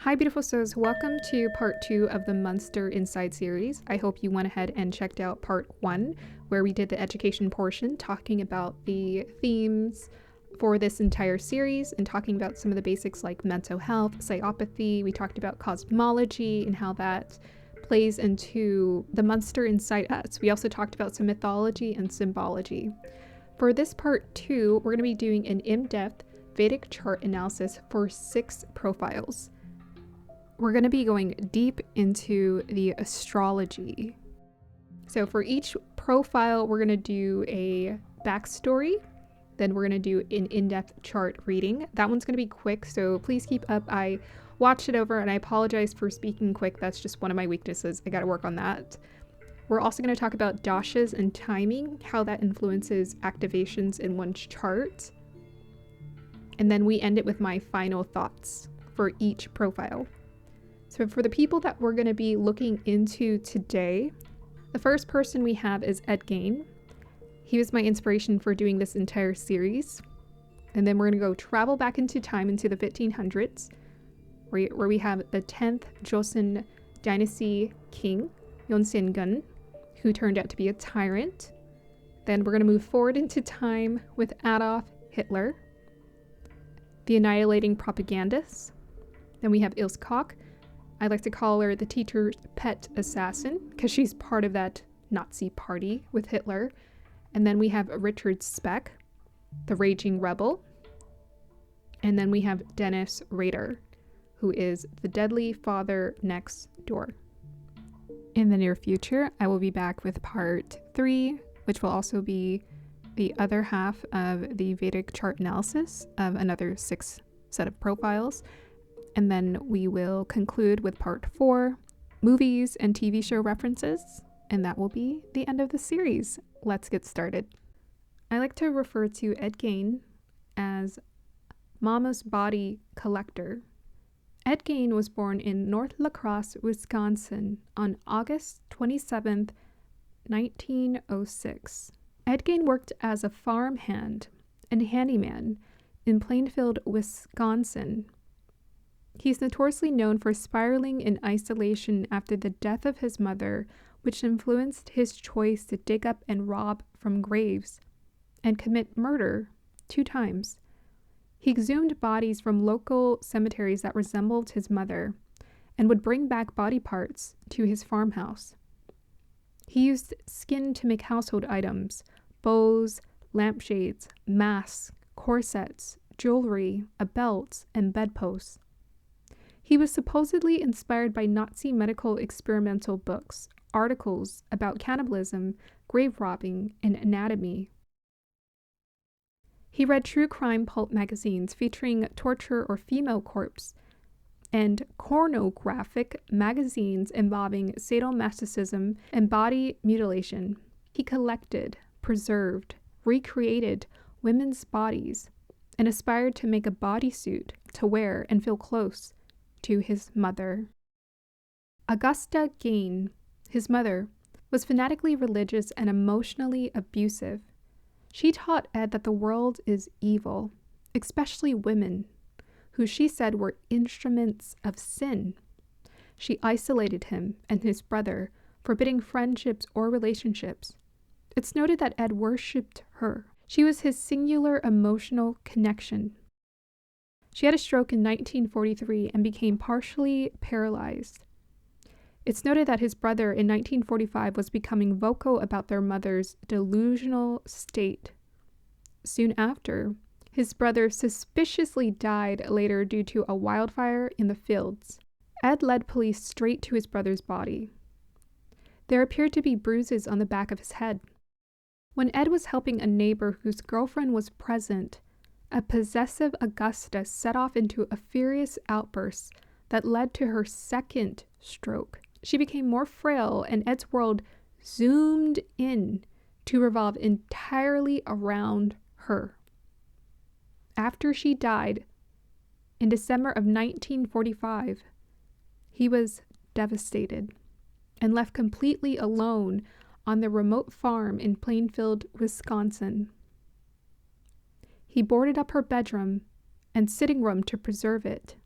Hi beautiful souls, welcome to part 2 of the Munster Inside series. I hope you went ahead and checked out part 1 where we did the education portion talking about the themes for this entire series and talking about some of the basics like mental health, psychopathy. We talked about cosmology and how that plays into the Munster inside us. We also talked about some mythology and symbology. For this part 2, we're going to be doing an in-depth Vedic chart analysis for 6 profiles. We're going to be going deep into the astrology. So for each profile, we're going to do a backstory. Then we're going to do an in-depth chart reading. That one's going to be quick, so please keep up. I watched it over and I apologize for speaking quick. That's just one of my weaknesses. I got to work on that. We're also going to talk about dashas and timing, how that influences activations in one's chart. And then we end it with my final thoughts for each profile. So for the people that we're going to be looking into today, the first person we have is Gein. He was my inspiration for doing this entire series. And then we're going to go travel back into time into the 1500s, where we have the 10th Joseon Dynasty king, Yeonsangun, who turned out to be a tyrant. Then we're going to move forward into time with Adolf Hitler, the annihilating propagandist. Then we have Ilse Koch. I like to call her the teacher's pet assassin because she's part of that Nazi party with Hitler. And then we have Richard Speck, the raging rebel. And then we have Dennis Rader, who is the deadly father next door. In the near future, I will be back with part 3, which will also be the other half of the Vedic chart analysis of another 6 set of profiles. And then we will conclude with part 4, movies and TV show references, and that will be the end of the series. Let's get started. I like to refer to Gein as Momma's body collector. Gein was born in North La Crosse, Wisconsin on August 27th, 1906. Gein worked as a farmhand and handyman in Plainfield, Wisconsin. He's notoriously known for spiraling in isolation after the death of his mother, which influenced his choice to dig up and rob from graves and commit murder 2 times. He exhumed bodies from local cemeteries that resembled his mother and would bring back body parts to his farmhouse. He used skin to make household items, bows, lampshades, masks, corsets, jewelry, a belt, and bedposts. He was supposedly inspired by Nazi medical experimental books, articles about cannibalism, grave robbing, and anatomy. He read true crime pulp magazines featuring torture or female corpse, and pornographic magazines involving sadomasochism and body mutilation. He collected, preserved, recreated women's bodies, and aspired to make a bodysuit to wear and feel close to his mother. Augusta Gein, his mother, was fanatically religious and emotionally abusive. She taught Ed that the world is evil, especially women, who she said were instruments of sin. She isolated him and his brother, forbidding friendships or relationships. It's noted that Ed worshipped her. She was his singular emotional connection. She had a stroke in 1943 and became partially paralyzed. It's noted that his brother in 1945 was becoming vocal about their mother's delusional state. Soon after, his brother suspiciously died later due to a wildfire in the fields. Ed led police straight to his brother's body. There appeared to be bruises on the back of his head. When Ed was helping a neighbor whose girlfriend was present, a possessive Augusta set off into a furious outburst that led to her second stroke. She became more frail, and Ed's world zoomed in to revolve entirely around her. After she died, in December of 1945, he was devastated and left completely alone on the remote farm in Plainfield, Wisconsin. He boarded up her bedroom and sitting room to preserve it.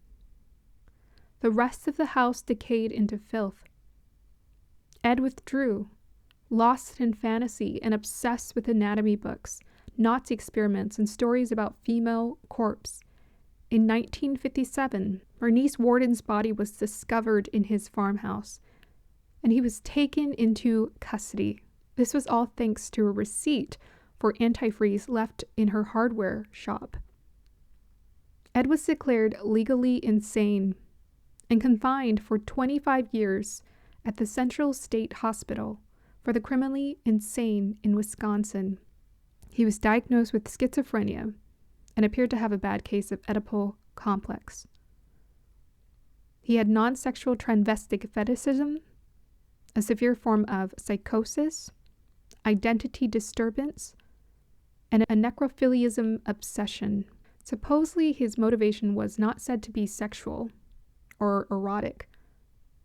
The rest of the house decayed into filth. Ed withdrew, lost in fantasy and obsessed with anatomy books, Nazi experiments, and stories about female corpse. In 1957, Bernice Warden's body was discovered in his farmhouse, and he was taken into custody. This was all thanks to a receipt for antifreeze left in her hardware shop. Ed was declared legally insane and confined for 25 years at the Central State Hospital for the criminally insane in Wisconsin. He was diagnosed with schizophrenia and appeared to have a bad case of Oedipal complex. He had non-sexual transvestic fetishism, a severe form of psychosis, identity disturbance, and a necrophilism obsession. Supposedly, his motivation was not said to be sexual or erotic,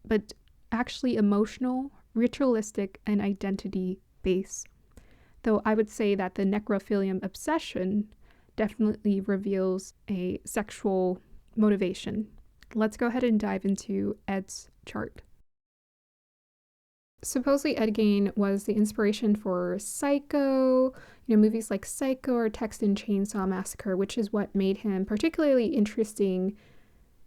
but actually emotional, ritualistic, and identity-based. Though I would say that the necrophilium obsession definitely reveals a sexual motivation. Let's go ahead and dive into Ed's chart. Supposedly Ed Gein was the inspiration for Psycho, movies like Psycho or Texas Chainsaw Massacre, which is what made him particularly interesting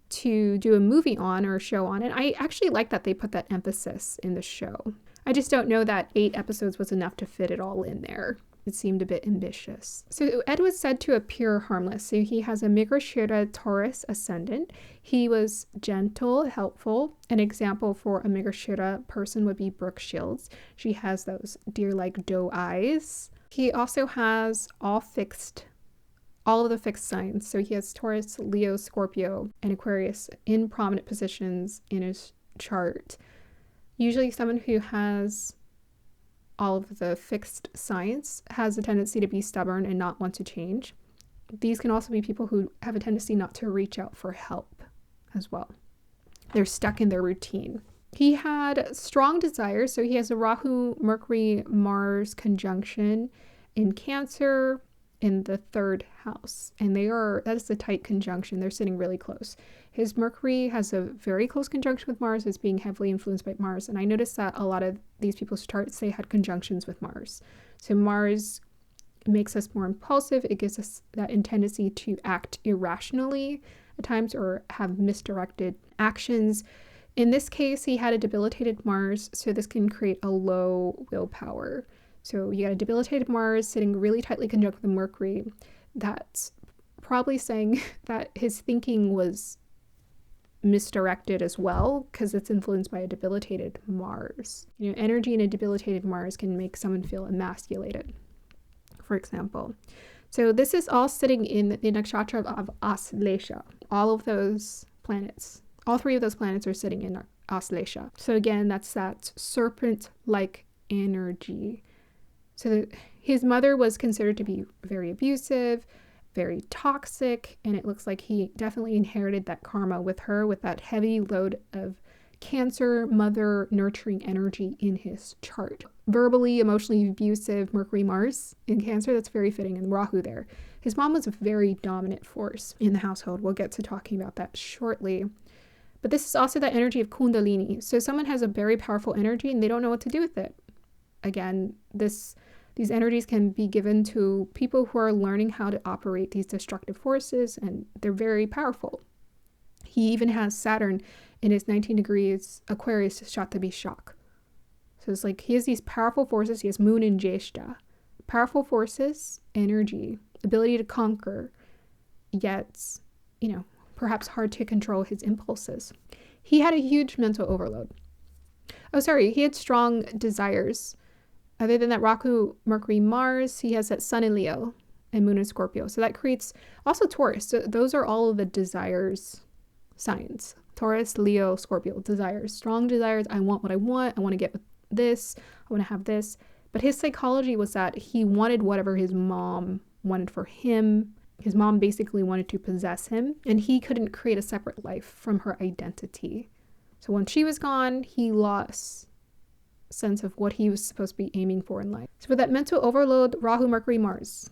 to do a movie on or a show on. And I actually like that they put that emphasis in the show. I just don't know that 8 episodes was enough to fit it all in there. It seemed a bit ambitious. So Ed was said to appear harmless. So he has a Migashira Taurus ascendant. He was gentle, helpful. An example for a Migashira person would be Brooke Shields. She has those deer-like doe eyes. He also has all of the fixed signs. So he has Taurus, Leo, Scorpio, and Aquarius in prominent positions in his chart. Usually someone who has all of the fixed signs has a tendency to be stubborn and not want to change. These can also be people who have a tendency not to reach out for help as well. They're stuck in their routine. He had strong desires, so he has a Rahu, Mercury, Mars conjunction in Cancer in the 3rd house. And that is a tight conjunction. They're sitting really close. His Mercury has a very close conjunction with Mars, is being heavily influenced by Mars. And I noticed that a lot of these people's charts, they had conjunctions with Mars. So Mars makes us more impulsive. It gives us that tendency to act irrationally at times or have misdirected actions. In this case, he had a debilitated Mars, so this can create a low willpower. So you got a debilitated Mars sitting really tightly conjunct with Mercury. That's probably saying that his thinking was misdirected as well because it's influenced by a debilitated Mars. Energy in a debilitated Mars can make someone feel emasculated, for example. So this is all sitting in the nakshatra of Aslesha. All of those planets, all 3 of those planets are sitting in Aslesha. So again, that's that serpent-like energy. So his mother was considered to be very abusive, very toxic, and it looks like he definitely inherited that karma with her, with that heavy load of Cancer mother nurturing energy in his chart. Verbally, emotionally abusive Mercury, Mars in Cancer, that's very fitting, and Rahu there. His mom was a very dominant force in the household. We'll get to talking about that shortly. But this is also that energy of Kundalini. So someone has a very powerful energy and they don't know what to do with it. Again, these energies can be given to people who are learning how to operate these destructive forces, and they're very powerful. He even has Saturn in his 19 degrees Aquarius Shatabi Shak. So it's like he has these powerful forces. He has Moon in Jeshta. Powerful forces, energy, ability to conquer, yet, perhaps hard to control his impulses. He had a huge mental overload. He had strong desires. Other than that Rahu, Mercury, Mars, he has that Sun in Leo and Moon in Scorpio. So that creates also Taurus. So those are all of the desires signs. Taurus, Leo, Scorpio, desires. Strong desires. I want what I want. I want to get this. I want to have this. But his psychology was that he wanted whatever his mom wanted for him. His mom basically wanted to possess him, and he couldn't create a separate life from her identity. So when she was gone, he lost sense of what he was supposed to be aiming for in life. So for that mental overload, Rahu, Mercury, Mars.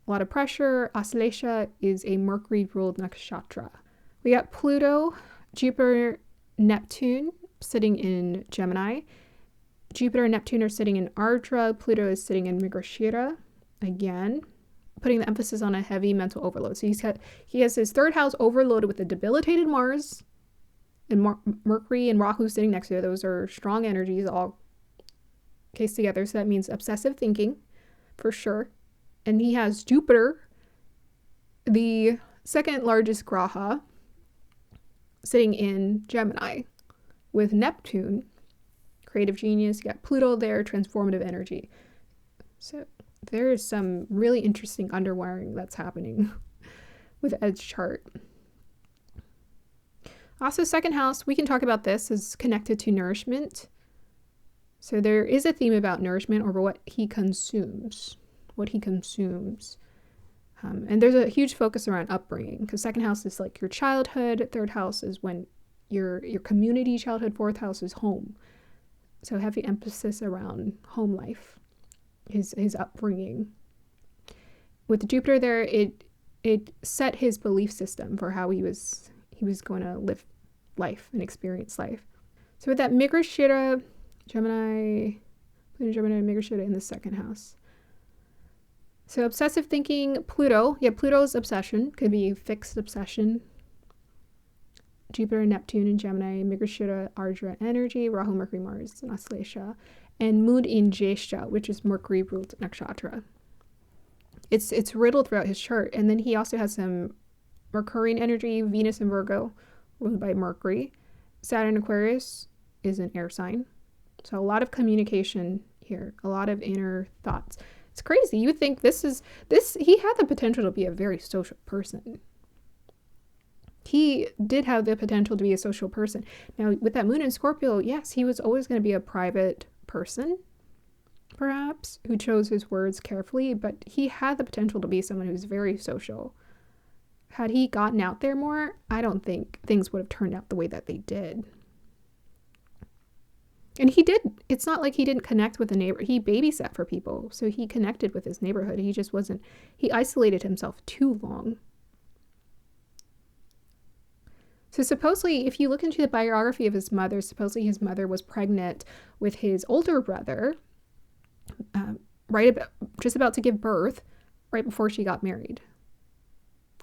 A lot of pressure. Aslesha is a Mercury-ruled nakshatra. We got Pluto Jupiter, Neptune sitting in Gemini. Jupiter and Neptune are sitting in Ardra. Pluto is sitting in Mrigashira. Again, putting the emphasis on a heavy mental overload. So he has his third house overloaded with a debilitated Mars and Mercury and Rahu sitting next to it. Those are strong energies all cased together. So that means obsessive thinking for sure. And he has Jupiter, the second largest graha, sitting in Gemini with Neptune, creative genius. You got Pluto there, transformative energy. So there is some really interesting underwiring that's happening with Ed's chart. Also, second house, we can talk about this, is connected to nourishment. So there is a theme about nourishment, or what he consumes. And there's a huge focus around upbringing, because second house is like your childhood, third house is when your community childhood, fourth house is home. So heavy emphasis around home life, his upbringing. With Jupiter there, it set his belief system for how he was going to live life and experience life. So with that Mrigashira, Gemini, Mrigashira in the second house. So obsessive thinking, Pluto. Yeah, Pluto's obsession could be fixed obsession. Jupiter, Neptune in Gemini, Mrigashira, Ardra energy, Rahu, Mercury, Mars, and Aslesha. And moon in Jyeshtha, which is Mercury ruled nakshatra. It's riddled throughout his chart. And then he also has some Mercurian energy, Venus in Virgo, ruled by Mercury. Saturn Aquarius is an air sign. So a lot of communication here, a lot of inner thoughts. It's crazy. You would think he had the potential to be a very social person. He did have the potential to be a social person. Now, with that moon in Scorpio, yes, he was always going to be a private person, perhaps, who chose his words carefully, but he had the potential to be someone who's very social. Had he gotten out there more, I don't think things would have turned out the way that they did. And he did. It's not like he didn't connect with the neighbor. He babysat for people, so he connected with his neighborhood. He isolated himself too long. So supposedly, if you look into the biography of his mother, supposedly his mother was pregnant with his older brother, just about to give birth, right before she got married.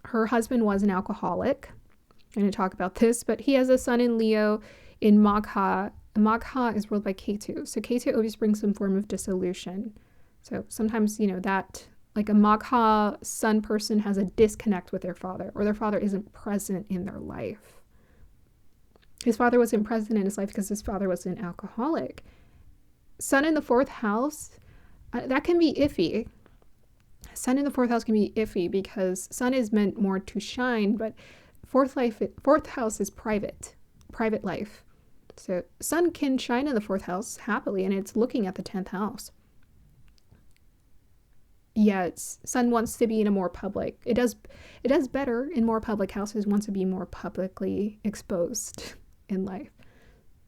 Her husband was an alcoholic. I'm going to talk about this, but he has a son in Leo in Magha. Magha is ruled by Ketu. So Ketu always brings some form of dissolution. So sometimes, that like a Magha sun person has a disconnect with their father, or their father isn't present in their life. His father wasn't present in his life because his father was an alcoholic. Sun in the fourth house, that can be iffy. Sun in the fourth house can be iffy because sun is meant more to shine, but fourth house is private life. So sun can shine in the fourth house happily, and it's looking at the 10th house. Yeah, sun wants to be in a more public. It does better in more public houses, wants to be more publicly exposed in life.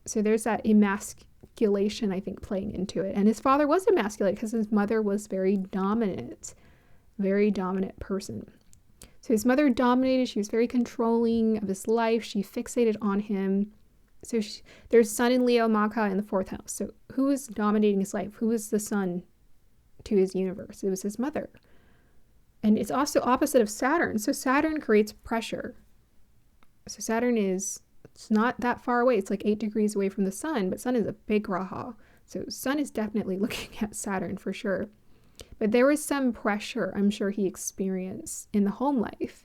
So there's that emasculation, I think, playing into it. And his father was emasculated because his mother was very dominant person. So his mother dominated. She was very controlling of his life. She fixated on him. So there's sun in Leo, Magha in the fourth house. So who was dominating his life? Who was the sun to his universe? It was his mother. And it's also opposite of Saturn. So Saturn creates pressure. So Saturn it's not that far away. It's like 8 degrees away from the sun, but sun is a big raha. So sun is definitely looking at Saturn for sure. But there was some pressure I'm sure he experienced in the home life.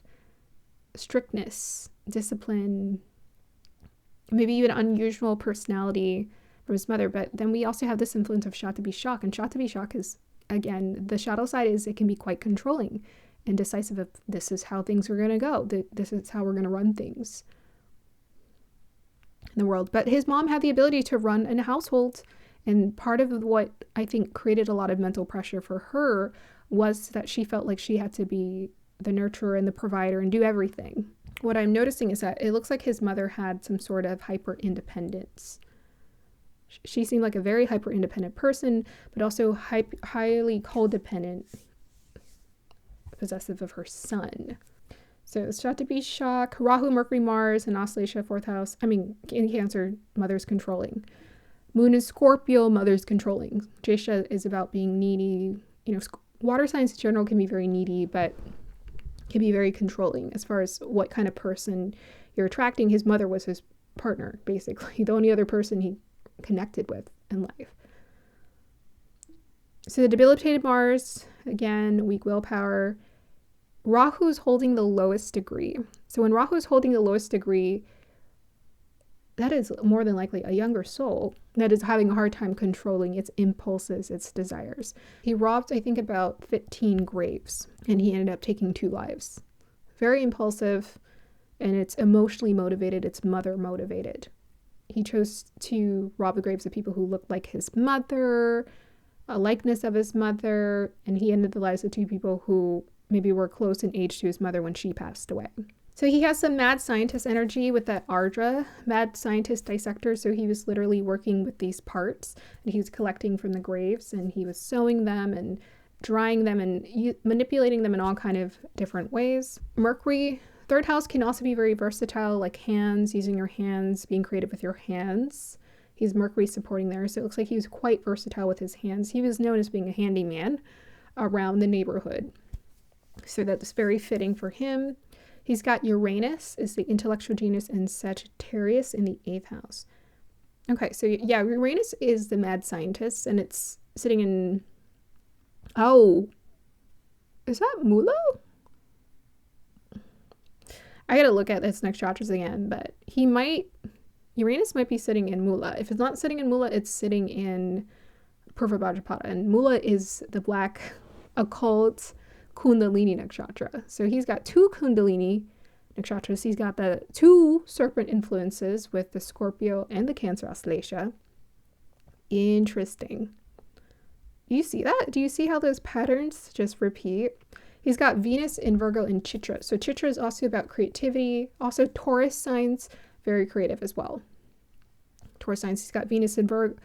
Strictness, discipline, maybe even unusual personality from his mother. But then we also have this influence of Shakti-Shak. And Shakti-Shak is, again, the shadow side is it can be quite controlling and decisive of this is how things are going to go. This is how we're going to run things in the world. But his mom had the ability to run a household. And part of what I think created a lot of mental pressure for her was that she felt like she had to be the nurturer and the provider and do everything. What I'm noticing is that it looks like his mother had some sort of hyper-independence. She seemed like a very hyper-independent person, but also highly codependent, possessive of her son. So it's thought to be shock. Rahu, Mercury, Mars, and Auslasia, 4th house. I mean, in Cancer, mother's controlling. Moon is Scorpio, mother's controlling. Jesha is about being needy. You know, water signs in general can be very needy, but can be very controlling as far as what kind of person you're attracting. His mother was his partner, basically. The only other person he connected with in life. So the debilitated Mars, again, weak willpower. Rahu's holding the lowest degree. So when Rahu's holding the lowest degree, that is more than likely a younger soul that is having a hard time controlling its impulses, its desires. He robbed, I think, about 15 graves, and he ended up taking 2 lives. Very impulsive, and it's emotionally motivated, it's mother motivated. He chose to rob the graves of people who looked like his mother, a likeness of his mother, and he ended the lives of 2 people who maybe were close in age to his mother when she passed away. So he has some mad scientist energy with that Ardra, mad scientist dissector. So he was literally working with these parts and he was collecting from the graves, and he was sewing them and drying them and manipulating them in all kind of different ways. Mercury, 3rd house, can also be very versatile, like hands, using your hands, being creative with your hands. He's Mercury supporting there. So it looks like he was quite versatile with his hands. He was known as being a handyman around the neighborhood. So that's very fitting for him. He's got Uranus is the intellectual genius and Sagittarius in the 8th house. Okay, so yeah, Uranus is the mad scientist, and it's sitting in... Oh, is that Mula? I gotta look at this next chapters again, but Uranus might be sitting in Mula. If it's not sitting in Mula, it's sitting in Purva, and Mula is the black occult Kundalini nakshatra. So he's got 2 Kundalini nakshatras. He's got the 2 serpent influences with the Scorpio and the Cancer Auslasia. Interesting. Do you see that? Do you see how those patterns just repeat? He's got Venus in Virgo and Chitra. So Chitra is also about creativity. Also Taurus signs, very creative as well. Taurus signs, he's got Venus in Virgo.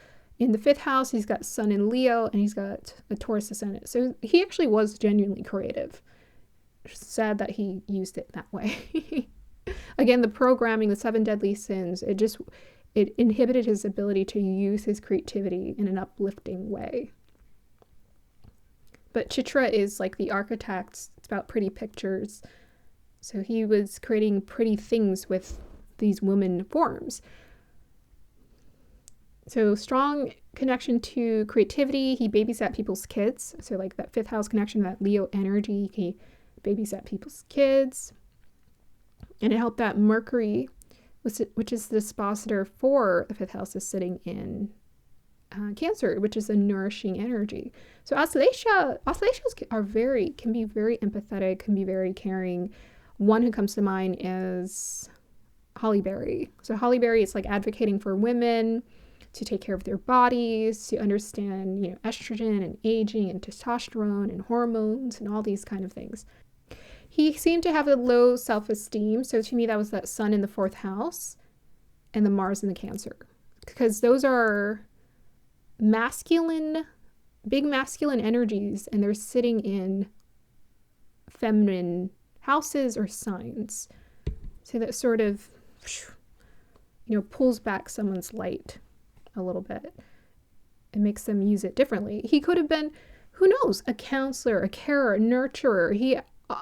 In the 5th house, he's got Sun in Leo, and he's got a Taurus ascendant. So he actually was genuinely creative. Sad that he used it that way. Again, the programming, the 7 deadly sins, it inhibited his ability to use his creativity in an uplifting way. But Chitra is like the architect. It's about pretty pictures. So he was creating pretty things with these woman forms. So strong connection to creativity. He babysat people's kids. So like that 5th house connection, that Leo energy, he babysat people's kids. And it helped that Mercury, which is the dispositor for the 5th house, is sitting in Cancer, which is a nourishing energy. So Auslasias can be very empathetic, can be very caring. One who comes to mind is Hollyberry. So Hollyberry is like advocating for women to take care of their bodies, to understand, estrogen and aging and testosterone and hormones and all these kind of things. He seemed to have a low self-esteem. So to me, that was that Sun in the 4th house and the Mars in the Cancer, because those are big masculine energies, and they're sitting in feminine houses or signs. So that sort of, pulls back someone's light a little bit and makes them use it differently. He could have been, who knows, a counselor, a carer, a nurturer. He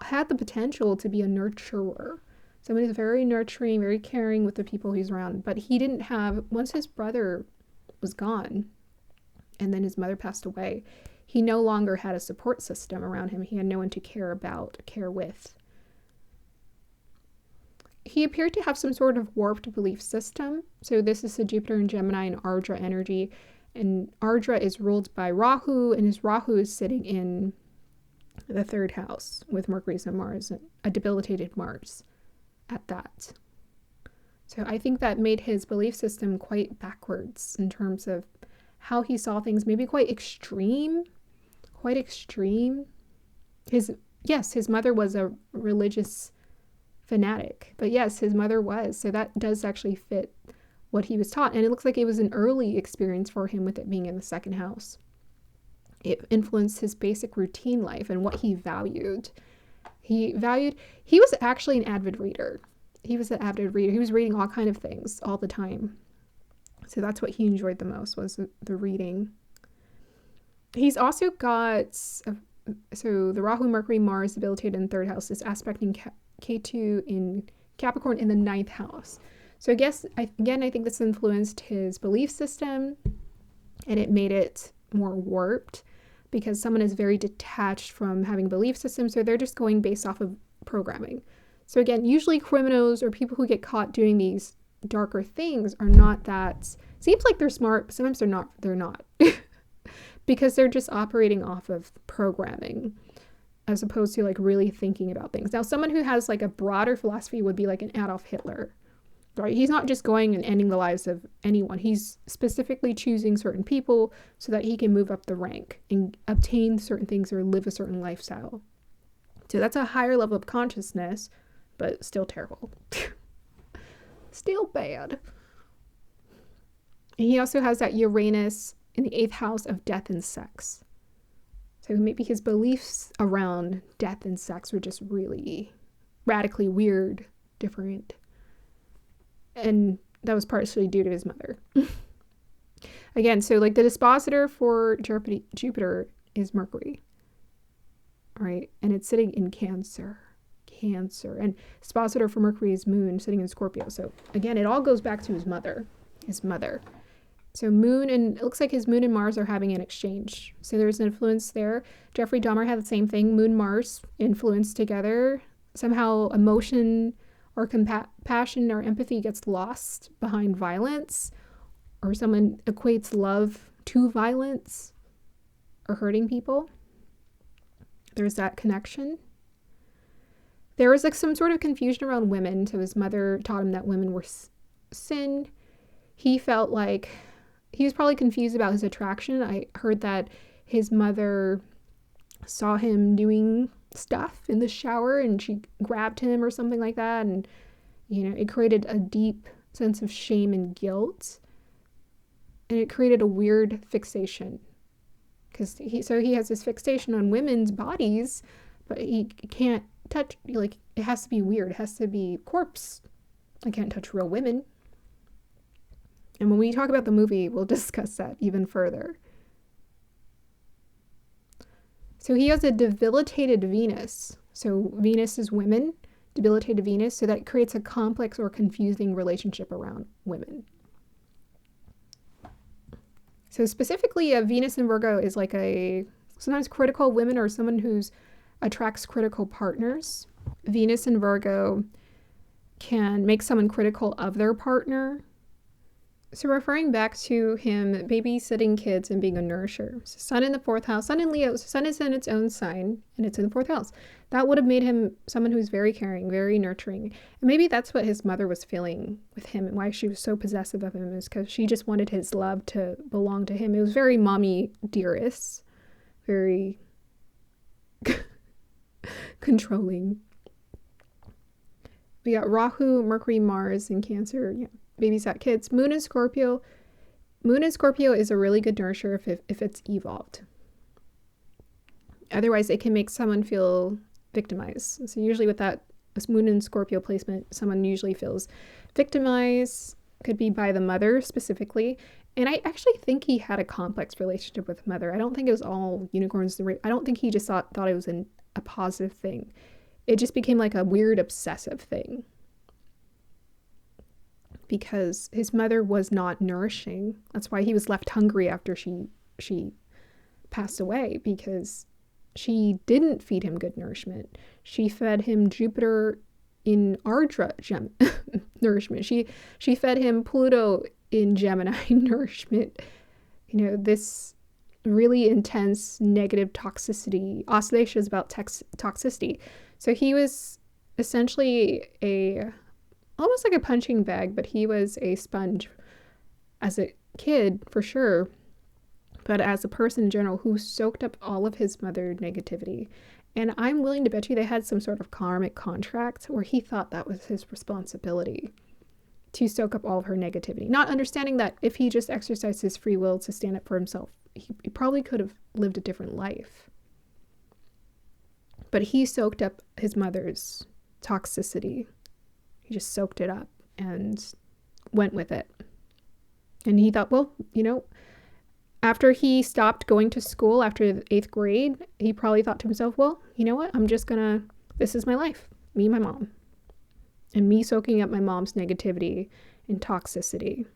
had the potential to be a nurturer. Someone who's very nurturing, very caring with the people he's around. But he didn't have, once his brother was gone and then his mother passed away, he no longer had a support system around him. He had no one to care with. He appeared to have some sort of warped belief system. So this is the Jupiter and Gemini and Ardra energy. And Ardra is ruled by Rahu, and his Rahu is sitting in the 3rd house with Mercury and Mars, a debilitated Mars at that. So I think that made his belief system quite backwards in terms of how he saw things, maybe quite extreme. His mother was a religious fanatic, but yes, his mother was. So that does actually fit what he was taught. And it looks like it was an early experience for him with it being in the 2nd house. It influenced his basic routine life and what he valued. He was actually an avid reader. He was reading all kind of things all the time. So that's what he enjoyed the most, was the reading. He's also got, so the Rahu, Mercury, Mars debilitated in 3rd house is aspecting Ketu in Capricorn in the 9th house. So I think this influenced his belief system, and it made it more warped, because someone is very detached from having belief systems, so they're just going based off of programming. So again, usually criminals or people who get caught doing these darker things are not that, seems like they're smart, but sometimes they're not. Because they're just operating off of programming as opposed to like really thinking about things. Now, someone who has like a broader philosophy would be like an Adolf Hitler, right? He's not just going and ending the lives of anyone. He's specifically choosing certain people so that he can move up the rank and obtain certain things or live a certain lifestyle. So that's a higher level of consciousness, but still terrible. Still bad. And he also has that Uranus in the 8th house of death and sex. So maybe his beliefs around death and sex were just really radically weird, different. And that was partially due to his mother. Again, so like the dispositor for Jupiter is Mercury. All right, and it's sitting in Cancer. And dispositor for Mercury is Moon, sitting in Scorpio. So again, it all goes back to his mother. So Moon, and it looks like his Moon and Mars are having an exchange. So there's an influence there. Jeffrey Dahmer had the same thing. Moon, Mars influence together. Somehow emotion or compassion or empathy gets lost behind violence, or someone equates love to violence or hurting people. There's that connection. There was like some sort of confusion around women. So his mother taught him that women were sin. He felt like he was probably confused about his attraction. I heard that his mother saw him doing stuff in the shower and she grabbed him or something like that. And, it created a deep sense of shame and guilt. And it created a weird fixation. Because he has this fixation on women's bodies, but he can't touch, like, it has to be weird. It has to be corpse. I can't touch real women. And when we talk about the movie, we'll discuss that even further. So he has a debilitated Venus. So Venus is women, debilitated Venus. So that creates a complex or confusing relationship around women. So specifically, Venus in Virgo is like a sometimes critical women or someone who's attracts critical partners. Venus in Virgo can make someone critical of their partner. So referring back to him babysitting kids and being a nourisher. So Sun in the 4th house, Sun in Leo, so Sun is in its own sign and it's in the 4th house. That would have made him someone who's very caring, very nurturing. And maybe that's what his mother was feeling with him and why she was so possessive of him, is because she just wanted his love to belong to him. It was very mommy dearest, very controlling. We got Rahu, Mercury, Mars, and Cancer. Yeah. Babysat kids. Moon in Scorpio is a really good nourisher if it's evolved. Otherwise, it can make someone feel victimized. So usually with that Moon in Scorpio placement, someone usually feels victimized. Could be by the mother specifically. And I actually think he had a complex relationship with mother. I don't think it was all unicorns. I don't think he just thought it was a positive thing. It just became like a weird obsessive thing. Because his mother was not nourishing. That's why he was left hungry after she passed away, because she didn't feed him good nourishment. She fed him Jupiter in Ardra nourishment. She fed him Pluto in Gemini nourishment. This really intense negative toxicity. Oscillation is about toxicity. So he was essentially almost like a punching bag, but he was a sponge as a kid for sure, but as a person in general who soaked up all of his mother's negativity. And I'm willing to bet you they had some sort of karmic contract where he thought that was his responsibility to soak up all of her negativity, not understanding that if he just exercised his free will to stand up for himself, he probably could have lived a different life. But he soaked up his mother's toxicity. He just soaked it up and went with it. And he thought, well, after he stopped going to school after the 8th grade, he probably thought to himself, well, you know what? This is my life. Me and my mom. And me soaking up my mom's negativity and toxicity.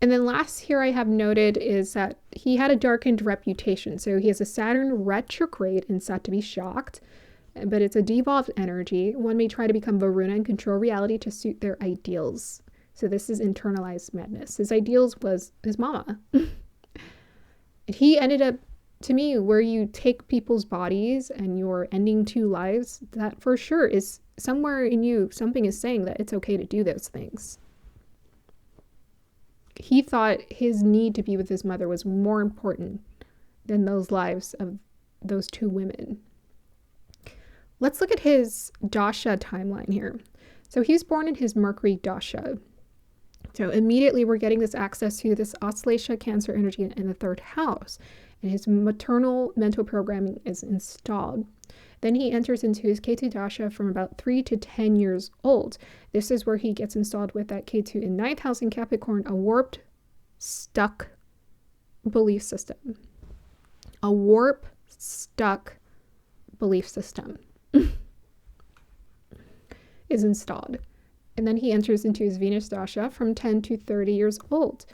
And then last here I have noted is that he had a darkened reputation. So he has a Saturn retrograde and set to be shocked, but it's a devolved energy. One may try to become Varuna and control reality to suit their ideals. So this is internalized madness. His ideals was his mama. He ended up, to me, where you take people's bodies and you're ending 2 lives, that for sure is somewhere in you, something is saying that it's okay to do those things. He thought his need to be with his mother was more important than those lives of those 2 women. Let's look at his dasha timeline here. So he was born in his Mercury dasha. So immediately we're getting this access to this Auslesha Cancer energy in the 3rd house. And his maternal mental programming is installed. Then he enters into his Ketu dasha from about 3 to 10 years old. This is where he gets installed with that Ketu in 9th house in Capricorn, a warped, stuck belief system. A warp, stuck belief system is installed. And then he enters into his Venus dasha from 10 to 30 years old.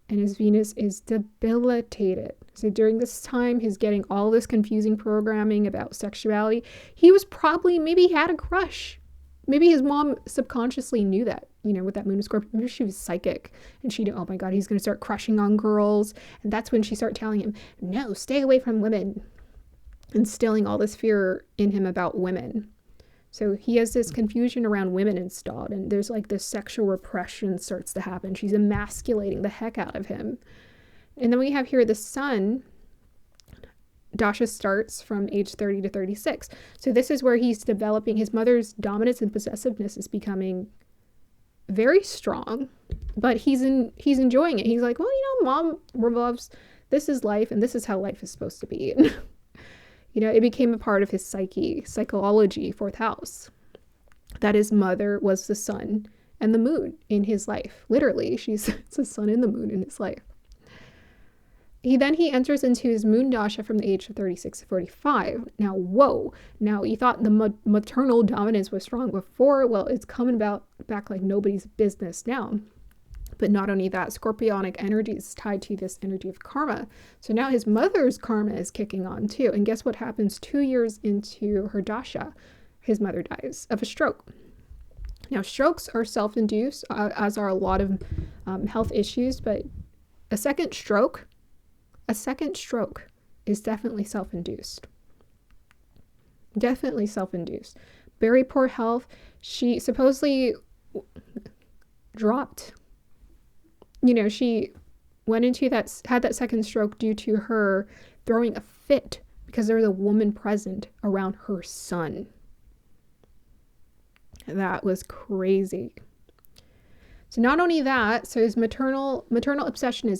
And his Venus is debilitated. So during this time, he's getting all this confusing programming about sexuality. He was probably, maybe he had a crush. Maybe his mom subconsciously knew that, with that moon in Scorpio. Maybe she was psychic and she knew, oh my God, he's going to start crushing on girls. And that's when she started telling him, no, stay away from women. Instilling all this fear in him about women. So he has this confusion around women installed, and there's like this sexual repression starts to happen. She's emasculating the heck out of him. And then we have here the sun. Dasha starts from age 30 to 36. So this is where he's developing his mother's dominance and possessiveness is becoming very strong, but he's enjoying it. He's like, well, mom loves, this is life, and this is how life is supposed to be. It became a part of his psychology, 4th house, that his mother was the sun and the moon in his life. Literally, it's the sun and the moon in his life. He enters into his moon dasha from the age of 36 to 45. Now, whoa. Now, you thought the maternal dominance was strong before. Well, it's coming back like nobody's business now. But not only that, Scorpionic energy is tied to this energy of karma. So now his mother's karma is kicking on too. And guess what happens 2 years into her dasha? His mother dies of a stroke. Now, strokes are self-induced, as are a lot of health issues. But a second stroke is definitely self-induced. Definitely self-induced. Very poor health. She supposedly dropped. She went into had that second stroke due to her throwing a fit because there was a woman present around her son. That was crazy. So not only that, so his maternal obsession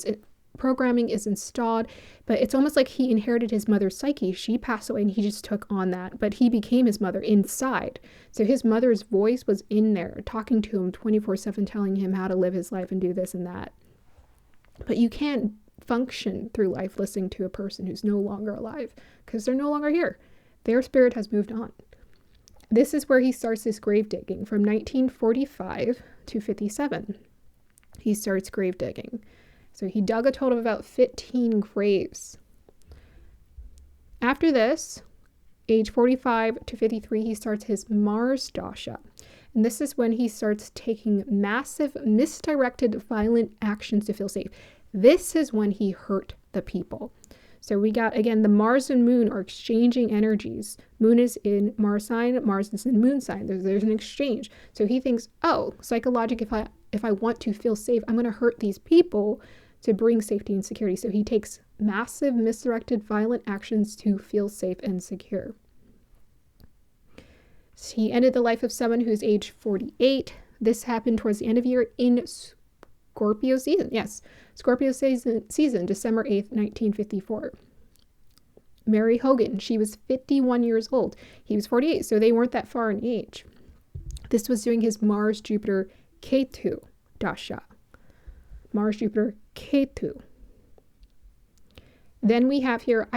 programming is installed, but it's almost like he inherited his mother's psyche. She passed away and he just took on that, but he became his mother inside. So his mother's voice was in there talking to him 24/7, telling him how to live his life and do this and that. But you can't function through life listening to a person who's no longer alive because they're no longer here. Their spirit has moved on. This is where he starts his grave digging from 1945 to 57. He starts grave digging. So he dug a total of about 15 graves. After this, age 45 to 53, he starts his Mars dasha. And this is when he starts taking massive, misdirected, violent actions to feel safe. This is when he hurt the people. So we got, again, the Mars and Moon are exchanging energies. Moon is in Mars sign, Mars is in Moon sign. There's an exchange. So he thinks, oh, psychologically, if I want to feel safe, I'm going to hurt these people to bring safety and security. So he takes massive, misdirected, violent actions to feel safe and secure. So he ended the life of someone who's age 48. This happened towards the end of year in Scorpio season. Yes, Scorpio season, December 8th, 1954. Mary Hogan. She was 51 years old. He was 48, so they weren't that far in age. This was during his Mars-Jupiter Ketu dasha. Mars-Jupiter Ketu. Then we have here,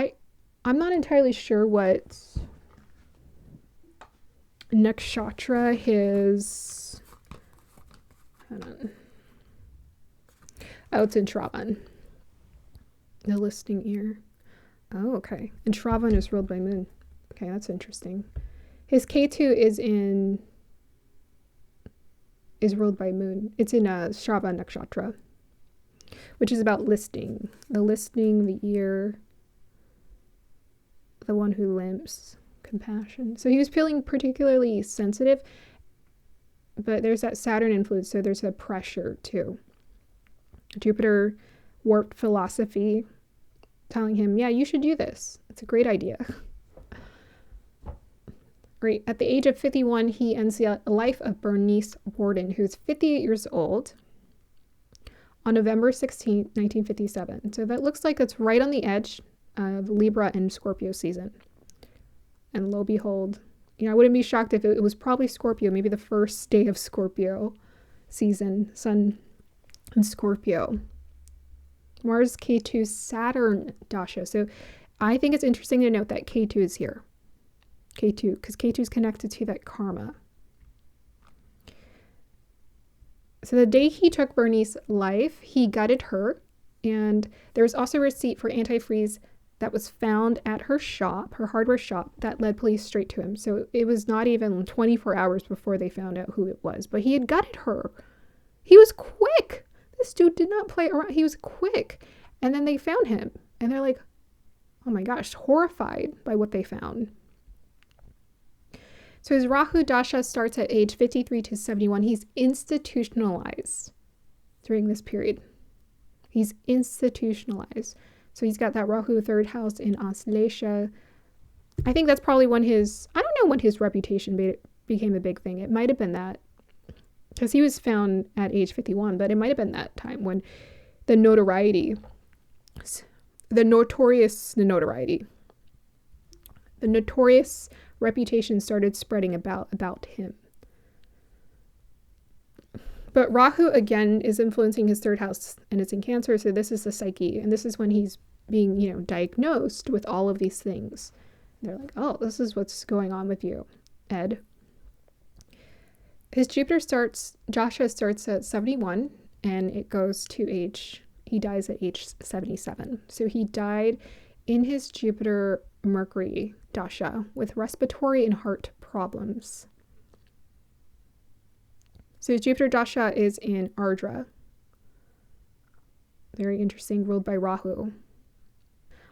I'm not entirely sure what nakshatra his, hold on. Oh, it's in Shravan. The listing year. Oh, okay. And Shravan is ruled by moon. Okay, that's interesting. His Ketu is ruled by moon. It's in Shravan nakshatra, which is about listing. The listing, the year, the one who limps, compassion. So he was feeling particularly sensitive, but there's that Saturn influence, so there's a pressure too. Jupiter warped philosophy, telling him, yeah, you should do this. It's a great idea. Right, at the age of 51, he ends the life of Bernice Worden, who's 58 years old, on November 16, 1957. So that looks like it's right on the edge of Libra and Scorpio season. And lo behold, I wouldn't be shocked if it was probably Scorpio, maybe the first day of Scorpio season, Sun and Scorpio. Mars Ketu Saturn dasha. So I think it's interesting to note that Ketu is here. Ketu, because Ketu is connected to that karma. So the day he took Bernice's life, he gutted her, and there was also a receipt for antifreeze that was found at her shop, her hardware shop, that led police straight to him. So it was not even 24 hours before they found out who it was, but he had gutted her. He was quick. This dude did not play around. He was quick. And then they found him, and they're like, oh my gosh, horrified by what they found. So his Rahu Dasha starts at age 53 to 71. He's institutionalized during this period. He's institutionalized. So he's got that Rahu third house in Aslesha. I think that's probably when I don't know when his reputation became a big thing. It might have been that, because he was found at age 51, but it might have been that time when the notoriety, the notorious reputation started spreading about him. But Rahu, again, is influencing his third house, and it's in Cancer, so this is the psyche, and this is when he's being, diagnosed with all of these things. They're like, oh, this is what's going on with you, Ed. His Jupiter Dasha starts at 71, and it goes to he dies at age 77. So he died in his Jupiter Mercury Dasha with respiratory and heart problems. So his Jupiter Dasha is in Ardra. Very interesting, ruled by Rahu.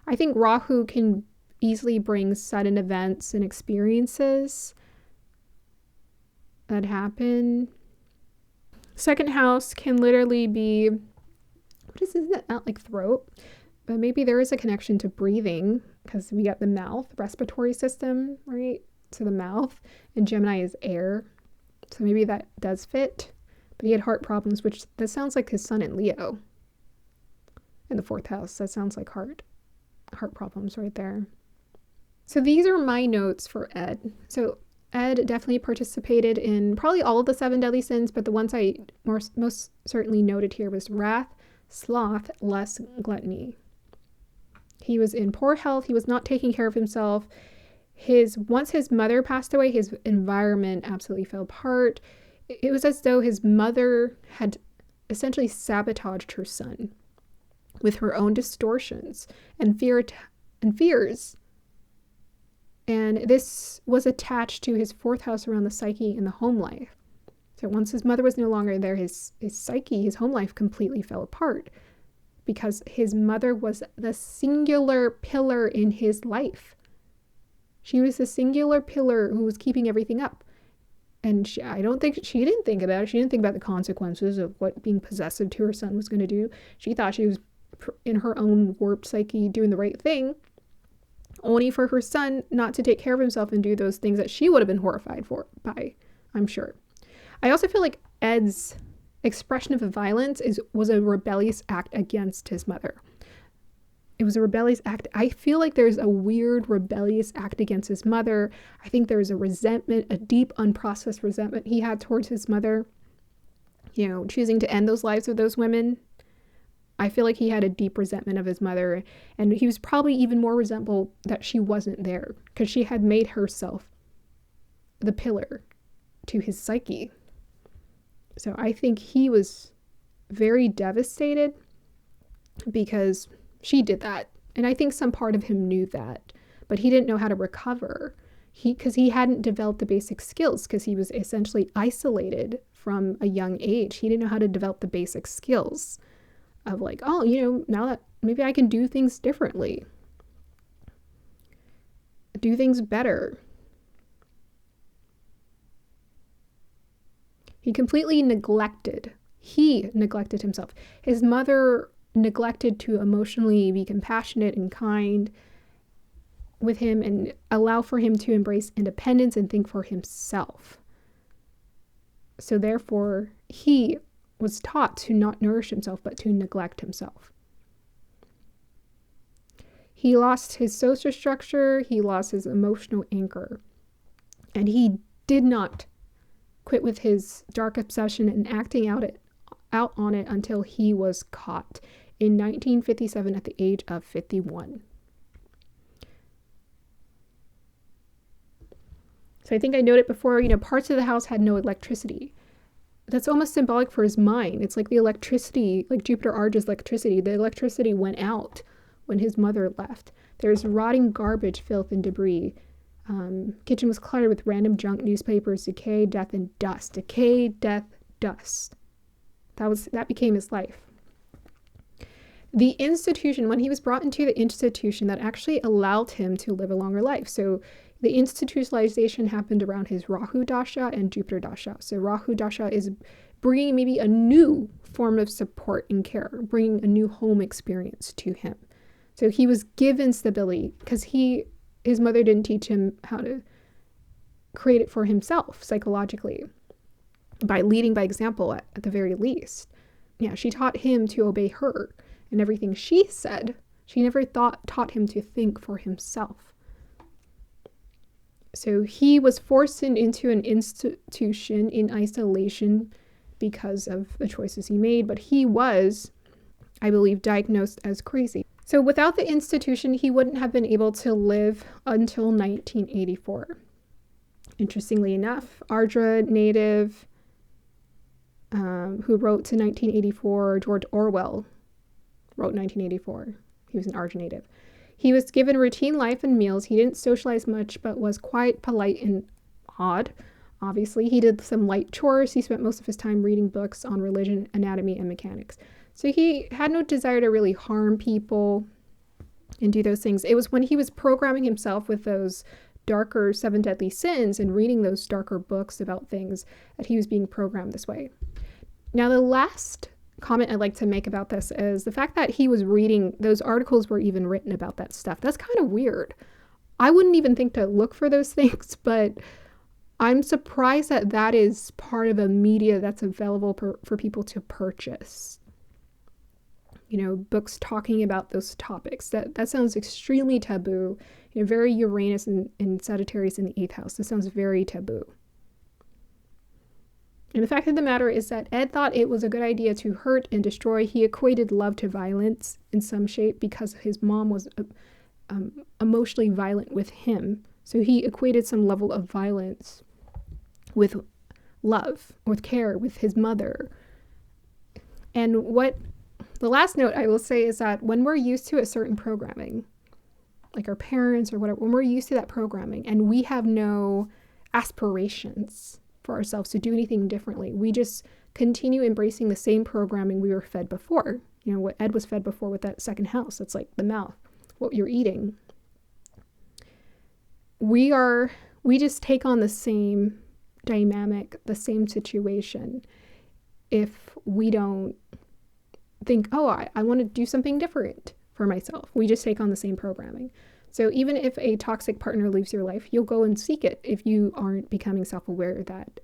I think Rahu can easily bring sudden events and experiences that happen. Second house can literally be, isn't that not like throat? But maybe there is a connection to breathing, because we got the mouth, respiratory system, right? So the mouth, and Gemini is air. So maybe that does fit. But he had heart problems, which that sounds like his sun in Leo. In the fourth house, that sounds like heart problems right there. So these are my notes for Ed. So Ed definitely participated in probably all of the 7 deadly sins, but the ones I most certainly noted here was wrath, sloth, lust, gluttony. He was in poor health. He was not taking care of himself. Once his mother passed away, his environment absolutely fell apart. It was as though his mother had essentially sabotaged her son with her own distortions and fears. And this was attached to his fourth house around the psyche and the home life. So once his mother was no longer there, his psyche, his home life completely fell apart, because his mother was the singular pillar in his life. She was the singular pillar who was keeping everything up. And I don't think she didn't think about it. She didn't think about the consequences of what being possessive to her son was going to do. She thought she was in her own warped psyche doing the right thing, only for her son not to take care of himself and do those things that she would have been horrified by, I'm sure. I also feel like Ed's expression of violence was a rebellious act against his mother. It was a rebellious act. I feel like there's a weird rebellious act against his mother. I think there's a resentment, a deep unprocessed resentment he had towards his mother, you know, choosing to end those lives of those women. I feel like he had a deep resentment of his mother, and he was probably even more resentful that she wasn't there, because she had made herself the pillar to his psyche. So I think he was very devastated because she did that. And I think some part of him knew that, but he didn't know how to recover. Because he hadn't developed the basic skills, because he was essentially isolated from a young age. He didn't know how to develop the basic skills of like, oh, you know, now that maybe I can do things differently, do things better. He completely neglected. He neglected himself. His mother neglected to emotionally be compassionate and kind with him and allow for him to embrace independence and think for himself. So therefore, he was taught to not nourish himself, but to neglect himself. He lost his social structure, he lost his emotional anchor, and he did not quit with his dark obsession and acting out on it until he was caught in 1957 at the age of 51. So I think I noted before, you know, parts of the house had no electricity. That's almost symbolic for his mind. It's like the electricity, like Jupiter Arge's electricity. The electricity went out when his mother left. There's rotting garbage, filth, and debris. Kitchen was cluttered with random junk, newspapers, decay, death, and dust. Decay, death, dust. That became his life. The institution, when he was brought into the institution, that actually allowed him to live a longer life. So the institutionalization happened around his Rahu Dasha and Jupiter Dasha. So Rahu Dasha is bringing maybe a new form of support and care, bringing a new home experience to him. So he was given stability because his mother didn't teach him how to create it for himself psychologically by leading by example at the very least. Yeah, she taught him to obey her and everything she said. She never taught him to think for himself. So he was forced into an institution in isolation because of the choices he made, but he was, I believe, diagnosed as crazy. So without the institution, he wouldn't have been able to live until 1984. Interestingly enough, Ardra native who wrote to 1984, George Orwell wrote 1984. He was an Ardra native. He was given routine life and meals. He didn't socialize much, but was quite polite and odd. Obviously, he did some light chores. He spent most of his time reading books on religion, anatomy, and mechanics. So he had no desire to really harm people and do those things. It was when he was programming himself with those darker 7 deadly sins and reading those darker books about things that he was being programmed this way. Now, the last comment I'd like to make about this is the fact that he was reading, those articles were even written about that stuff. That's kind of weird. I wouldn't even think to look for those things, but I'm surprised that that is part of a media that's available for people to purchase. You know, books talking about those topics. That sounds extremely taboo. You know, very Uranus and Sagittarius in the 8th house. This sounds very taboo. And the fact of the matter is that Ed thought it was a good idea to hurt and destroy. He equated love to violence in some shape because his mom was emotionally violent with him. So he equated some level of violence with love, with care, with his mother. And what the last note I will say is that when we're used to a certain programming, like our parents or whatever, when we're used to that programming and we have no aspirations for ourselves to do anything differently, we just continue embracing the same programming we were fed before. You know, what Ed was fed before with that second house. It's like the mouth, what you're eating. We just take on the same dynamic, the same situation if we don't think, oh, I want to do something different for myself. We just take on the same programming. So even if a toxic partner leaves your life, you'll go and seek it if you aren't becoming self-aware that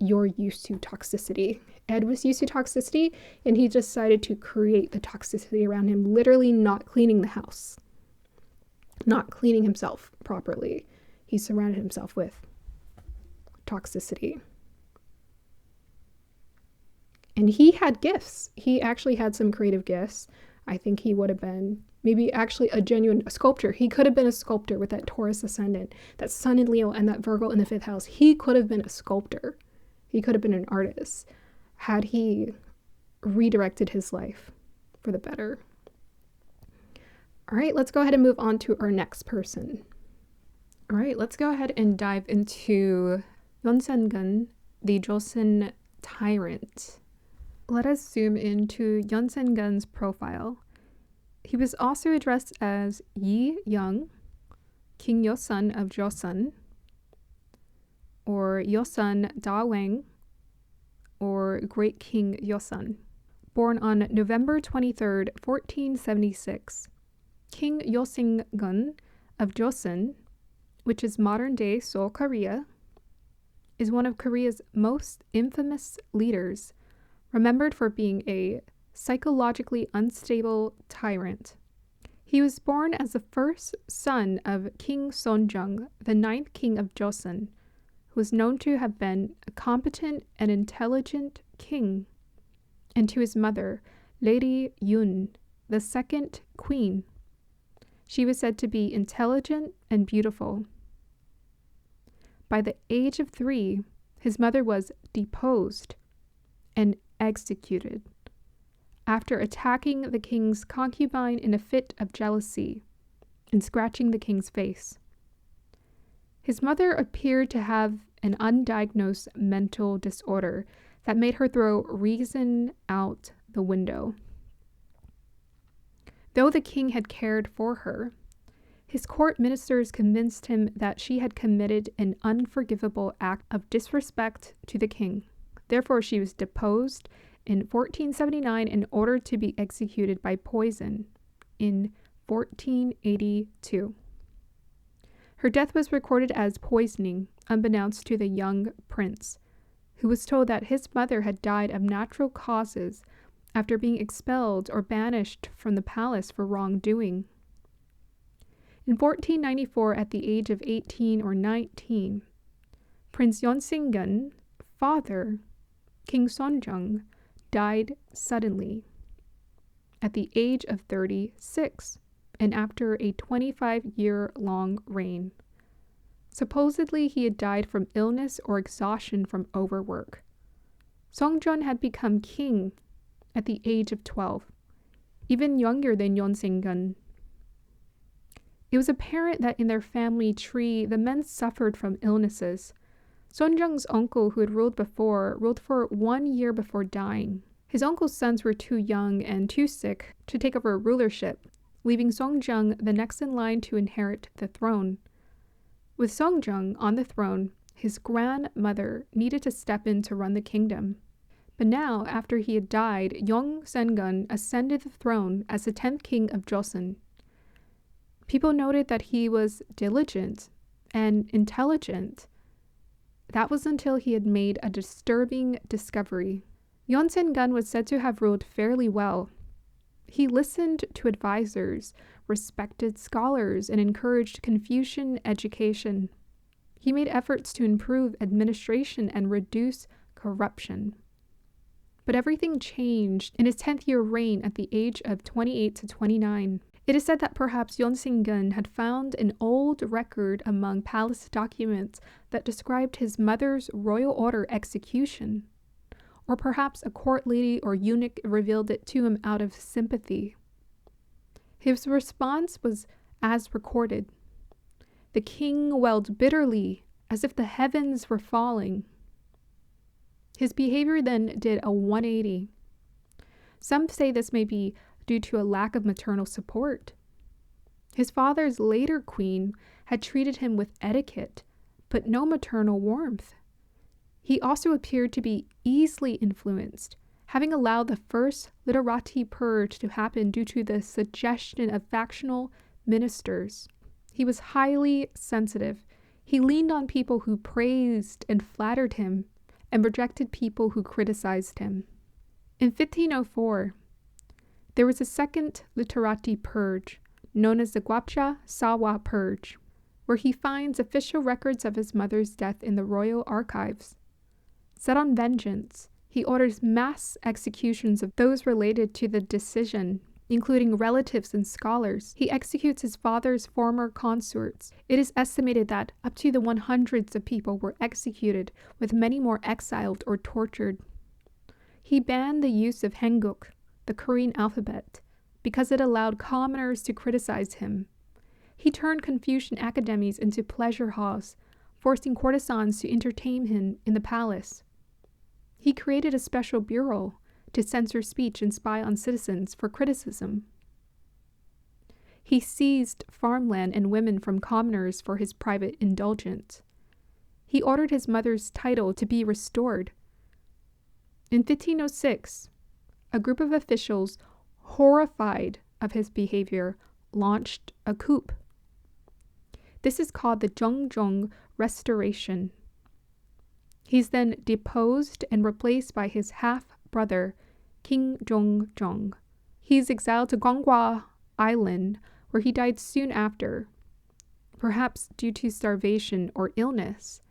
you're used to toxicity. Ed was used to toxicity, and he decided to create the toxicity around him, literally not cleaning the house, not cleaning himself properly. He surrounded himself with toxicity. And he had gifts. He actually had some creative gifts. I think he would have been maybe actually a genuine sculptor. He could have been a sculptor with that Taurus ascendant, that Sun in Leo, and that Virgo in the 5th house. He could have been a sculptor. He could have been an artist had he redirected his life for the better. All right, let's go ahead and move on to our next person. All right, let's go ahead and dive into Yeonsangun, the Joseon tyrant. Let us zoom into Yeonsangun's profile. He was also addressed as Yi Young, King Yosun of Joseon, or Yosun Da-weng, or Great King Yosun. Born on November 23rd, 1476, King Yeonsangun of Joseon, which is modern-day Seoul, Korea, is one of Korea's most infamous leaders, remembered for being a psychologically unstable tyrant. He was born as the first son of King Seonjung, the 9th king of Joseon, who was known to have been a competent and intelligent king, and to his mother, Lady Yoon, the 2nd queen. She was said to be intelligent and beautiful. By the age of 3, his mother was deposed and executed after attacking the king's concubine in a fit of jealousy and scratching the king's face. His mother appeared to have an undiagnosed mental disorder that made her throw reason out the window. Though the king had cared for her, his court ministers convinced him that she had committed an unforgivable act of disrespect to the king. Therefore, she was deposed in 1479 and ordered to be executed by poison in 1482. Her death was recorded as poisoning, unbeknownst to the young prince, who was told that his mother had died of natural causes after being expelled or banished from the palace for wrongdoing. In 1494, at the age of 18 or 19, Prince Yeonsangun, father, King Seonjung, died suddenly at the age of 36 and after a 25-year-long reign. Supposedly, he had died from illness or exhaustion from overwork. Seongjun had become king at the age of 12, even younger than Yeonsangun. It was apparent that in their family tree, the men suffered from illnesses. Seonjung's uncle, who had ruled for 1 year before dying. His uncle's sons were too young and too sick to take over rulership, leaving Seongjung the next in line to inherit the throne. With Seongjung on the throne, his grandmother needed to step in to run the kingdom. But now, after he had died, Yeonsangun ascended the throne as the 10th king of Joseon. People noted that he was diligent and intelligent. That was until he had made a disturbing discovery. Yeonsangun was said to have ruled fairly well. He listened to advisors, respected scholars, and encouraged Confucian education. He made efforts to improve administration and reduce corruption. But everything changed in his 10th year reign at the age of 28 to 29. It is said that perhaps Yeonsangun had found an old record among palace documents that described his mother's royal order execution. Or perhaps a court lady or eunuch revealed it to him out of sympathy. His response was as recorded. The king wailed bitterly, as if the heavens were falling. His behavior then did a 180. Some say this may be due to a lack of maternal support. His father's later queen had treated him with etiquette, but no maternal warmth. He also appeared to be easily influenced, having allowed the first literati purge to happen due to the suggestion of factional ministers. He was highly sensitive. He leaned on people who praised and flattered him, and rejected people who criticized him. In 1504, there was a second literati purge, known as the Gwapcha Sawa Purge, where he finds official records of his mother's death in the royal archives. Set on vengeance, he orders mass executions of those related to the decision, including relatives and scholars. He executes his father's former consorts. It is estimated that up to the 100s of people were executed, with many more exiled or tortured. He banned the use of Hanguk, the Korean alphabet, because it allowed commoners to criticize him. He turned Confucian academies into pleasure halls, forcing courtesans to entertain him in the palace. He created a special bureau to censor speech and spy on citizens for criticism. He seized farmland and women from commoners for his private indulgence. He ordered his mother's title to be restored. In 1506, a group of officials, horrified of his behavior, launched a coup. This is called the Jeongjong Restoration. He's then deposed and replaced by his half-brother, King Jeongjong. He's exiled to Gwanghwa Island, where he died soon after, perhaps due to starvation or illness,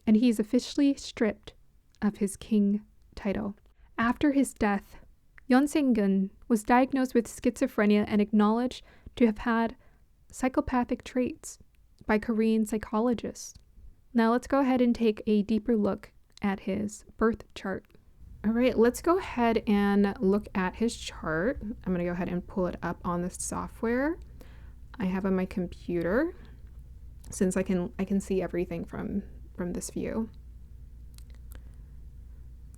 and he's officially stripped of his king title. After his death, Yeonsangun was diagnosed with schizophrenia and acknowledged to have had psychopathic traits by Korean psychologists. Now let's go ahead and take a deeper look at his birth chart. All right, let's go ahead and look at his chart. I'm going to go ahead and pull it up on the software I have on my computer, since I can see everything from this view.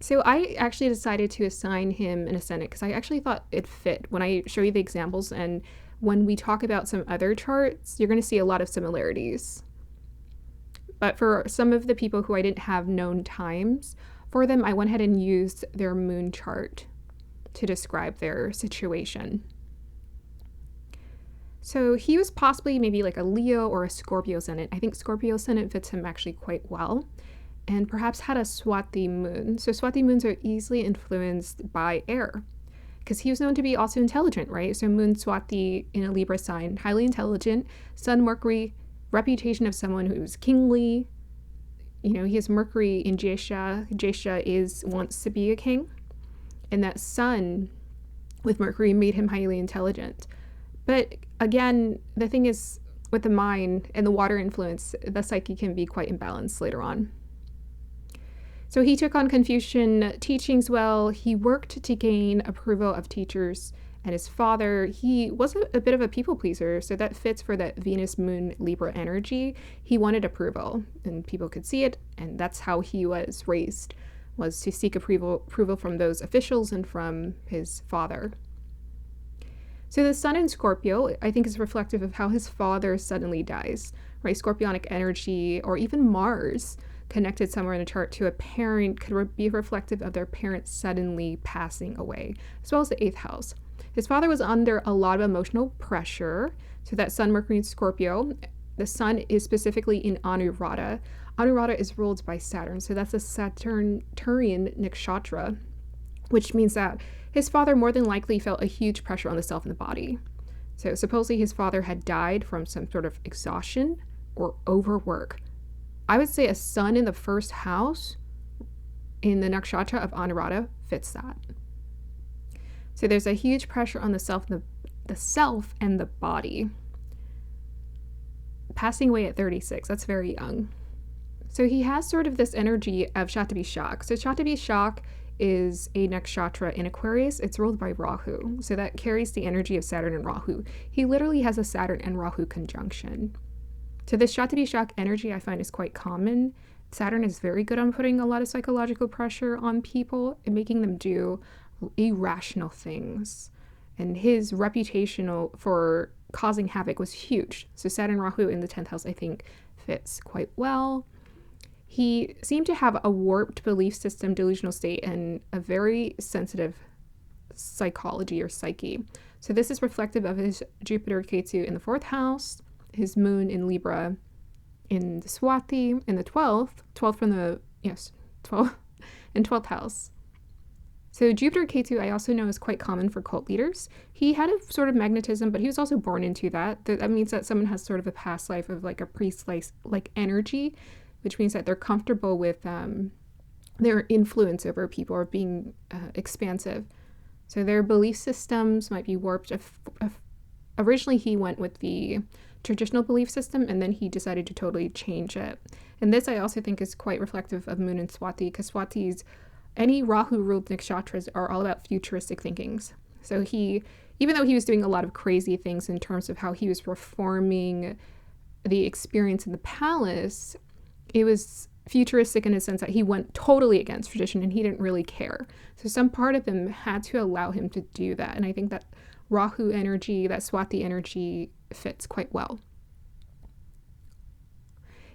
So I actually decided to assign him an ascendant because I actually thought it fit when I show you the examples, and when we talk about some other charts, you're going to see a lot of similarities. But for some of the people who I didn't have known times for them, I went ahead and used their moon chart to describe their situation. So he was possibly maybe like a Leo or a Scorpio ascendant. I think Scorpio ascendant fits him actually quite well, and perhaps had a Swati moon. So Swati moons are easily influenced by air, because he was known to be also intelligent, right? So moon Swati in a Libra sign, highly intelligent. Sun Mercury, reputation of someone who's kingly. You know, he has Mercury in Jesha. Jesha wants to be a king. And that sun with Mercury made him highly intelligent. But again, the thing is, with the mind and the water influence, the psyche can be quite imbalanced later on. So he took on Confucian teachings well. He worked to gain approval of teachers and his father. He was a bit of a people pleaser, so that fits for that Venus Moon Libra energy. He wanted approval, and people could see it, and that's how he was raised, was to seek approval from those officials and from his father. So the sun in Scorpio, I think, is reflective of how his father suddenly dies, right? Scorpionic energy, or even Mars connected somewhere in the chart to a parent, could be reflective of their parents suddenly passing away, as well as the 8th house. His father was under a lot of emotional pressure, so that Sun, Mercury, and Scorpio. The sun is specifically in Anuradha. Anuradha is ruled by Saturn, so that's a Saturnian nakshatra, which means that his father more than likely felt a huge pressure on the self and the body. So supposedly his father had died from some sort of exhaustion or overwork. I would say a sun in the 1st house in the nakshatra of Anuradha fits that. So there's a huge pressure on the self and the body. Passing away at 36, that's very young. So he has sort of this energy of Shatabi Shak. So Shatabi Shak is a nakshatra in Aquarius. It's ruled by Rahu. So that carries the energy of Saturn and Rahu. He literally has a Saturn and Rahu conjunction. So this Shatabi Shak energy I find is quite common. Saturn is very good on putting a lot of psychological pressure on people and making them do irrational things. And his reputation for causing havoc was huge. So Saturn Rahu in the 10th house, I think, fits quite well. He seemed to have a warped belief system, delusional state, and a very sensitive psychology or psyche. So this is reflective of his Jupiter Ketu in the 4th house, his moon in Libra in the Swati in the 12th from the, 12 in 12th house. So Jupiter Ketu I also know is quite common for cult leaders. He had a sort of magnetism, but he was also born into that. That means that someone has sort of a past life of like a priest-like energy, which means that they're comfortable with their influence over people or being expansive. So their belief systems might be warped. Originally, he went with the traditional belief system, and then he decided to totally change it. And this I also think is quite reflective of Moon and Swati, because Swati's, any Rahu-ruled nakshatras are all about futuristic thinkings. So he, even though he was doing a lot of crazy things in terms of how he was reforming the experience in the palace, it was futuristic in a sense that he went totally against tradition and he didn't really care. So some part of him had to allow him to do that. And I think that Rahu energy, that Swati energy fits quite well.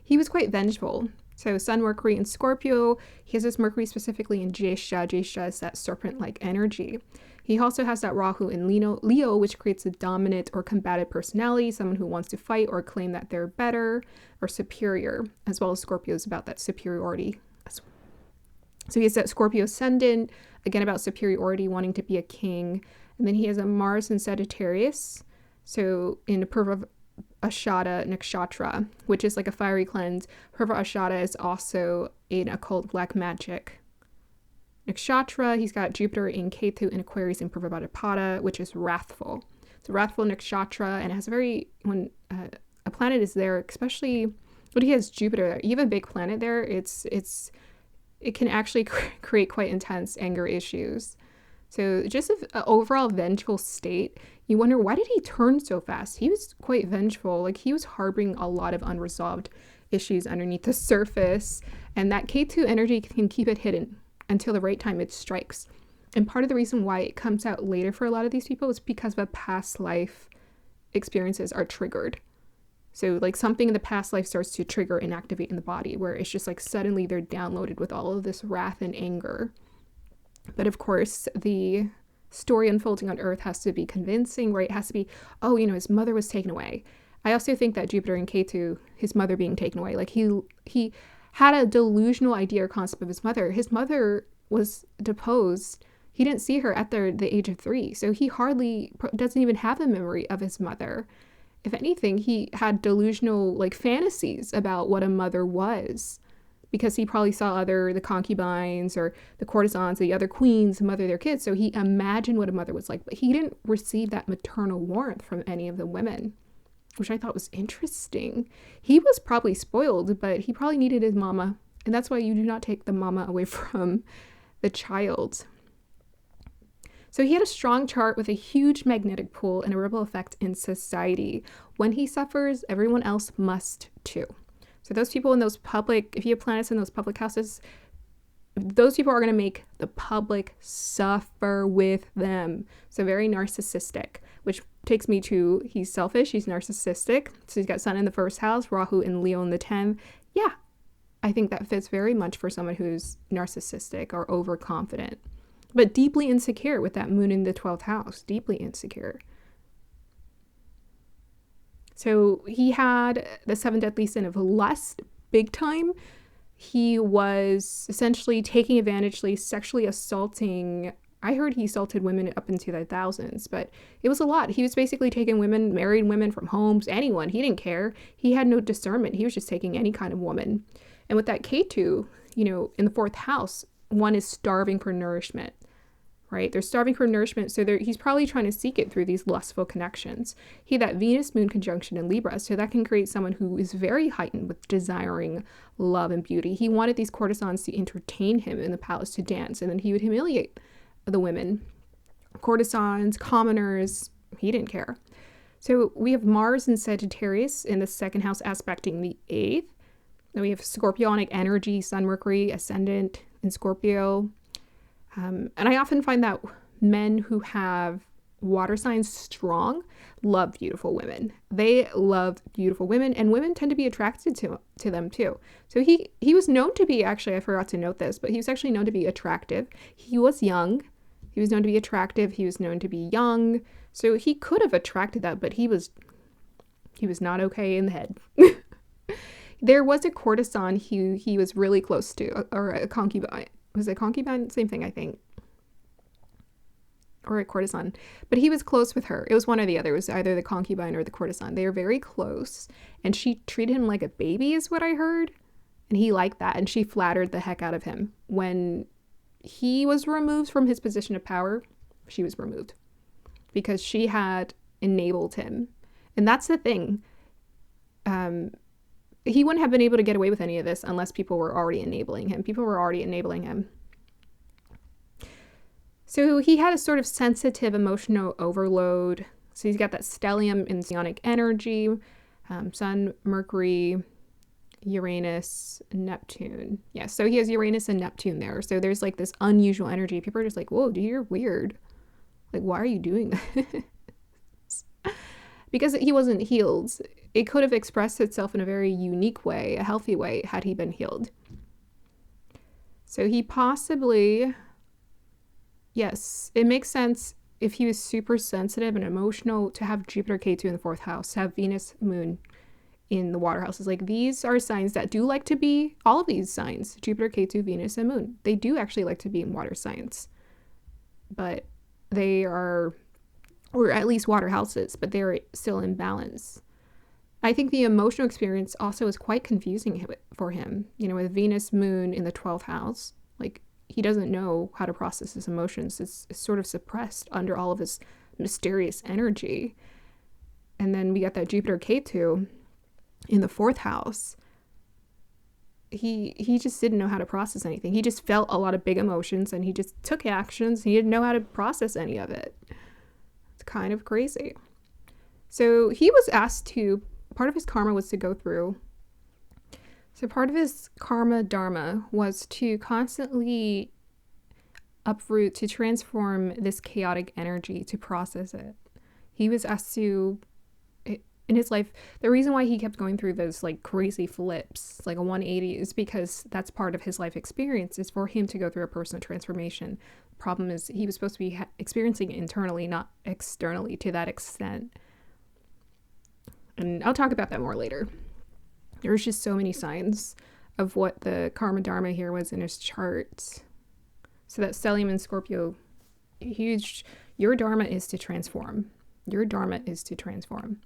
He was quite vengeful. So Sun, Mercury, and Scorpio, he has this Mercury specifically in Jyeshtha. Jyeshtha is that serpent-like energy. He also has that Rahu in Leo, which creates a dominant or combative personality, someone who wants to fight or claim that they're better or superior, as well as Scorpio is about that superiority. So he has that Scorpio ascendant, again about superiority, wanting to be a king. And then he has a Mars in Sagittarius, so in Purva Ashada Nakshatra, which is like a fiery cleanse. Purva Ashada is also an occult black magic nakshatra. He's got Jupiter in Ketu in Aquarius in Purva Bhadapada, which is wrathful. It's a wrathful nakshatra, and it has a very, when a planet is there, especially when he has Jupiter there, you have a big planet there, it can actually create quite intense anger issues. So just an overall vengeful state. You wonder, why did he turn so fast? He was quite vengeful. Like, he was harboring a lot of unresolved issues underneath the surface. And that K2 energy can keep it hidden until the right time it strikes. And part of the reason why it comes out later for a lot of these people is because of a past life experiences are triggered. So like something in the past life starts to trigger and activate in the body, where it's just like suddenly they're downloaded with all of this wrath and anger. But of course, the story unfolding on Earth has to be convincing, right? It has to be, oh, his mother was taken away. I also think that Jupiter and Ketu, his mother being taken away, like he had a delusional idea or concept of his mother. His mother was deposed. He didn't see her at the age of 3. So he hardly doesn't even have a memory of his mother. If anything, he had delusional like fantasies about what a mother was, because he probably saw the concubines or the courtesans, the other queens mother their kids. So he imagined what a mother was like, but he didn't receive that maternal warmth from any of the women, which I thought was interesting. He was probably spoiled, but he probably needed his mama. And that's why you do not take the mama away from the child. So he had a strong chart with a huge magnetic pull and a ripple effect in society. When he suffers, everyone else must too. So those people in those public, if you have planets in those public houses, those people are going to make the public suffer with them. So very narcissistic, which takes me to, he's selfish, he's narcissistic. So he's got Sun in the 1st house, Rahu and Leo in the 10th. Yeah, I think that fits very much for someone who's narcissistic or overconfident, but deeply insecure with that Moon in the 12th house, deeply insecure. So he had the 7 deadly sin of lust big time. He was essentially taking advantage, sexually assaulting. I heard he assaulted women up into the thousands, but it was a lot. He was basically taking women, married women from homes, anyone. He didn't care. He had no discernment. He was just taking any kind of woman. And with that K2, in the 4th house, one is starving for nourishment. Right? They're starving for nourishment, so he's probably trying to seek it through these lustful connections. He had that Venus-Moon conjunction in Libra, so that can create someone who is very heightened with desiring love and beauty. He wanted these courtesans to entertain him in the palace, to dance, and then he would humiliate the women. Courtesans, commoners, he didn't care. So we have Mars in Sagittarius in the 2nd house aspecting the 8th. Then we have Scorpionic energy, Sun, Mercury, ascendant in Scorpio. And I often find that men who have water signs strong love beautiful women. They love beautiful women, and women tend to be attracted to them too. So he was known to be, actually, I forgot to note this, but he was actually known to be attractive. He was young. He was known to be attractive. He was known to be young. So he could have attracted that, but he was not okay in the head. There was a courtesan he was really close to, or a concubine, Was it concubine? Same thing, I think. Or a courtesan. But he was close with her. It was one or the other. It was either the concubine or the courtesan. They were very close. And she treated him like a baby is what I heard. And he liked that. And she flattered the heck out of him. When he was removed from his position of power, she was removed. Because she had enabled him. And that's the thing. He wouldn't have been able to get away with any of this unless people were already enabling him. People were already enabling him. So he had a sort of sensitive emotional overload. So he's got that stellium in psionic energy, Sun, Mercury, Uranus, Neptune. Yeah, so he has Uranus and Neptune there. So there's like this unusual energy. People are just like, whoa, dude, you're weird. Like, why are you doing this? Because he wasn't healed. It could have expressed itself in a very unique way, a healthy way, had he been healed. So he possibly... Yes, it makes sense if he was super sensitive and emotional to have Jupiter K2 in the 4th house, to have Venus, Moon in the water houses. Like, these are signs that do like to be, all of these signs, Jupiter, K2, Venus, and Moon, they do actually like to be in water signs. But they are, or at least water houses, but they're still in balance. I think the emotional experience also is quite confusing for him. You know, with Venus, Moon in the 12th house, like, he doesn't know how to process his emotions. It's sort of suppressed under all of his mysterious energy. And then we got that Jupiter K2 in the 4th house. He just didn't know how to process anything. He just felt a lot of big emotions and he just took actions. He didn't know how to process any of it. It's kind of crazy. So he was asked to, part of his karma was to go through. So part of his karma dharma was to constantly uproot, to transform this chaotic energy, to process it. He was asked to, in his life, the reason why he kept going through those like crazy flips, like a 180, is because that's part of his life experience, is for him to go through a personal transformation. The problem is he was supposed to be experiencing it internally, not externally to that extent. And I'll talk about that more later. There's just so many signs of what the karma dharma here was in his chart. So that stellium in Scorpio, huge. Your dharma is to transform. Your dharma is to transform.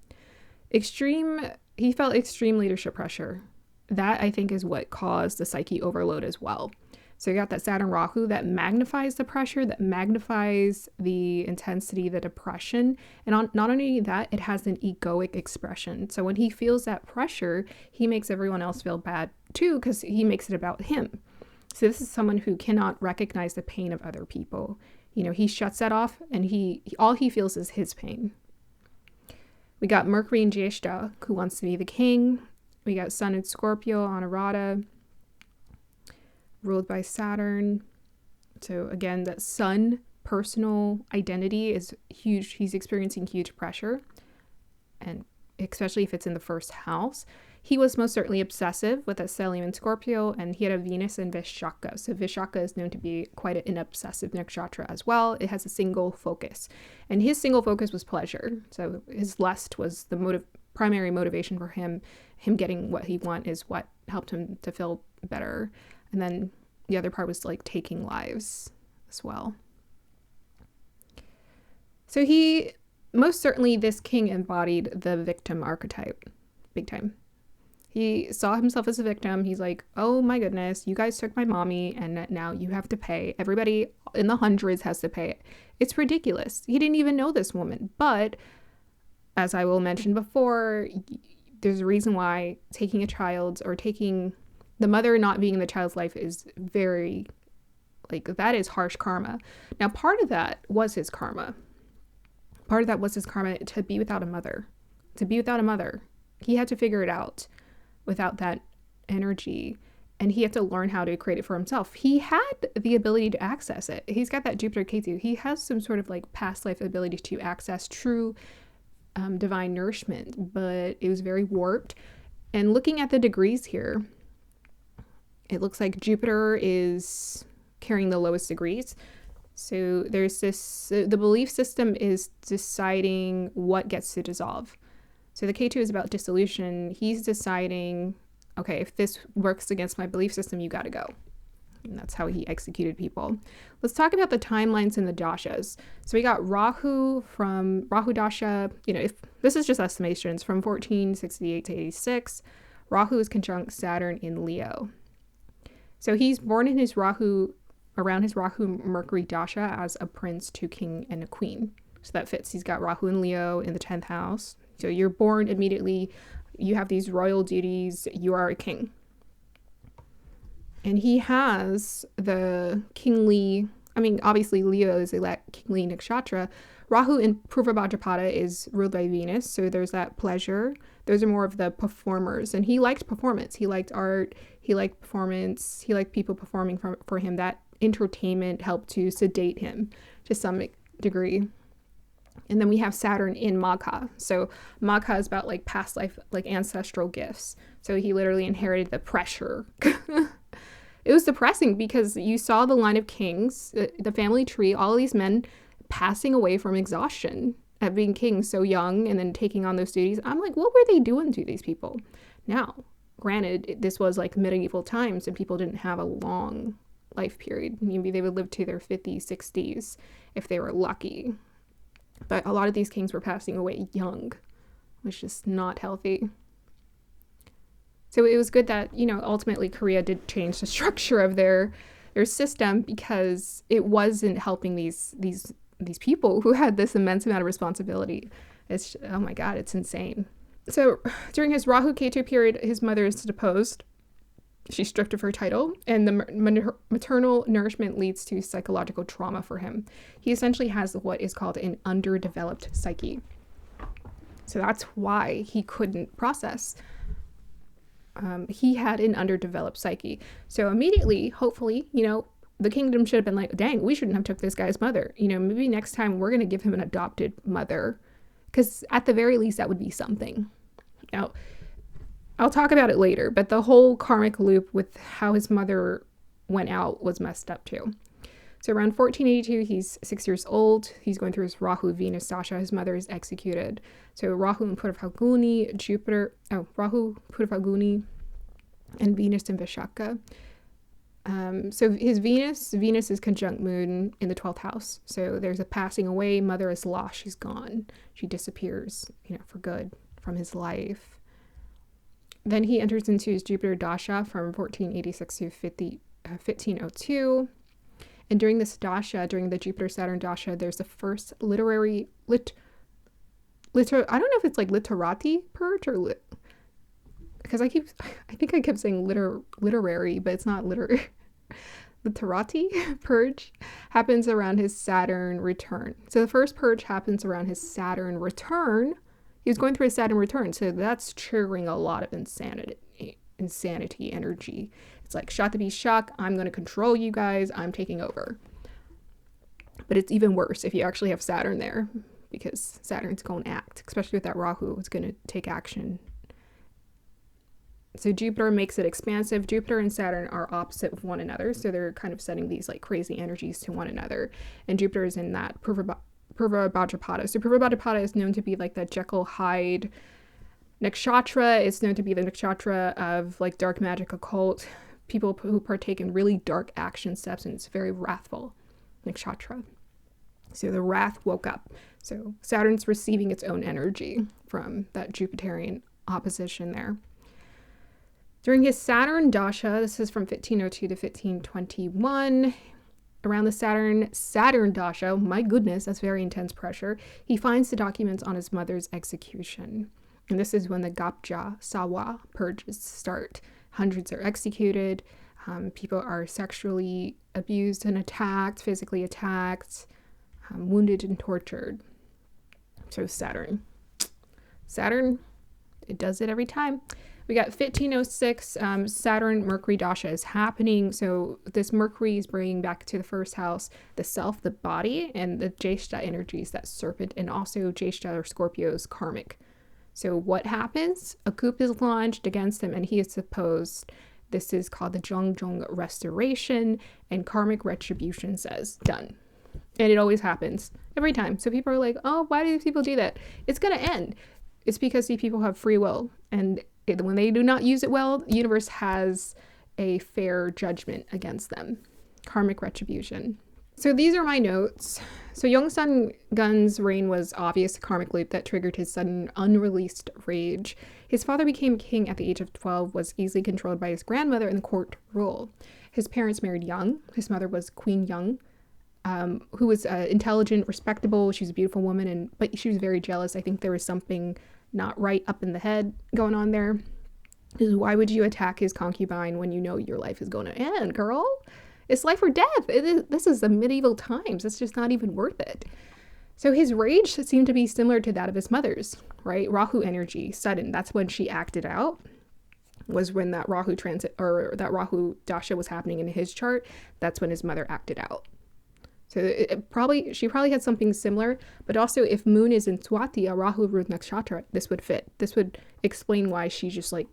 He felt extreme leadership pressure. That, I think, is what caused the psyche overload as well. So you got that Saturn Rahu that magnifies the pressure, that magnifies the intensity, the depression. And not only that, it has an egoic expression. So when he feels that pressure, he makes everyone else feel bad too, because he makes it about him. So this is someone who cannot recognize the pain of other people. You know, he shuts that off and all he feels is his pain. We got Mercury in Jyeshta, who wants to be the king. We got Sun in Scorpio on Arada, ruled by Saturn. So again, that Sun personal identity is huge. He's experiencing huge pressure, and especially if it's in the 1st house. He was most certainly obsessive with a stellium in Scorpio, and he had a Venus in Vishaka. So Vishaka is known to be quite an obsessive nakshatra as well. It has a single focus, and his single focus was pleasure. So his lust was the primary motivation for him. Him getting what he want is what helped him to feel better. And then the other part was like taking lives as well. So he, most certainly this king embodied the victim archetype, big time. He saw himself as a victim. He's like, oh my goodness, you guys took my mommy and now you have to pay. Everybody in the hundreds has to pay it. It's ridiculous. He didn't even know this woman. But as I will mention before, there's a reason why taking a child or taking the mother not being in the child's life is very, like, that is harsh karma. Now, part of that was his karma. Part of that was his karma to be without a mother. To be without a mother. He had to figure it out without that energy. And he had to learn how to create it for himself. He had the ability to access it. He's got that Jupiter K2. He has some sort of like past life ability to access true divine nourishment, but it was very warped. And looking at the degrees here, it looks like Jupiter is carrying the lowest degrees. So there's this, the belief system is deciding what gets to dissolve. So the K2 is about dissolution. He's deciding, okay, if this works against my belief system, you got to go. And that's how he executed people. Let's talk about the timelines in the dashas. So we got Rahu from Rahu dasha, if this is just estimations, from 1468 to 86. Rahu is conjunct Saturn in Leo. So he's born in his Rahu, around his Rahu Mercury dasha as a prince to king and a queen. So that fits. He's got Rahu and Leo in the 10th house. So you're born immediately, you have these royal duties, you are a king. And he has the kingly, obviously Leo is a kingly nakshatra. Rahu in Purva Bhadrapada is ruled by Venus, so there's that pleasure. Those are more of the performers. And he liked performance. He liked art. He liked performance. He liked people performing for him. That entertainment helped to sedate him to some degree. And then we have Saturn in Magha. So Magha is about like past life, like ancestral gifts. So he literally inherited the pressure. It was depressing because you saw the line of kings, the family tree, all of these men passing away from exhaustion at being kings so young and then taking on those duties. I'm like, what were they doing to these people? Now, granted, this was like medieval times and people didn't have a long life period. Maybe they would live to their 50s, 60s if they were lucky. But a lot of these kings were passing away young, which is just not healthy. So it was good that, ultimately Korea did change the structure of their system because it wasn't helping these people who had this immense amount of responsibility. It's, oh my God, it's insane. So during his Rahu Ketu period, his mother is deposed. She's stripped of her title, and the maternal nourishment leads to psychological trauma for him. He essentially has what is called an underdeveloped psyche. So that's why he couldn't process. He had an underdeveloped psyche. So immediately, hopefully, the kingdom should have been like, dang, we shouldn't have took this guy's mother. Maybe next time we're going to give him an adopted mother. Because at the very least, that would be something. Now, I'll talk about it later, but the whole karmic loop with how his mother went out was messed up too. So around 1482, he's 6 years old. He's going through his Rahu Venus dasha. His mother is executed. So Rahu in Purva Phalguni, Rahu Purva Phalguni, and Venus in Vishaka. So his Venus is conjunct Moon in the 12th house. So there's a passing away. Mother is lost. She's gone. She disappears, for good from his life. Then he enters into his Jupiter dasha from 1486 to 1502. And during this dasha, during the Jupiter-Saturn dasha, there's the first I don't know if it's like literati purge or because I think I kept saying literary, but it's not literary. Literati purge happens around his Saturn return. So the first purge happens around his Saturn return. He was going through his Saturn return, so that's triggering a lot of insanity energy. It's like, shot to be shock, I'm going to control you guys, I'm taking over. But it's even worse if you actually have Saturn there, because Saturn's going to act, especially with that Rahu, it's going to take action. So Jupiter makes it expansive. Jupiter and Saturn are opposite of one another, so they're kind of sending these like crazy energies to one another. And Jupiter is in that Purva Bhadrapada. So Purva Bhadrapada is known to be like the Jekyll Hyde nakshatra. It's known to be the nakshatra of like dark magic occult, people who partake in really dark action steps, and it's very wrathful nakshatra. So the wrath woke up. So Saturn's receiving its own energy from that Jupiterian opposition there. During his Saturn dasha, this is from 1502 to 1521, around the Saturn dasha, my goodness, that's very intense pressure, he finds the documents on his mother's execution. And this is when the Gapja Sawa purges start. Hundreds are executed. People are sexually abused and attacked, physically attacked, wounded and tortured. So Saturn, it does it every time. We got 1506, Saturn Mercury dasha is happening. So this Mercury is bringing back to the first house the self, the body, and the Jeshta energies, that serpent, and also Jeshta or Scorpio's karmic. So what happens? A coup is launched against him and he is deposed. This is called the Jongjong restoration, and karmic retribution says done. And it always happens every time. So people are like, oh, why do these people do that? It's going to end. It's because these people have free will, and when they do not use it well, the universe has a fair judgment against them. Karmic retribution. So these are my notes. So Yeonsangun's reign was obvious karmic loop that triggered his sudden unreleased rage. His father became king at the age of 12, was easily controlled by his grandmother and the court rule. His parents married young. His mother was Queen Young, who was intelligent, respectable. She was a beautiful woman, but she was very jealous. I think there was something not right up in the head going on there. Why would you attack his concubine when you know your life is going to end, girl? It's life or death. This is the medieval times. It's just not even worth it. So his rage seemed to be similar to that of his mother's, right? Rahu energy, sudden. That's when she acted out, was when that Rahu transit or that Rahu dasha was happening in his chart. That's when his mother acted out. So she probably had something similar, but also if moon is in Swati, a Rahu Ruth Nakshatra, this would fit. This would explain why she just like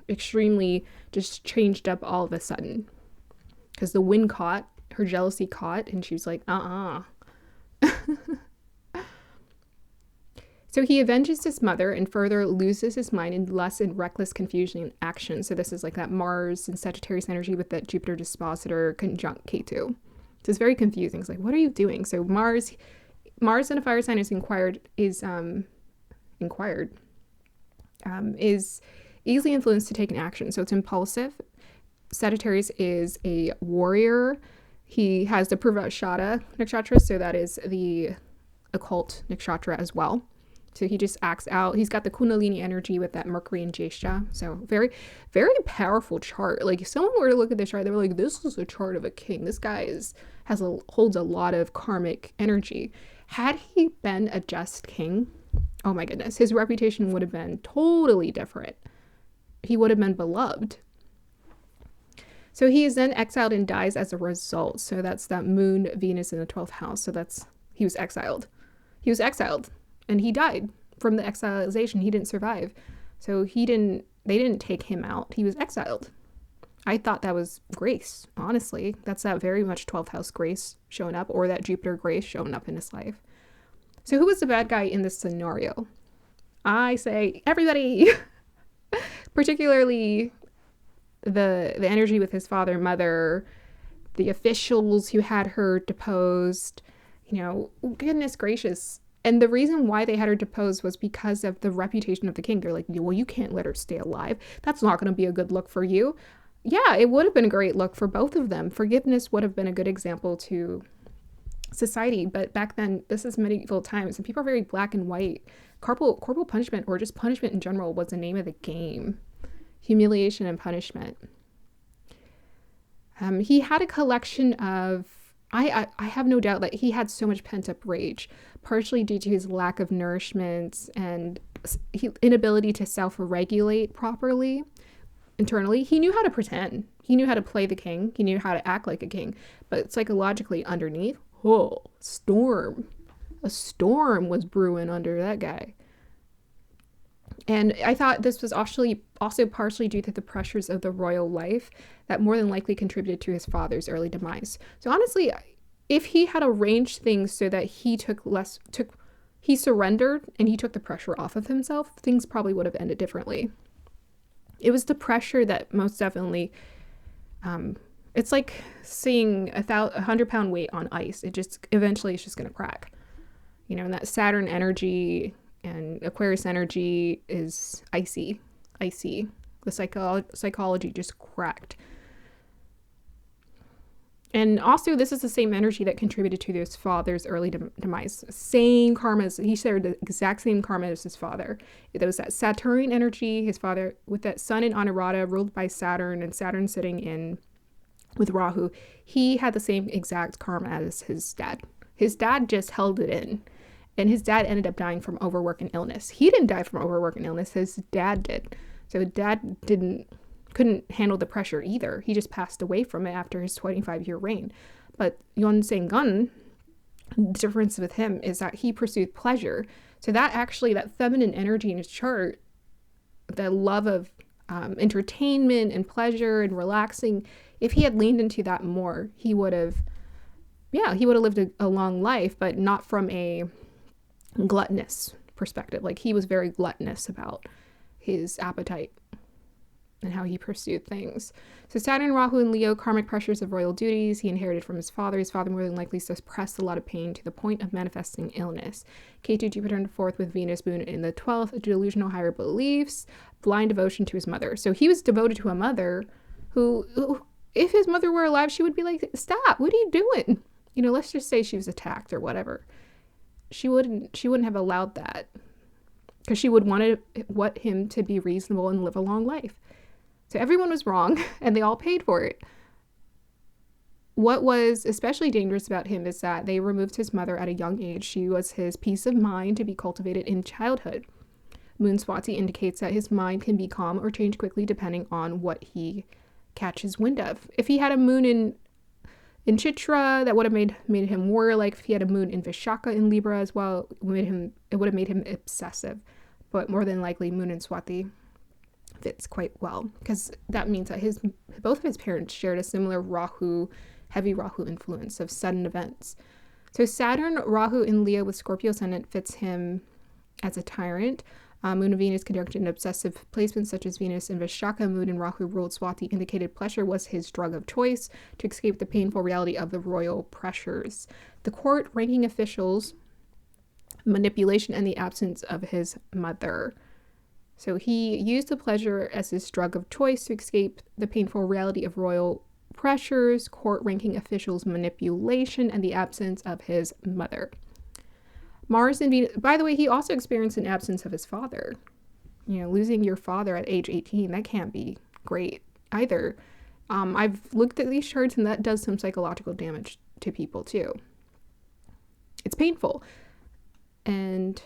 extremely just changed up all of a sudden. Because the wind caught, her jealousy caught, and she was like, So he avenges his mother and further loses his mind in lust and reckless confusion and action. So this is like that Mars and Sagittarius energy with that Jupiter dispositor conjunct Ketu. So it's very confusing. It's like, what are you doing? So Mars in a fire sign is is easily influenced to take an action. So it's impulsive. Sagittarius is a warrior. He has the Purvashada nakshatra, so that is the occult nakshatra as well. So he just acts out. He's got the Kundalini energy with that Mercury and Jyeshtha. So very, very powerful chart. Like if someone were to look at this chart, they were like, this is a chart of a king. This guy holds a lot of karmic energy. Had he been a just king, oh my goodness, his reputation would have been totally different. He would have been beloved. So he is then exiled and dies as a result. So that's that moon, Venus in the 12th house. So he was exiled. He was exiled and he died from the exilization. He didn't survive. So they didn't take him out. He was exiled. I thought that was grace, honestly. That's that very much 12th house grace showing up, or that Jupiter grace showing up in his life. So who was the bad guy in this scenario? I say everybody, particularly the energy with his father and mother, the officials who had her deposed, goodness gracious. And the reason why they had her deposed was because of the reputation of the king. They're like, well, you can't let her stay alive. That's not going to be a good look for you. Yeah, it would have been a great look for both of them. Forgiveness would have been a good example to society. But back then, this is medieval times, and people are very black and white. Corporal punishment, or just punishment in general, was the name of the game. Humiliation and punishment. He had a collection of, I have no doubt that he had so much pent-up rage, partially due to his lack of nourishment and inability to self-regulate properly internally. He knew how to pretend. He knew how to play the king. He knew how to act like a king. But psychologically underneath, a storm was brewing under that guy. And I thought this was also partially due to the pressures of the royal life that more than likely contributed to his father's early demise. So honestly, if he had arranged things so that he surrendered and he took the pressure off of himself, things probably would have ended differently. It was the pressure that most definitely, it's like seeing a 100-pound weight on ice. Eventually it's just going to crack. And that Saturn energy and Aquarius energy is icy. The psychology just cracked. And also, this is the same energy that contributed to his father's early demise. Same karma. He shared the exact same karma as his father. There was that Saturnian energy, his father, with that sun in Anuradha, ruled by Saturn, and Saturn sitting in with Rahu. He had the same exact karma as his dad. His dad just held it in. And his dad ended up dying from overwork and illness. He didn't die from overwork and illness. His dad did. So dad couldn't handle the pressure either. He just passed away from it after his 25-year reign. But Yeonsangun, the difference with him is that he pursued pleasure. So that feminine energy in his chart, the love of entertainment and pleasure and relaxing, if he had leaned into that more, he would have lived a long life, but not from a gluttonous perspective. Like, he was very gluttonous about his appetite. and how he pursued things. So Saturn, Rahu, and Leo, karmic pressures of royal duties he inherited from his father. His father more than likely suppressed a lot of pain to the point of manifesting illness. Ketu, Jupiter in the 4th with Venus, Moon in the 12th, delusional higher beliefs, blind devotion to his mother. So he was devoted to a mother who, if his mother were alive, she would be like, stop, what are you doing? You know, let's just say she was attacked or whatever. She wouldn't have allowed that, because she would want him to be reasonable and live a long life. So everyone was wrong, and they all paid for it. What was especially dangerous about him is that they removed his mother at a young age. She was his peace of mind to be cultivated in childhood. Moon Swati indicates that his mind can be calm or change quickly depending on what he catches wind of. If he had a moon in Chitra, that would have made him warlike. If he had a moon in Vishaka in Libra as well, it would have made him obsessive. But more than likely, moon in Swati fits quite well, because that means that both of his parents shared a similar heavy Rahu influence of sudden events. So Saturn, Rahu in Leo with Scorpio ascendant fits him as a tyrant. Moon and Venus conjunct in obsessive placements such as Venus in Vishaka, Moon and Rahu ruled Swati indicated pleasure was his drug of choice to escape the painful reality of the royal pressures. The court, ranking officials, manipulation, and the absence of his mother. So he used the pleasure as his drug of choice to escape the painful reality of royal pressures, court ranking officials, manipulation, and the absence of his mother. Mars and Venus, by the way, he also experienced an absence of his father. You know, losing your father at age 18, that can't be great either. I've looked at these charts, and that does some psychological damage to people too. It's painful. And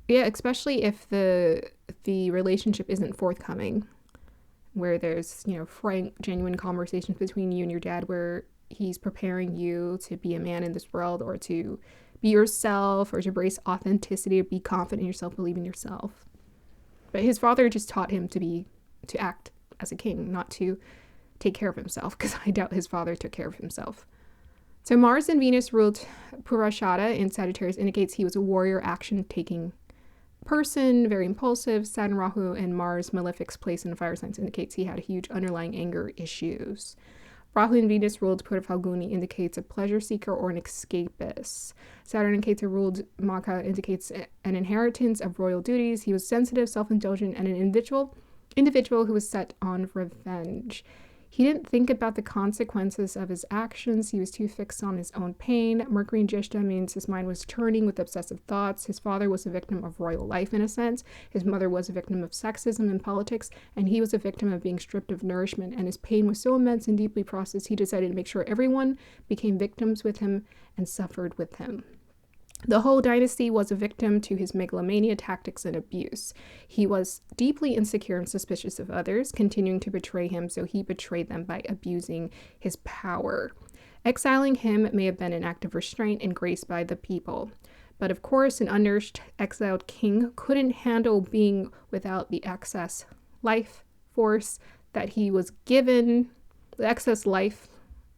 yeah, especially if the relationship isn't forthcoming, where there's, you know, frank, genuine conversations between you and your dad where he's preparing you to be a man in this world, or to be yourself, or to embrace authenticity, or be confident in yourself, believe in yourself. But his father just taught him to act as a king, not to take care of himself, because I doubt his father took care of himself. So Mars and Venus ruled Purashada in Sagittarius indicates he was a warrior, action-taking person, very impulsive. Saturn, Rahu, and Mars malefic's place in the fire signs indicates he had huge underlying anger issues. Rahu and Venus ruled Peur Falguni indicates a pleasure seeker or an escapist. Saturn in Ketu ruled Magha indicates an inheritance of royal duties. He was sensitive, self-indulgent, and an individual who was set on revenge. He didn't think about the consequences of his actions. He was too fixed on his own pain. Mercury in Jishta means his mind was turning with obsessive thoughts. His father was a victim of royal life in a sense. His mother was a victim of sexism and politics, and he was a victim of being stripped of nourishment. And his pain was so immense and deeply processed, he decided to make sure everyone became victims with him and suffered with him. The whole dynasty was a victim to his megalomania, tactics, and abuse. He was deeply insecure and suspicious of others, continuing to betray him, so he betrayed them by abusing his power. Exiling him may have been an act of restraint and grace by the people. But of course, an unnourished, exiled king couldn't handle being without the excess life force that he was given, the excess life,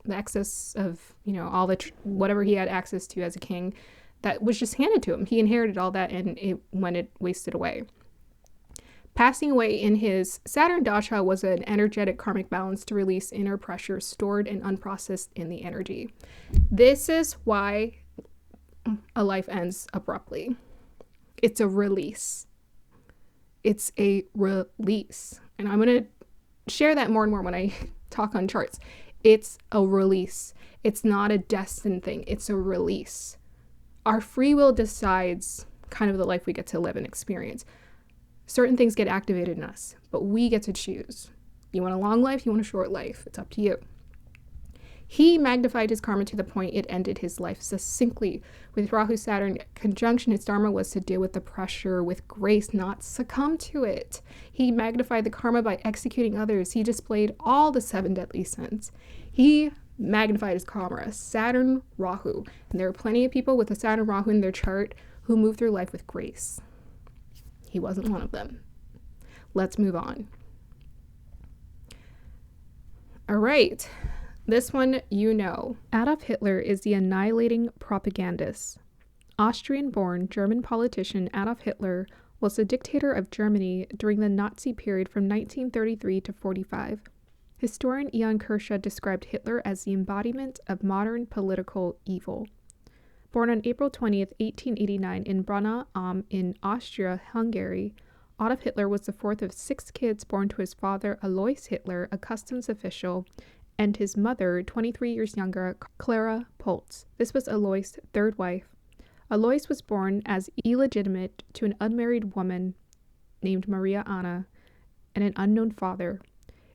the excess of, you know, all the whatever he had access to as a king, that was just handed to him. He inherited all that, and it wasted away. Passing away in his Saturn Dasha was an energetic karmic balance to release inner pressure stored and unprocessed in the energy. This is why a life ends abruptly. It's a release. It's a release. And I'm going to share that more and more when I talk on charts. It's a release. It's not a destined thing. It's a release. Our free will decides kind of the life we get to live and experience. Certain things get activated in us, but we get to choose. You want a long life, you want a short life. It's up to you. He magnified his karma to the point it ended his life succinctly. With Rahu-Saturn conjunction, his dharma was to deal with the pressure with grace, not succumb to it. He magnified the karma by executing others. He displayed all the 7 deadly sins. He magnified his karma, Saturn, Rahu. And there are plenty of people with a Saturn, Rahu in their chart who move through life with grace. He wasn't one of them. Let's move on. All right. This one you know. Adolf Hitler is the annihilating propagandist. Austrian-born German politician Adolf Hitler was the dictator of Germany during the Nazi period from 1933 to 45. Historian Ian Kershaw described Hitler as the embodiment of modern political evil. Born on April 20, 1889 in Brunna am in Austria-Hungary, Adolf Hitler was the fourth of 6 kids born to his father Alois Hitler, a customs official, and his mother, 23 years younger, Clara Poltz. This was Alois' third wife. Alois was born as illegitimate to an unmarried woman named Maria Anna and an unknown father.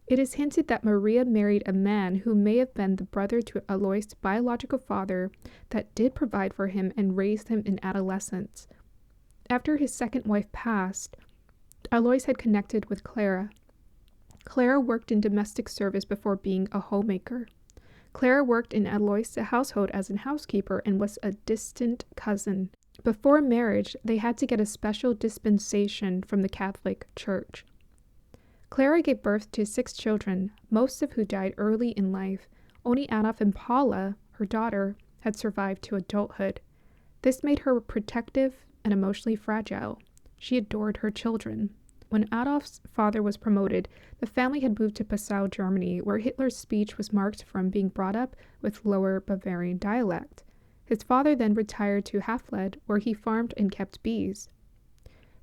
It is hinted that Maria married a man who may have been the brother to Alois' biological father that did provide for him and raised him in adolescence. After his second wife passed, Alois had connected with Clara. Clara worked in domestic service before being a homemaker. Clara worked in Alois' household as a housekeeper and was a distant cousin. Before marriage, they had to get a special dispensation from the Catholic Church. Clara gave birth to 6 children, most of who died early in life. Only Adolf and Paula, her daughter, had survived to adulthood. This made her protective and emotionally fragile. She adored her children. When Adolf's father was promoted, the family had moved to Passau, Germany, where Hitler's speech was marked from being brought up with Lower Bavarian dialect. His father then retired to Hafled, where he farmed and kept bees.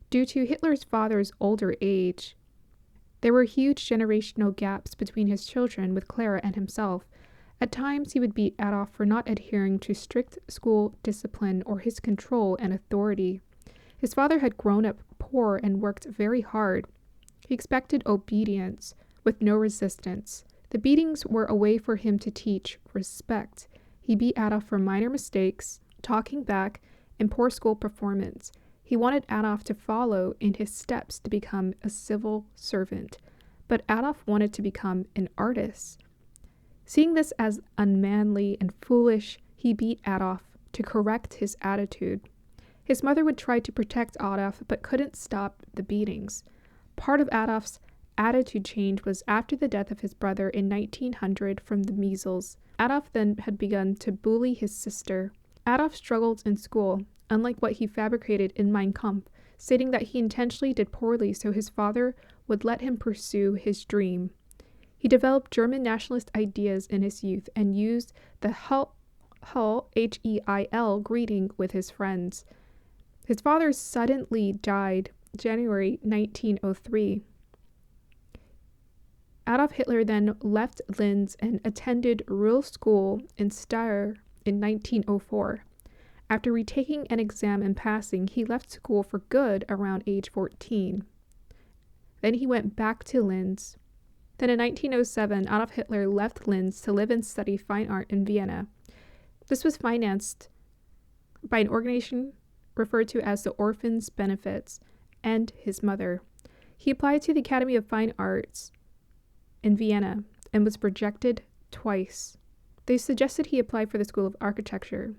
Due to Hitler's father's older age, there were huge generational gaps between his children with Clara and himself. At times, he would beat Adolf for not adhering to strict school discipline or his control and authority. His father had grown up poor and worked very hard. He expected obedience with no resistance. The beatings were a way for him to teach respect. He beat Adolf for minor mistakes, talking back, and poor school performance. He wanted Adolf to follow in his steps to become a civil servant, but Adolf wanted to become an artist. Seeing this as unmanly and foolish, he beat Adolf to correct his attitude. His mother would try to protect Adolf, but couldn't stop the beatings. Part of Adolf's attitude change was after the death of his brother in 1900 from the measles. Adolf then had begun to bully his sister. Adolf struggled in school, unlike what he fabricated in Mein Kampf, stating that he intentionally did poorly so his father would let him pursue his dream. He developed German nationalist ideas in his youth and used the Heil, H-E-I-L, greeting with his friends. His father suddenly died January 1903. Adolf Hitler then left Linz and attended Rural School in Steyr in 1904. After retaking an exam and passing, he left school for good around age 14. Then he went back to Linz. Then in 1907, Adolf Hitler left Linz to live and study fine art in Vienna. This was financed by an organization referred to as the Orphans' Benefits and his mother. He applied to the Academy of Fine Arts in Vienna and was rejected twice. They suggested he apply for the School of Architecture.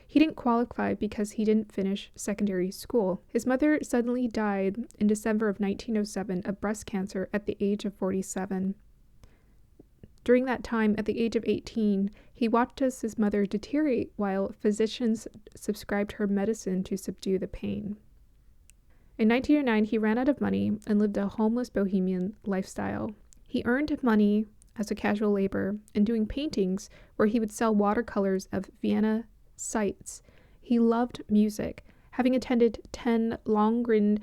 He didn't qualify because he didn't finish secondary school. His mother suddenly died in December of 1907 of breast cancer at the age of 47. During that time, at the age of 18, he watched as his mother deteriorate while physicians prescribed her medicine to subdue the pain. In 1909, he ran out of money and lived a homeless bohemian lifestyle. He earned money as a casual laborer and doing paintings where he would sell watercolors of Vienna sights. He loved music, having attended 10 Lohengrin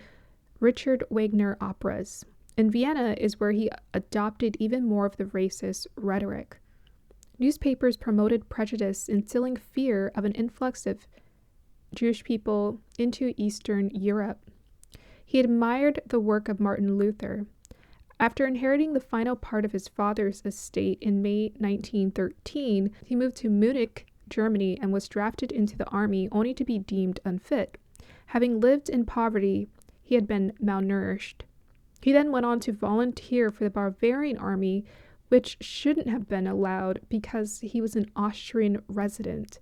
Richard Wagner operas. In Vienna is where he adopted even more of the racist rhetoric. Newspapers promoted prejudice, instilling fear of an influx of Jewish people into Eastern Europe. He admired the work of Martin Luther. After inheriting the final part of his father's estate in May 1913, he moved to Munich, Germany, and was drafted into the army only to be deemed unfit. Having lived in poverty, he had been malnourished. He then went on to volunteer for the Bavarian army, which shouldn't have been allowed because he was an Austrian resident.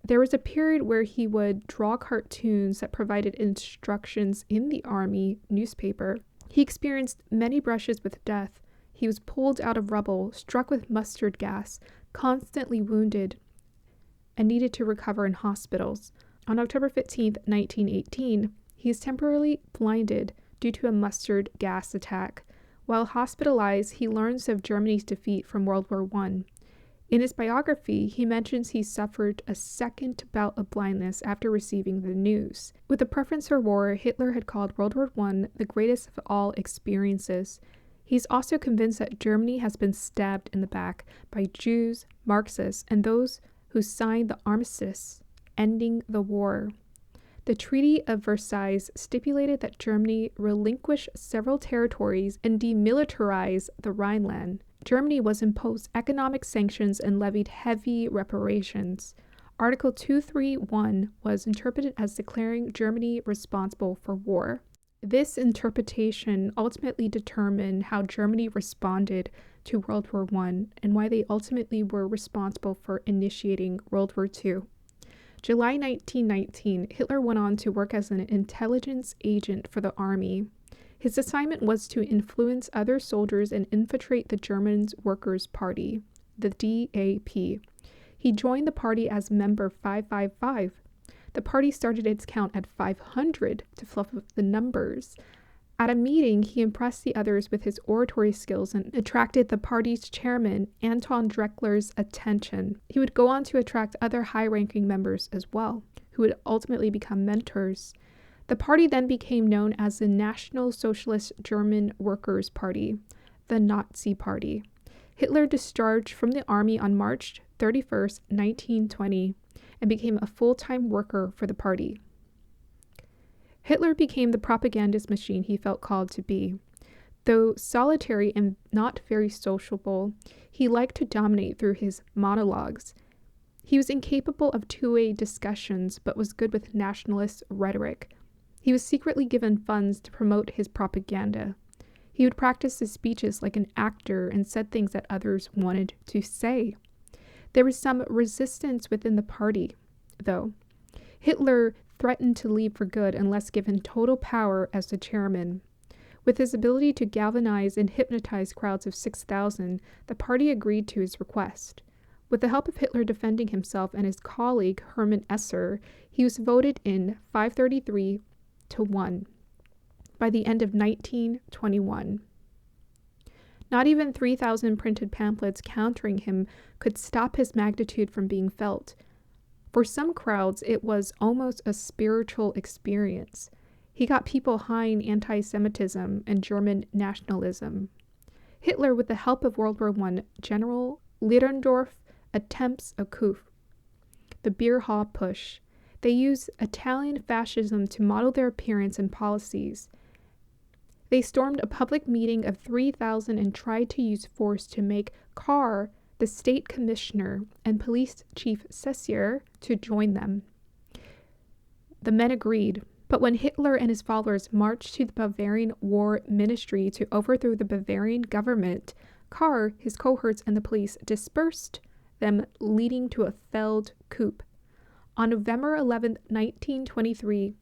There was a period where he would draw cartoons that provided instructions in the army newspaper. He experienced many brushes with death. He was pulled out of rubble, struck with mustard gas, constantly wounded, and needed to recover in hospitals. On October 15, 1918, He is temporarily blinded due to a mustard gas attack. While hospitalized, he learns of Germany's defeat from World War I. In his biography, he mentions he suffered a second bout of blindness after receiving the news. With a preference for war, Hitler had called World War I the greatest of all experiences. He's also convinced that Germany has been stabbed in the back by Jews, Marxists, and those who signed the armistice, ending the war. The Treaty of Versailles stipulated that Germany relinquish several territories and demilitarize the Rhineland. Germany was imposed economic sanctions and levied heavy reparations. Article 231 was interpreted as declaring Germany responsible for war. This interpretation ultimately determined how Germany responded to World War I and why they ultimately were responsible for initiating World War II. July 1919, Hitler went on to work as an intelligence agent for the army. His assignment was to influence other soldiers and infiltrate the German Workers' Party, the DAP. He joined the party as member 555. The party started its count at 500 to fluff up the numbers. At a meeting, he impressed the others with his oratory skills and attracted the party's chairman, Anton Dreckler's attention. He would go on to attract other high-ranking members as well, who would ultimately become mentors. The party then became known as the National Socialist German Workers' Party, the Nazi Party. Hitler discharged from the army on March 31, 1920, and became a full-time worker for the party. Hitler became the propagandist machine he felt called to be. Though solitary and not very sociable, he liked to dominate through his monologues. He was incapable of two-way discussions, but was good with nationalist rhetoric. He was secretly given funds to promote his propaganda. He would practice his speeches like an actor and said things that others wanted to say. There was some resistance within the party, though. Hitler threatened to leave for good unless given total power as the chairman. With his ability to galvanize and hypnotize crowds of 6,000, the party agreed to his request. With the help of Hitler defending himself and his colleague Hermann Esser, he was voted in 533 to 1 by the end of 1921. Not even 3,000 printed pamphlets countering him could stop his magnitude from being felt. For some crowds, it was almost a spiritual experience. He got people high in anti-Semitism and German nationalism. Hitler, with the help of World War I General Ludendorff, attempts a coup, the Beer Hall Push. They use Italian fascism to model their appearance and policies. They stormed a public meeting of 3,000 and tried to use force to make Carr the state commissioner and police chief Sessier to join them. The men agreed, but when Hitler and his followers marched to the Bavarian War Ministry to overthrow the Bavarian government, Carr, his cohorts, and the police dispersed them, leading to a failed coup. On November 11, 1923,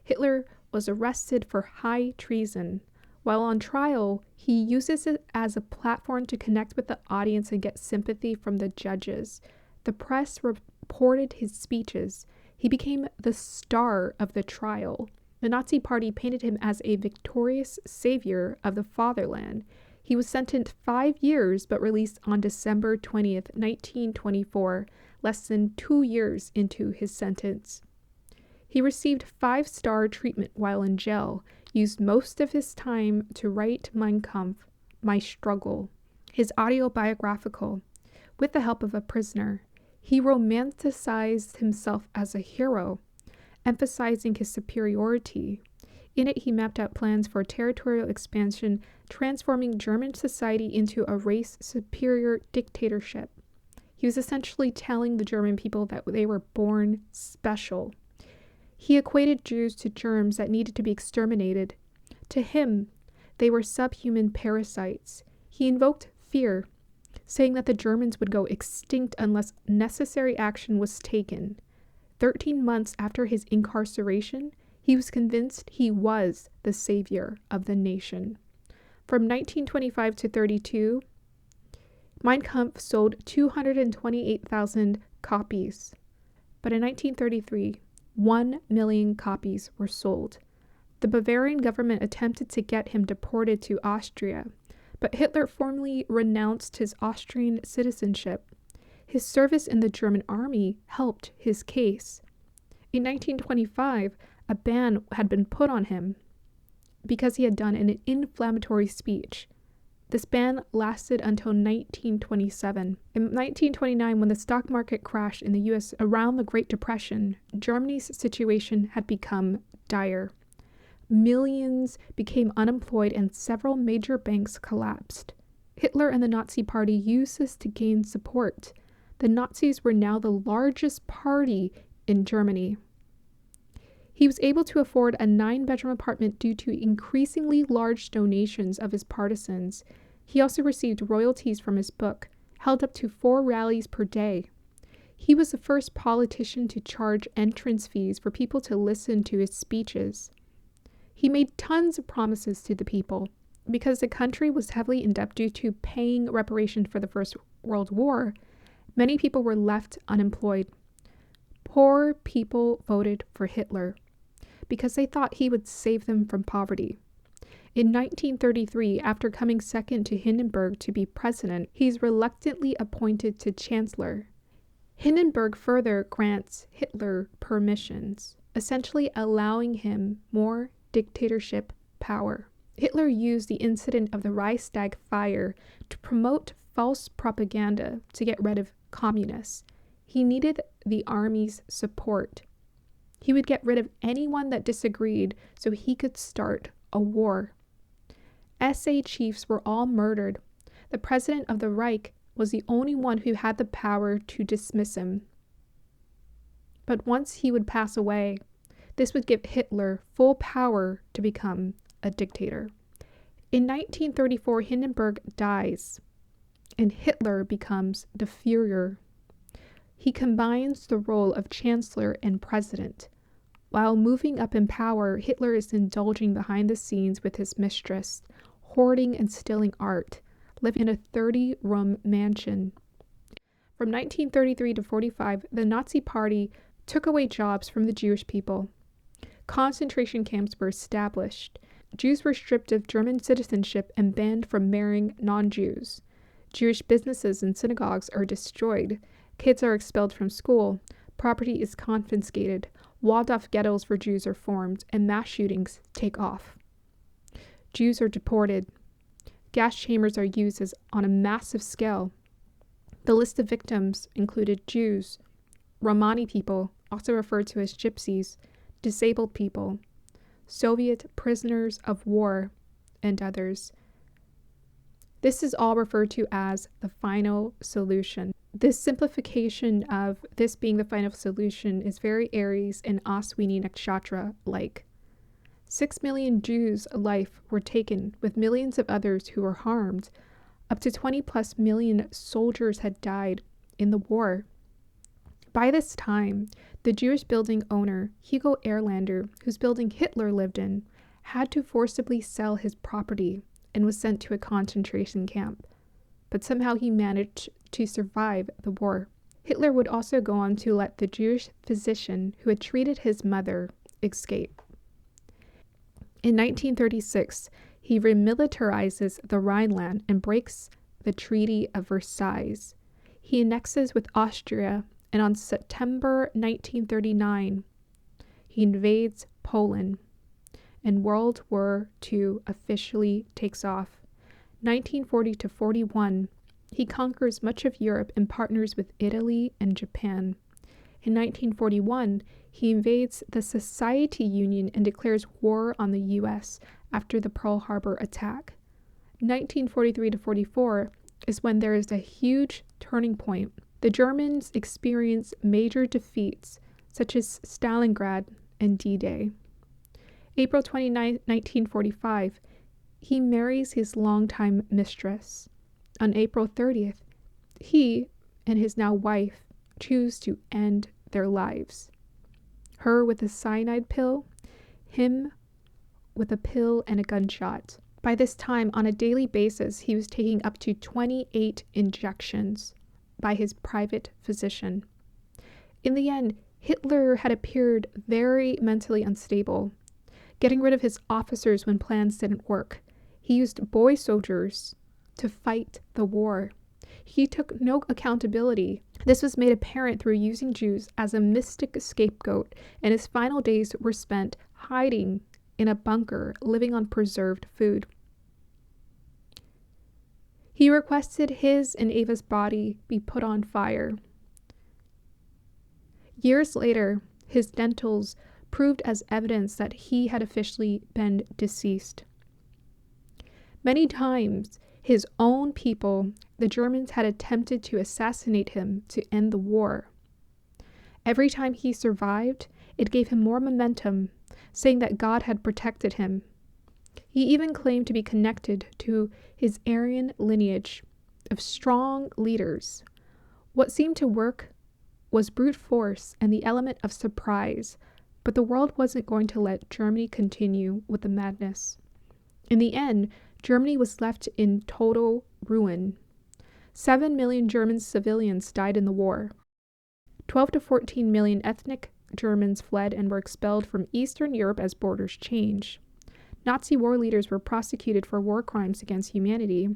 Hitler was arrested for high treason. While on trial, he uses it as a platform to connect with the audience and get sympathy from the judges. The press reported his speeches. He became the star of the trial. The Nazi Party painted him as a victorious savior of the fatherland. He was sentenced 5 years but released on December 20th, 1924, less than 2 years into his sentence. He received 5-star treatment while in jail, used most of his time to write Mein Kampf, My Struggle, his autobiographical. With the help of a prisoner, he romanticized himself as a hero, emphasizing his superiority. In it, he mapped out plans for territorial expansion, transforming German society into a race-superior dictatorship. He was essentially telling the German people that they were born special. He equated Jews to germs that needed to be exterminated. To him, they were subhuman parasites. He invoked fear, saying that the Germans would go extinct unless necessary action was taken. 13 months after his incarceration, he was convinced he was the savior of the nation. From 1925 to 32, Mein Kampf sold 228,000 copies. But in 1933, 1 million copies were sold. The Bavarian government attempted to get him deported to Austria, but Hitler formally renounced his Austrian citizenship. His service in the German army helped his case. In 1925, a ban had been put on him because he had done an inflammatory speech. This ban lasted until 1927. In 1929, when the stock market crashed in the US around the Great Depression, Germany's situation had become dire. Millions became unemployed and several major banks collapsed. Hitler and the Nazi Party used this to gain support. The Nazis were now the largest party in Germany. He was able to afford a 9-bedroom apartment due to increasingly large donations of his partisans. He also received royalties from his book, held up to 4 rallies per day. He was the first politician to charge entrance fees for people to listen to his speeches. He made tons of promises to the people. Because the country was heavily in debt due to paying reparations for the First World War, many people were left unemployed. Poor people voted for Hitler because they thought he would save them from poverty. In 1933, after coming second to Hindenburg to be president, he's reluctantly appointed to chancellor. Hindenburg further grants Hitler permissions, essentially allowing him more dictatorship power. Hitler used the incident of the Reichstag fire to promote false propaganda to get rid of communists. He needed the army's support. He would get rid of anyone that disagreed so he could start a war. SA chiefs were all murdered. The president of the Reich was the only one who had the power to dismiss him. But once he would pass away, this would give Hitler full power to become a dictator. In 1934, Hindenburg dies, and Hitler becomes the Führer. He combines the role of chancellor and president. While moving up in power, Hitler is indulging behind the scenes with his mistress, hoarding and stealing art, living in a 30-room mansion. From 1933 to 45, the Nazi Party took away jobs from the Jewish people. Concentration camps were established. Jews were stripped of German citizenship and banned from marrying non-Jews. Jewish businesses and synagogues are destroyed. Kids are expelled from school. Property is confiscated. Walled-off ghettos for Jews are formed, and mass shootings take off. Jews are deported. Gas chambers are used on a massive scale. The list of victims included Jews, Romani people, also referred to as gypsies, disabled people, Soviet prisoners of war, and others. This is all referred to as the final solution. This simplification of this being the final solution is very Aries and Aswini Nakshatra-like. 6 million Jews' life were taken, with millions of others who were harmed. Up to 20+ million soldiers had died in the war. By this time, the Jewish building owner, Hugo Erlander, whose building Hitler lived in, had to forcibly sell his property and was sent to a concentration camp. But somehow he managed to survive the war. Hitler would also go on to let the Jewish physician who had treated his mother escape. In 1936, he remilitarizes the Rhineland and breaks the Treaty of Versailles. He annexes with Austria, and on September 1939, he invades Poland, and World War II officially takes off. 1940 to 41, he conquers much of Europe and partners with Italy and Japan. In 1941, he invades the Society Union and declares war on the U.S. after the Pearl Harbor attack. 1943 to 44 is when there is a huge turning point. The Germans experience major defeats, such as Stalingrad and D-Day. April 29, 1945, he marries his longtime mistress. On April 30th, he and his now wife choose to end their lives. Her with a cyanide pill, him with a pill and a gunshot. By this time, on a daily basis, he was taking up to 28 injections by his private physician. In the end, Hitler had appeared very mentally unstable. getting rid of his officers when plans didn't work. He used boy soldiers to fight the war. He took no accountability. This was made apparent through using Jews as a mystic scapegoat, and his final days were spent hiding in a bunker, living on preserved food. He requested his and Ava's body be put on fire. Years later, his dentals proved as evidence that he had officially been deceased. Many times, his own people, the Germans, had attempted to assassinate him to end the war. Every time he survived, it gave him more momentum, saying that God had protected him. He even claimed to be connected to his Aryan lineage of strong leaders. What seemed to work was brute force and the element of surprise, but the world wasn't going to let Germany continue with the madness. In the end, Germany was left in total ruin. 7 million German civilians died in the war. 12 to 14 million ethnic Germans fled and were expelled from Eastern Europe as borders changed. Nazi war leaders were prosecuted for war crimes against humanity.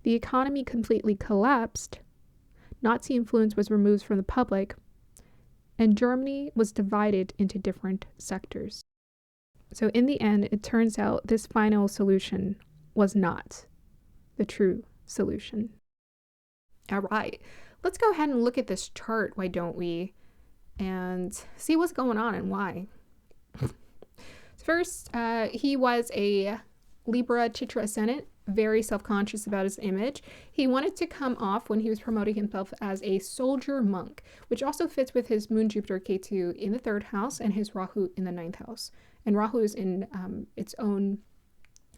The economy completely collapsed. Nazi influence was removed from the public, and Germany was divided into different sectors. So in the end, it turns out this final solution was not the true solution. All right, let's go ahead and look at this chart, why don't we, and see what's going on and why. First, he was a Libra Chitra ascendant, very self-conscious about his image. He wanted to come off when he was promoting himself as a soldier monk, which also fits with his Moon Jupiter Ketu in the 3rd house and his Rahu in the 9th house. And Rahu is in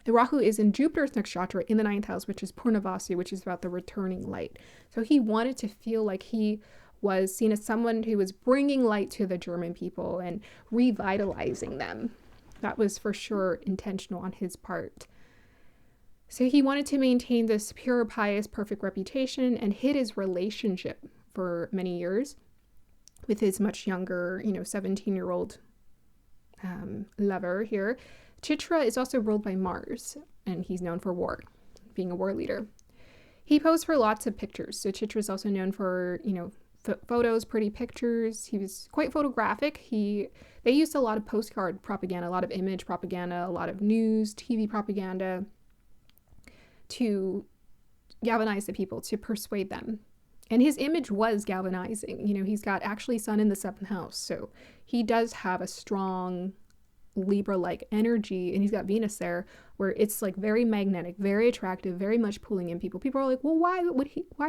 Rahu is in Jupiter's nakshatra in the 9th house, which is Purnavasi, which is about the returning light. So he wanted to feel like he was seen as someone who was bringing light to the German people and revitalizing them. That was for sure intentional on his part. So he wanted to maintain this pure, pious, perfect reputation and hid his relationship for many years with his much younger, 17-year-old lover here. Chitra is also ruled by Mars, and he's known for war, being a war leader. He posed for lots of pictures. So Chitra is also known for, photos, pretty pictures. He was quite photographic. They used a lot of postcard propaganda, a lot of image propaganda, a lot of news, TV propaganda to galvanize the people, to persuade them. And his image was galvanizing. He's got actually Sun in the 7th house. So he does have a strong Libra-like energy, and he's got Venus there, where it's like very magnetic, very attractive, very much pulling in people. People are like, well, why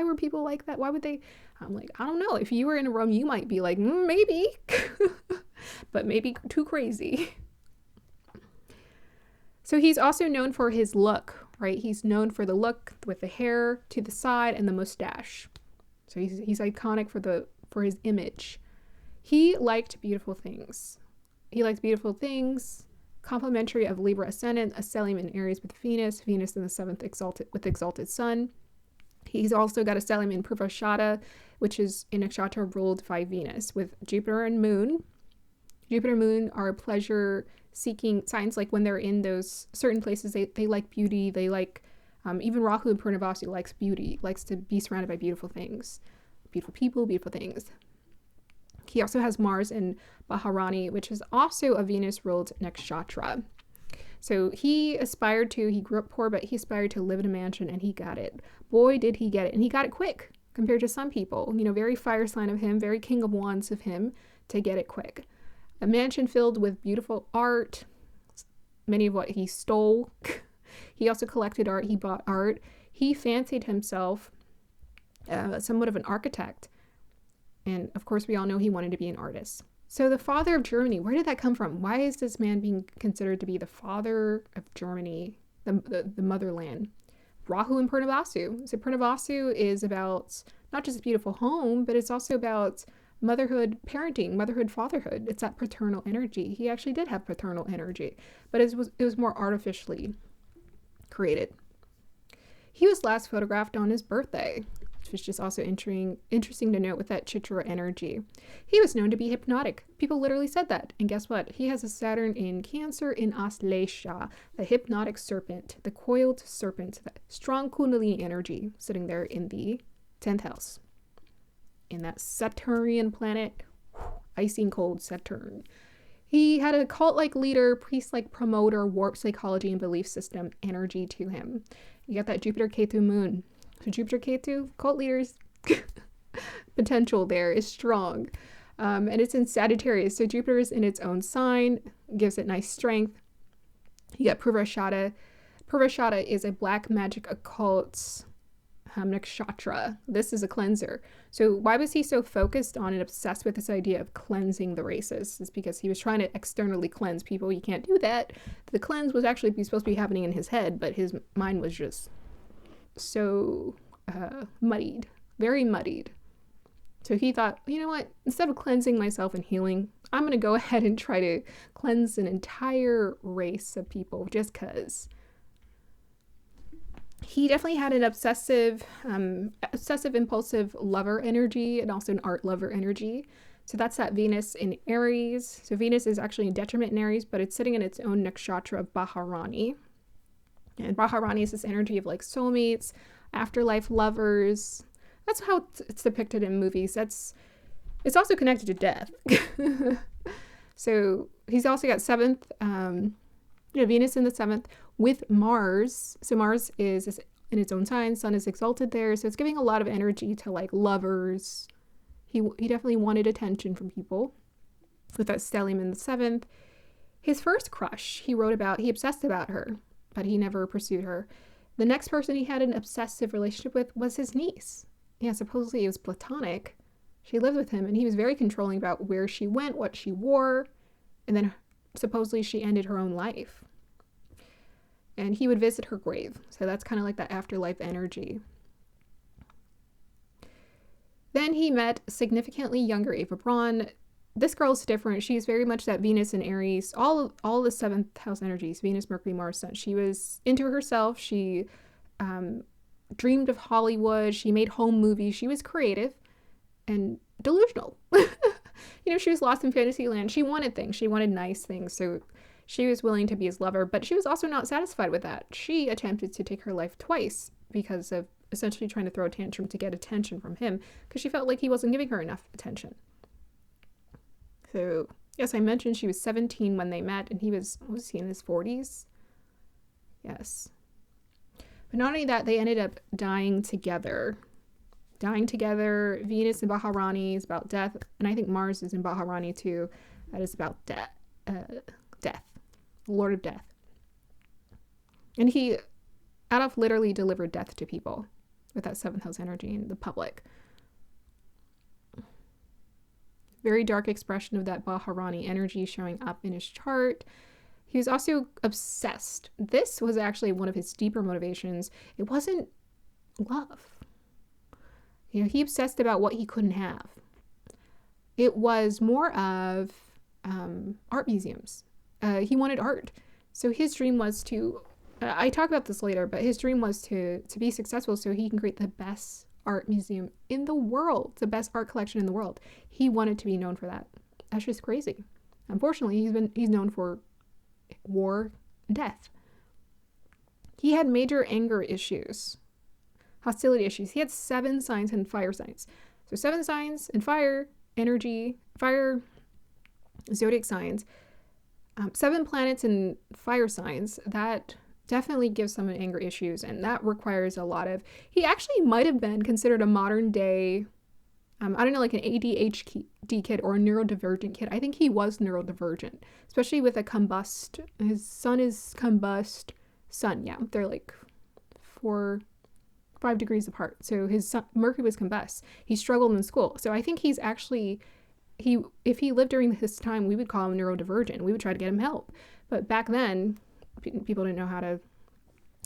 were people like that? Why would they? I'm like, I don't know. If you were in a room, you might be like, maybe, but maybe too crazy. So he's also known for his look, right? He's known for the look with the hair to the side and the mustache. So he's iconic for his image. He liked beautiful things. Complementary of Libra ascendant, a stellium in Aries with Venus in the 7th exalted Sun. He's also got a stellium in Purvashada, which is in nakshatra ruled by Venus, with Jupiter and Moon. Jupiter and Moon are pleasure-seeking signs. Like when they're in those certain places, they like beauty. They like, even Rahu and Purnavasi likes beauty, likes to be surrounded by beautiful things, beautiful people, beautiful things. He also has Mars in Baharani, which is also a Venus-ruled nakshatra. So he grew up poor, but he aspired to live in a mansion, and he got it. Boy, did he get it. And he got it quick compared to some people. Very fire sign of him, very King of Wands of him to get it quick. A mansion filled with beautiful art, many of what he stole. He also collected art. He bought art. He fancied himself somewhat of an architect. And of course, we all know he wanted to be an artist. So the father of Germany, where did that come from? Why is this man being considered to be the father of Germany, the motherland? Rahu and Purnavasu. So Purnavasu is about not just a beautiful home, but it's also about motherhood, parenting, motherhood, fatherhood. It's that paternal energy. He actually did have paternal energy, but it was more artificially created. He was last photographed on his birthday. which was just also interesting to note with that Chitra energy. He was known to be hypnotic. People literally said that. And guess what? He has a Saturn in Cancer in Aslesha, the hypnotic serpent, the coiled serpent, that strong Kundalini energy sitting there in the 10th house. In that Saturnian planet, icy and cold Saturn. He had a cult-like leader, priest-like promoter, warped psychology and belief system energy to him. You got that Jupiter-Ketu moon. So Jupiter-Ketu, cult leaders, potential there is strong. And it's in Sagittarius, so Jupiter is in its own sign, gives it nice strength. You got Purvashada. Purvashada is a black magic occult nakshatra. This is a cleanser. So why was he so focused on and obsessed with this idea of cleansing the races? It's because he was trying to externally cleanse people. You can't do that. The cleanse was actually supposed to be happening in his head, but his mind was just so muddied, very muddied. So he thought, you know what, instead of cleansing myself and healing, I'm going to go ahead and try to cleanse an entire race of people just because. He definitely had an obsessive, impulsive lover energy and also an art lover energy. So that's that Venus in Aries. So Venus is actually in detriment in Aries, but it's sitting in its own nakshatra of Baharani. And Baharani is this energy of like soulmates, afterlife lovers. That's how it's depicted in movies. It's also connected to death. So he's also got 7th, Venus in the 7th with Mars. So Mars is in its own sign. Sun is exalted there. So it's giving a lot of energy to like lovers. He definitely wanted attention from people with that stellium in the 7th. His first crush, he obsessed about her, but he never pursued her. The next person he had an obsessive relationship with was his niece. Yeah, supposedly it was platonic. She lived with him and he was very controlling about where she went, what she wore, and then supposedly she ended her own life. And he would visit her grave. So that's kind of like that afterlife energy. Then he met significantly younger Ava Braun. This girl's different. She's very much that Venus in Aries, all the 7th house energies, Venus, Mercury, Mars, Sun. She was into herself. She dreamed of Hollywood. She made home movies. She was creative and delusional. She was lost in fantasy land. She wanted things. She wanted nice things. So she was willing to be his lover, but she was also not satisfied with that. She attempted to take her life twice because of essentially trying to throw a tantrum to get attention from him because she felt like he wasn't giving her enough attention. So, yes, I mentioned she was 17 when they met, and was he in his 40s? Yes. But not only that, they ended up dying together. Venus in Baharani is about death, and I think Mars is in Baharani too. That is about death. Lord of Death. And Adolf literally delivered death to people with that 7th house energy in the public. Very dark expression of that Baharani energy showing up in his chart. He was also obsessed. This was actually one of his deeper motivations. It wasn't love. He obsessed about what he couldn't have. It was more of art museums. He wanted art. So his dream was to, I talk about this later, but his dream was to be successful so he can create the best art museum in the world, the best art collection in the world. He wanted to be known for that. That's just crazy. Unfortunately, he's known for war and death. He had major anger issues, hostility issues. He had 7 signs and fire signs. So 7 signs and fire energy, fire zodiac signs, 7 planets and fire signs. That definitely gives someone anger issues, and that requires a lot of. He actually might have been considered a modern day, I don't know, like an ADHD kid or a neurodivergent kid. I think he was neurodivergent, especially with a combust. His sun is combust sun. Yeah, they're like 4-5 degrees apart. So his sun, Mercury was combust. He struggled in school. So I think he's actually. If he lived during this time, we would call him neurodivergent. We would try to get him help. But back then, people didn't know how to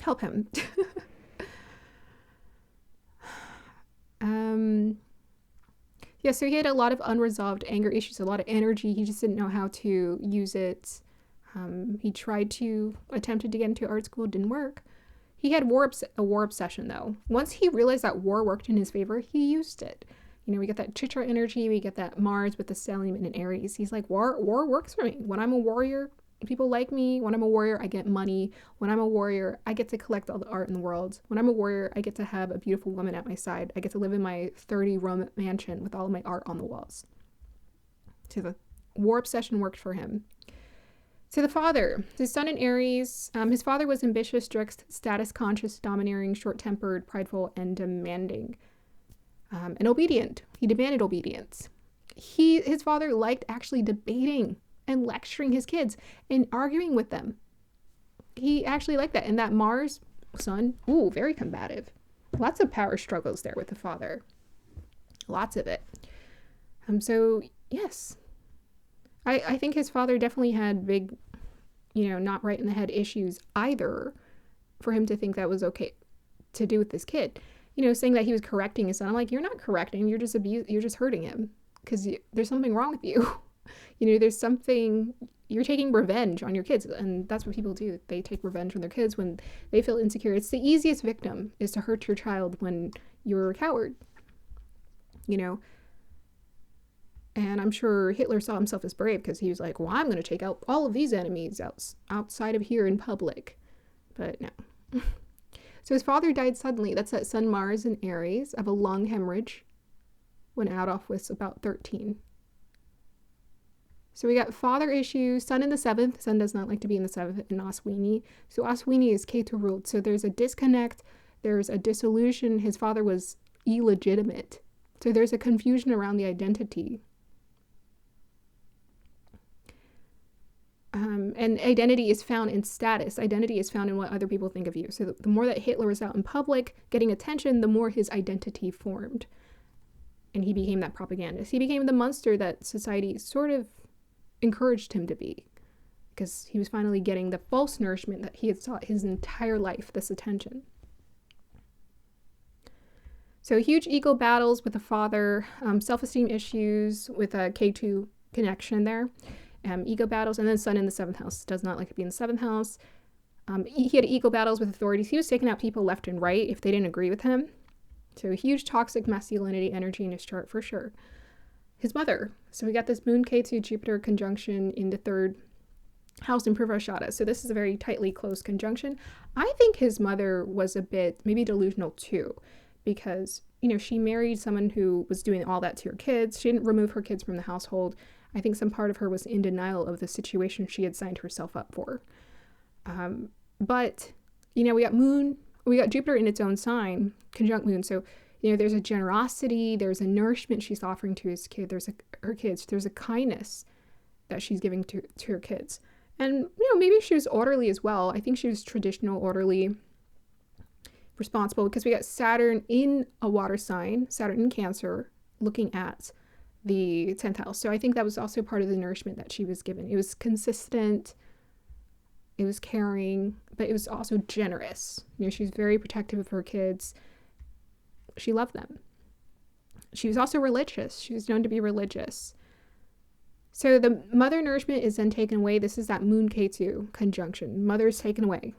help him. Yeah, so he had a lot of unresolved anger issues, a lot of energy. He just didn't know how to use it. He attempted to get into art school, didn't work. He had a war obsession though. Once he realized that war worked in his favor, he used it. You know, we get that Chitra energy, we get that Mars with the stellium and Aries. He's like, war works for me. When I'm a warrior, people like me. When I'm a warrior, I get money. When I'm a warrior, I get to collect all the art in the world. When I'm a warrior, I get to have a beautiful woman at my side. I get to live in my 30-room mansion with all of my art on the walls. So the war obsession worked for him. So the father, his son in Aries, his father was ambitious, strict, status-conscious, domineering, short-tempered, prideful, and demanding. And obedient. He demanded obedience. His father liked actually debating and lecturing his kids and arguing with them. He actually liked that. And that Mars son, very combative. Lots of power struggles there with the father. Lots of it. So yes, I think his father definitely had big, not right in the head issues either for him to think that was okay to do with this kid. Saying that he was correcting his son. I'm like, you're not correcting, you're just hurting him because there's something wrong with you. There's something, you're taking revenge on your kids. And that's what people do. They take revenge on their kids when they feel insecure. It's the easiest victim is to hurt your child when you're a coward, And I'm sure Hitler saw himself as brave because he was like, well, I'm going to take out all of these enemies outside of here in public. But no. So his father died suddenly. That's that Sun Mars in Aries of a lung hemorrhage when Adolf was about 13. So we got father issues, Sun in the 7th. Sun does not like to be in the 7th in Aswini. So Aswini is Ketu ruled. So there's a disconnect. There's a dissolution. His father was illegitimate. So there's a confusion around the identity. And identity is found in status. Identity is found in what other people think of you. So the more that Hitler was out in public getting attention, the more his identity formed. And he became that propagandist. He became the monster that society sort of encouraged him to be. Because he was finally getting the false nourishment that he had sought his entire life, this attention. So huge ego battles with the father, self-esteem issues with a K2 connection there. Ego battles, and then Sun in the 7th house. Does not like to be in the 7th house. He had ego battles with authorities. He was taking out people left and right if they didn't agree with him. So huge toxic masculinity energy in his chart for sure. His mother. So we got this Moon K2 Jupiter conjunction in the 3rd house in Purvashada. So this is a very tightly closed conjunction. I think his mother was a bit maybe delusional too, because she married someone who was doing all that to her kids. She didn't remove her kids from the household. I think some part of her was in denial of the situation she had signed herself up for. But, we got Jupiter in its own sign, conjunct Moon. So, there's a generosity, there's a nourishment she's offering to her kids. There's a kindness that she's giving to her kids. And, maybe she was orderly as well. I think she was traditional, orderly, responsible, because we got Saturn in a water sign, Saturn in Cancer, looking at the 10th house. So I think that was also part of the nourishment that she was given. It was consistent, it was caring, but it was also generous. She was very protective of her kids. She loved them. She was also religious. She was known to be religious. So the mother nourishment is then taken away. This is that Moon K2 conjunction. Mother is taken away.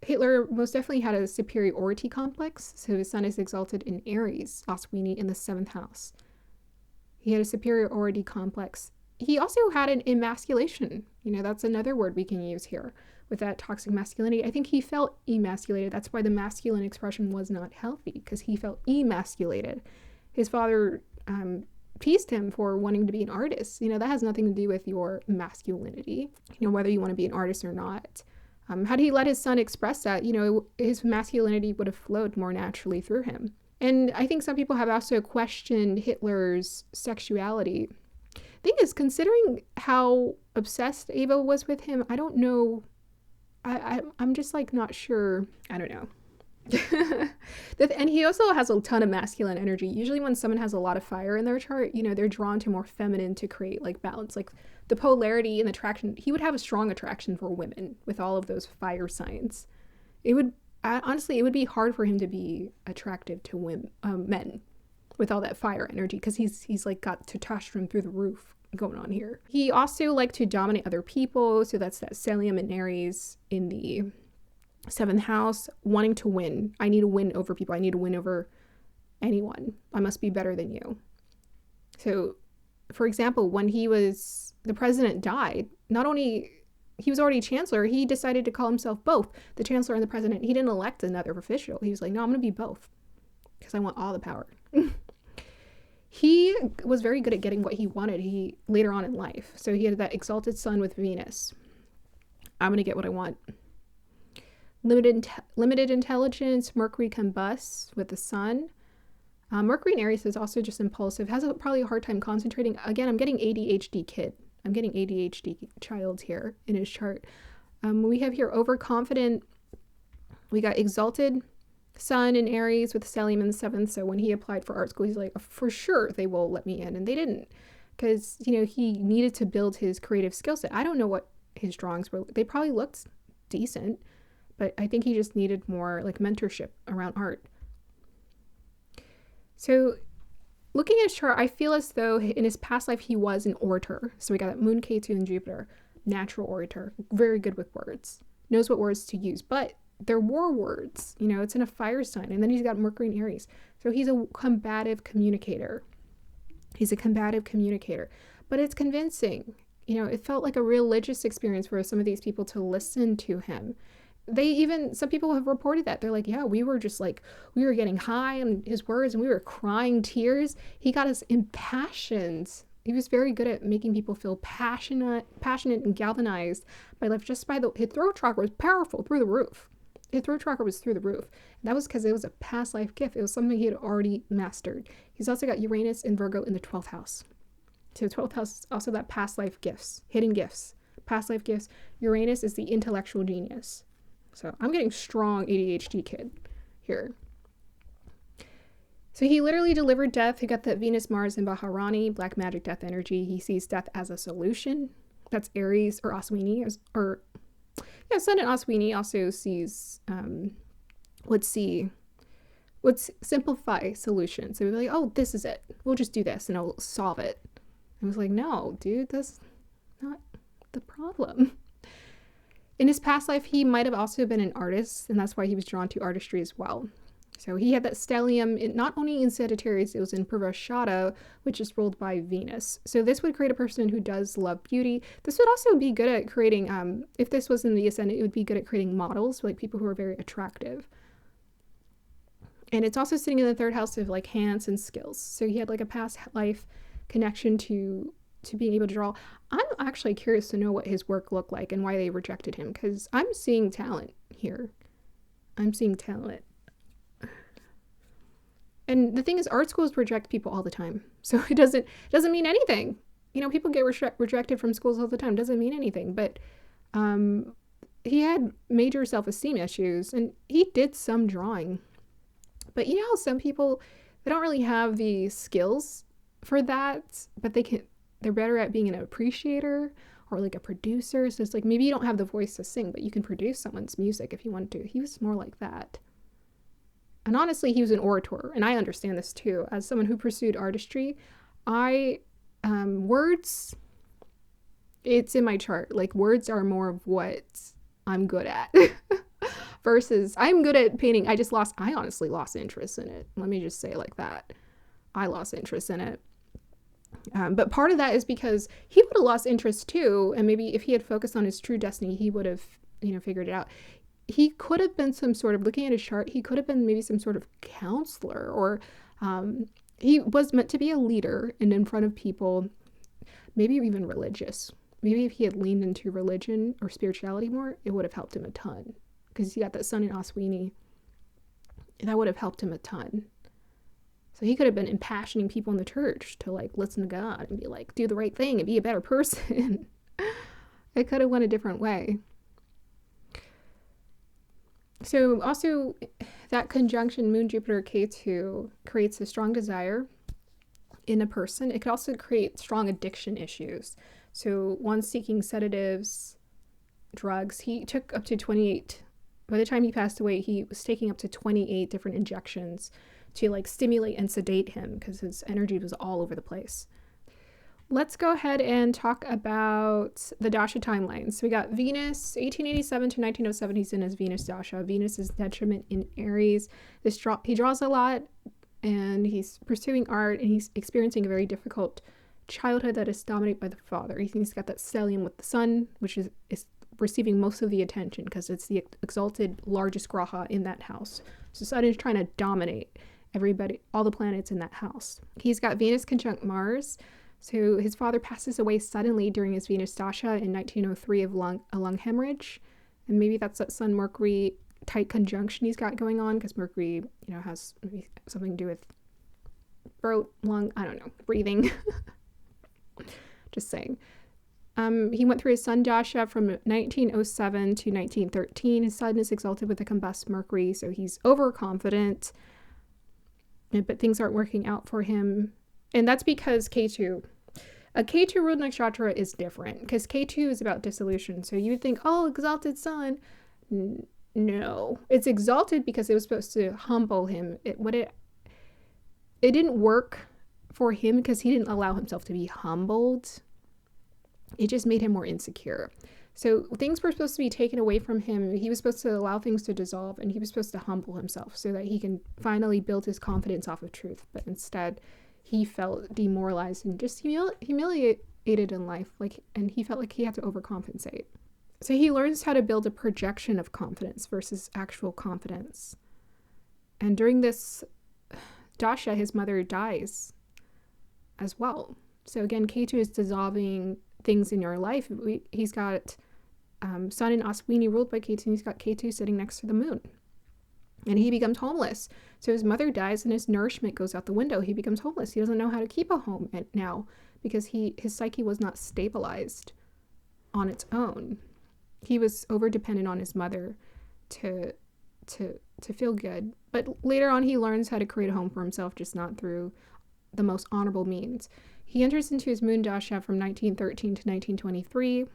Hitler most definitely had a superiority complex, so his sun is exalted in Aries, Aswini, in the 7th house. He had a superiority complex. He also had an emasculation. That's another word we can use here with that toxic masculinity. I think he felt emasculated. That's why the masculine expression was not healthy, because he felt emasculated. His father teased him for wanting to be an artist. That has nothing to do with your masculinity, whether you want to be an artist or not. Had he let his son express that, his masculinity would have flowed more naturally through him. And I think some people have also questioned Hitler's sexuality. Thing is, considering how obsessed Ava was with him, I don't know. I'm just not sure. I don't know. And he also has a ton of masculine energy. Usually when someone has a lot of fire in their chart, they're drawn to more feminine to create balance, the polarity and attraction. He would have a strong attraction for women with all of those fire signs. It would honestly, it would be hard for him to be attractive to women, men with all that fire energy, because he's got testosterone through the roof going on here. He also liked to dominate other people, so that's that Stellium and Aries in the 7th house, wanting to win. I need to win over people. I need to win over anyone. I must be better than you. So, for example, when the president died, not only he was already chancellor, he decided to call himself both the chancellor and the president. He didn't elect another official. He was like, no, I'm going to be both because I want all the power. He was very good at getting what he wanted later on in life. So he had that exalted sun with Venus. I'm going to get what I want. Limited intelligence, Mercury combusts with the sun. Mercury in Aries is also just impulsive, has probably a hard time concentrating. Again, I'm getting ADHD kid. I'm getting ADHD child here in his chart. We have here overconfident. We got exalted sun in Aries with stellium in the 7th. So when he applied for art school, he's like, for sure they will let me in. And they didn't, because, he needed to build his creative skill set. I don't know what his drawings were. They probably looked decent, but I think he just needed more like mentorship around art. So looking at his chart, I feel as though in his past life, he was an orator. So we got that Moon, K2, and Jupiter, natural orator, very good with words, knows what words to use, but they're war words, it's in a fire sign. And then he's got Mercury in Aries. So he's a combative communicator. But it's convincing. It felt like a religious experience for some of these people to listen to him. Some people have reported that. They're like, yeah, we were getting high on his words and we were crying tears. He got us impassioned. He was very good at making people feel passionate and galvanized by life. His throat chakra was powerful through the roof. His throat chakra was through the roof. And that was because it was a past life gift. It was something he had already mastered. He's also got Uranus and Virgo in the 12th house. So the 12th house is also that past life gifts, hidden gifts, past life gifts. Uranus is the intellectual genius. So I'm getting strong ADHD kid here. So he literally delivered death. He got that Venus, Mars, and Baharani, black magic death energy. He sees death as a solution. That's Aries or Aswini, Sun in Aswini also sees, would simplify solutions. So we'd be like, oh, this is it. We'll just do this and it'll solve it. I was like, no, dude, that's not the problem. In his past life, he might have also been an artist, and that's why he was drawn to artistry as well. So he had that stellium, not only in Sagittarius, it was in Purvashada, which is ruled by Venus. So this would create a person who does love beauty. This would also be good at creating, if this was in the ascendant, it would be good at creating models, like people who are very attractive. And it's also sitting in the 3rd house of like hands and skills. So he had like a past life connection to being able to draw. I'm actually curious to know what his work looked like and why they rejected him, because I'm seeing talent here. I'm seeing talent. And the thing is, art schools reject people all the time. So it doesn't mean anything. People get rejected from schools all the time. It doesn't mean anything. But he had major self-esteem issues, and he did some drawing. But how some people, they don't really have the skills for that, but they're better at being an appreciator or like a producer. So it's like, maybe you don't have the voice to sing, but you can produce someone's music if you want to. He was more like that. And honestly, he was an orator, and I understand this too. As someone who pursued artistry, words, it's in my chart. Like, words are more of what I'm good at versus I'm good at painting. I honestly lost interest in it. Let me just say it like that. I lost interest in it. But part of that is because he would have lost interest too. And maybe if he had focused on his true destiny, he would have, figured it out. He could have been some sort of, looking at his chart, he could have been maybe some sort of counselor, or he was meant to be a leader and in front of people, maybe even religious. Maybe if he had leaned into religion or spirituality more, it would have helped him a ton, because he got that sun in Aswini. That would have helped him a ton. So he could have been impassioning people in the church to like listen to God and be like, do the right thing and be a better person. It could have went a different way. So also that conjunction Moon, Jupiter, K2 creates a strong desire in a person. It could also create strong addiction issues. So one seeking sedatives, drugs. He took up to 28. By the time he passed away, he was taking up to 28 different injections to like stimulate and sedate him, because his energy was all over the place. Let's go ahead and talk about the Dasha timelines. So we got Venus, 1887 to 1907. He's in his Venus Dasha. Venus is detriment in Aries. He draws a lot, and he's pursuing art, and he's experiencing a very difficult childhood that is dominated by the father. He's got that stellium with the sun, which is receiving most of the attention because it's the exalted largest graha in that house. So sun is trying to dominate everybody, all the planets in that house. He's got Venus conjunct Mars. So his father passes away suddenly during his Venus Dasha in 1903 of a lung hemorrhage. And maybe that's that Sun-Mercury tight conjunction he's got going on, because Mercury, has maybe something to do with throat, lung, I don't know, breathing. Just saying. He went through his Sun Dasha from 1907 to 1913. His Sun is exalted with a combust Mercury, so he's overconfident. But things aren't working out for him. And that's because K2. A K2 ruled nakshatra is different, because K2 is about dissolution. So you would think, oh, exalted sun. No. It's exalted because it was supposed to humble him. It didn't work for him because he didn't allow himself to be humbled. It just made him more insecure. So things were supposed to be taken away from him. He was supposed to allow things to dissolve, and he was supposed to humble himself so that he can finally build his confidence off of truth. But instead, he felt demoralized and just humiliated in life, and he felt like he had to overcompensate. So he learns how to build a projection of confidence versus actual confidence. And during this Dasha, his mother dies as well. So again, K2 is dissolving things in your life. He's got Sun in Aswini ruled by K2, and he's got K2 sitting next to the moon. And he becomes homeless. So his mother dies and his nourishment goes out the window. He becomes homeless. He doesn't know how to keep a home now because his psyche was not stabilized on its own. He was over dependent on his mother to feel good. But later on, he learns how to create a home for himself, just not through the most honorable means. He enters into his moon dasha from 1913 to 1923.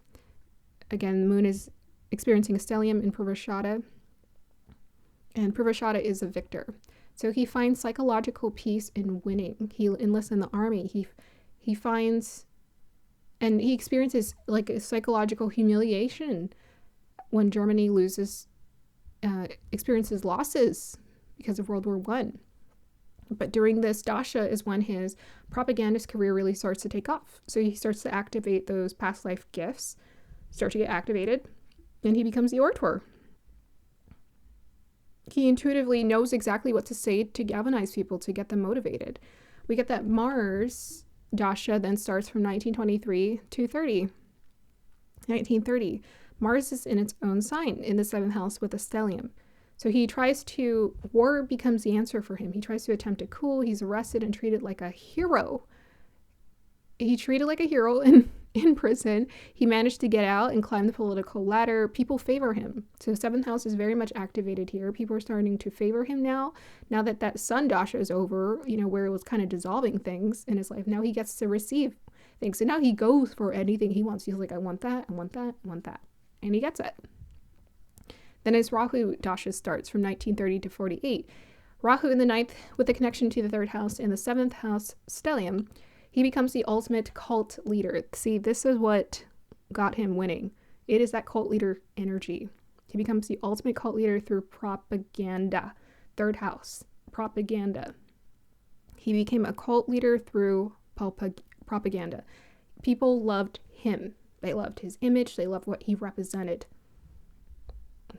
Again, the moon is experiencing a stellium in Purvashada. And Purvashada is a victor. So he finds psychological peace in winning. He enlists in the army. He finds, and he experiences like a psychological humiliation when Germany experiences losses because of World War I. But during this dasha is when his propagandist career really starts to take off. So he starts to activate those past life gifts, start to get activated, and he becomes the orator. He intuitively knows exactly what to say to galvanize people, to get them motivated. We get that Mars dasha then starts from 1923 to 1930. Mars is in its own sign in the 7th house with a stellium. So war becomes the answer for him. He tries to attempt a coup. He's arrested and treated like a hero. He treated like a hero in prison. He managed to get out and climb the political ladder. People favor him. So the 7th house is very much activated here. People are starting to favor him now that Sun dasha is over, where it was kind of dissolving things in his life. Now he gets to receive things. So now he goes for anything he wants. He's like, I want that, I want that, I want that. And he gets it. Then his Rahu dasha starts from 1930 to 48. Rahu in the 9th with a connection to the 3rd house and the 7th house stellium. He becomes the ultimate cult leader. See, this is what got him winning. It is that cult leader energy. He becomes the ultimate cult leader through propaganda. 3rd house, propaganda. He became a cult leader through propaganda. People loved him. They loved his image. They loved what he represented.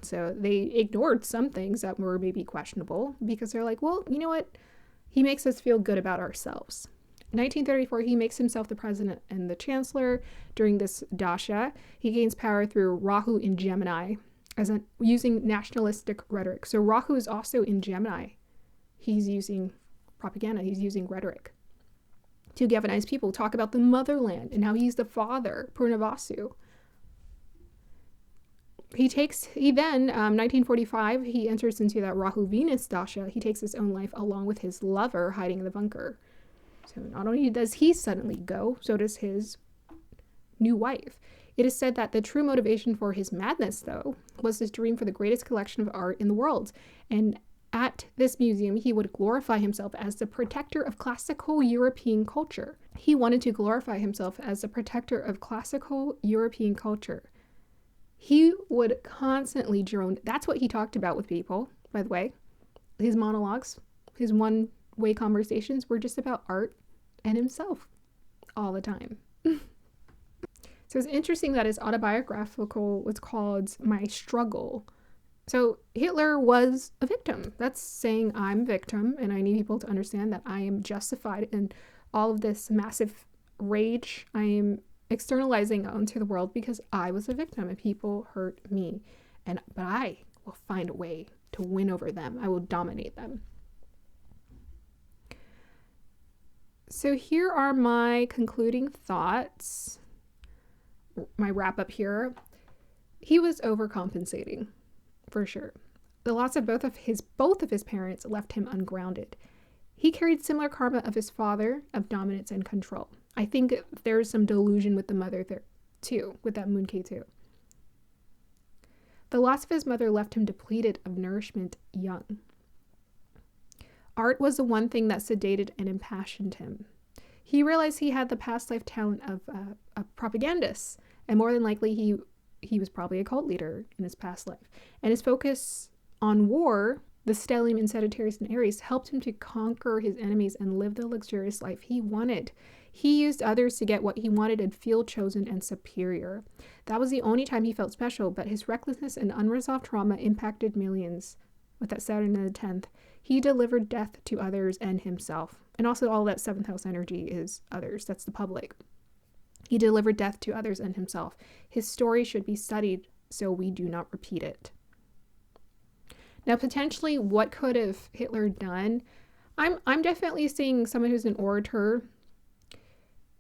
So they ignored some things that were maybe questionable because they're like, well, you know what? He makes us feel good about ourselves. 1934, he makes himself the president and the chancellor. During this dasha, he gains power through Rahu in Gemini, using nationalistic rhetoric. So Rahu is also in Gemini. He's using propaganda. He's using rhetoric to galvanize people, talk about the motherland and how he's the father, Purnavasu. He then, 1945, he enters into that Rahu-Venus dasha. He takes his own life along with his lover hiding in the bunker. So not only does he suddenly go, so does his new wife. It is said that the true motivation for his madness, though, was his dream for the greatest collection of art in the world. And at this museum, he would glorify himself as the protector of classical European culture. He wanted to glorify himself as a protector of classical European culture. He would constantly drone. That's what he talked about with people, by the way. His monologues, his one-way conversations were just about art and himself all the time. So it's interesting that his autobiographical was called My Struggle. So Hitler was a victim. That's saying I'm a victim, and I need people to understand that I am justified in all of this massive rage I am externalizing onto the world because I was a victim and people hurt me. But I will find a way to win over them. I will dominate them. So here are my concluding thoughts. My wrap up here. He was overcompensating, for sure. The loss of both of his parents left him ungrounded. He carried similar karma of his father, of dominance and control. I think there's some delusion with the mother there too, with that Moon K2. The loss of his mother left him depleted of nourishment young. Art was the one thing that sedated and impassioned him. He realized he had the past life talent of a propagandist, and more than likely he was probably a cult leader in his past life. And his focus on war, the stellium in Sagittarius and Aries, helped him to conquer his enemies and live the luxurious life he wanted. He used others to get what he wanted and feel chosen and superior. That was the only time he felt special, but his recklessness and unresolved trauma impacted millions. With that Saturn in the 10th, he delivered death to others and himself. And also all that 7th house energy is others. That's the public. He delivered death to others and himself. His story should be studied so we do not repeat it. Now, potentially, what could have Hitler done? I'm definitely seeing someone who's an orator.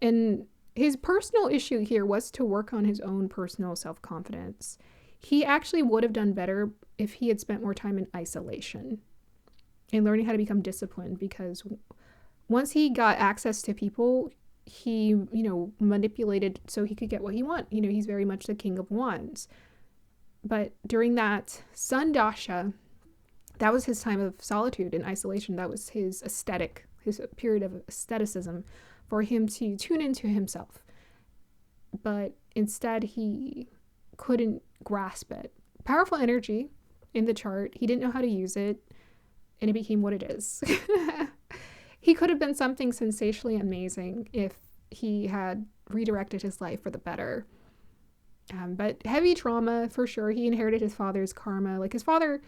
And his personal issue here was to work on his own personal self-confidence. He actually would have done better if he had spent more time in isolation and learning how to become disciplined, because once he got access to people, he, manipulated so he could get what he wanted. He's very much the King of Wands. But during that Sun Dasha, that was his time of solitude and isolation. That was his his period of aestheticism for him to tune into himself. But instead, he couldn't grasp it. Powerful energy in the chart. He didn't know how to use it, and it became what it is. He could have been something sensationally amazing if he had redirected his life for the better. But heavy trauma, for sure. He inherited his father's karma. Like his father,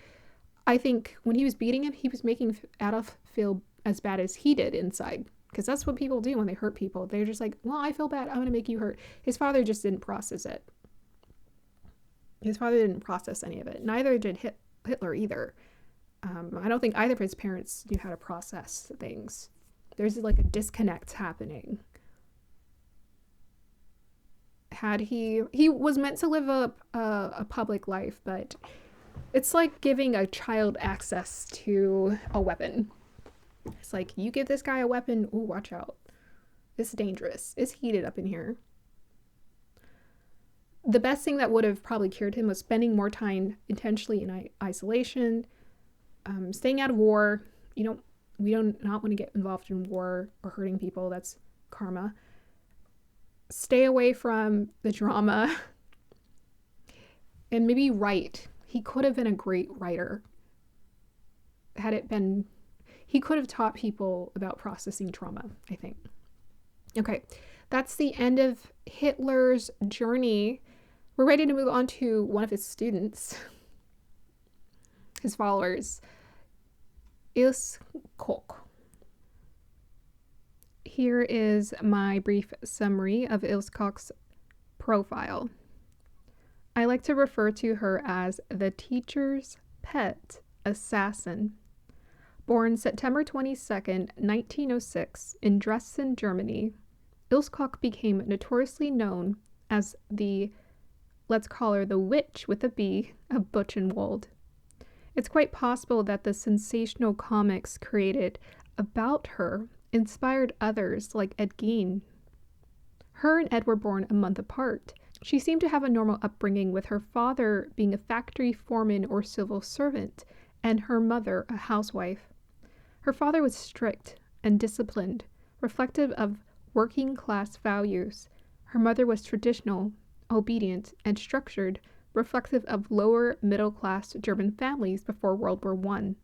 I think when he was beating him, he was making Adolf feel as bad as he did inside. Because that's what people do when they hurt people. They're just like, well, I feel bad. I'm going to make you hurt. His father just didn't process it. His father didn't process any of it. Neither did Hitler either. I don't think either of his parents knew how to process things. There's like a disconnect happening. He was meant to live a public life, but it's like giving a child access to a weapon. It's like, you give this guy a weapon, ooh, watch out. It's dangerous. It's heated up in here. The best thing that would have probably cured him was spending more time intentionally in isolation, staying out of war. We don't not want to get involved in war or hurting people. That's karma. Stay away from the drama. And maybe write. He could have been a great writer. He could have taught people about processing trauma, I think. Okay, that's the end of Hitler's journey. We're ready to move on to one of his students, his followers, Ilse Koch. Here is my brief summary of Ilse Koch's profile. I like to refer to her as the teacher's pet assassin. Born September 22nd, 1906, in Dresden, Germany, Ilse Koch became notoriously known as let's call her the witch with a B of Buchenwald. It's quite possible that the sensational comics created about her inspired others like Ed Gein. Her and Ed were born a month apart. She seemed to have a normal upbringing, with her father being a factory foreman or civil servant, and her mother a housewife. Her father was strict and disciplined, reflective of working class values. Her mother was traditional, obedient, and structured, reflective of lower middle class German families before World War I.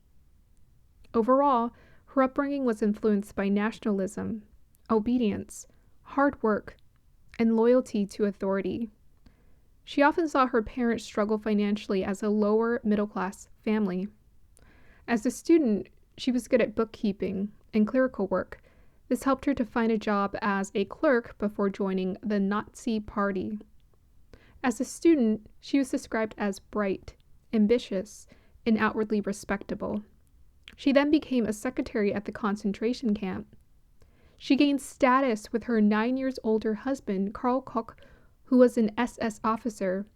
Overall, her upbringing was influenced by nationalism, obedience, hard work, and loyalty to authority. She often saw her parents struggle financially as a lower middle class family. As a student, she was good at bookkeeping and clerical work. This helped her to find a job as a clerk before joining the Nazi Party. As a student, she was described as bright, ambitious, and outwardly respectable. She then became a secretary at the concentration camp. She gained status with her 9 years older husband, Karl Koch, who was an SS officer.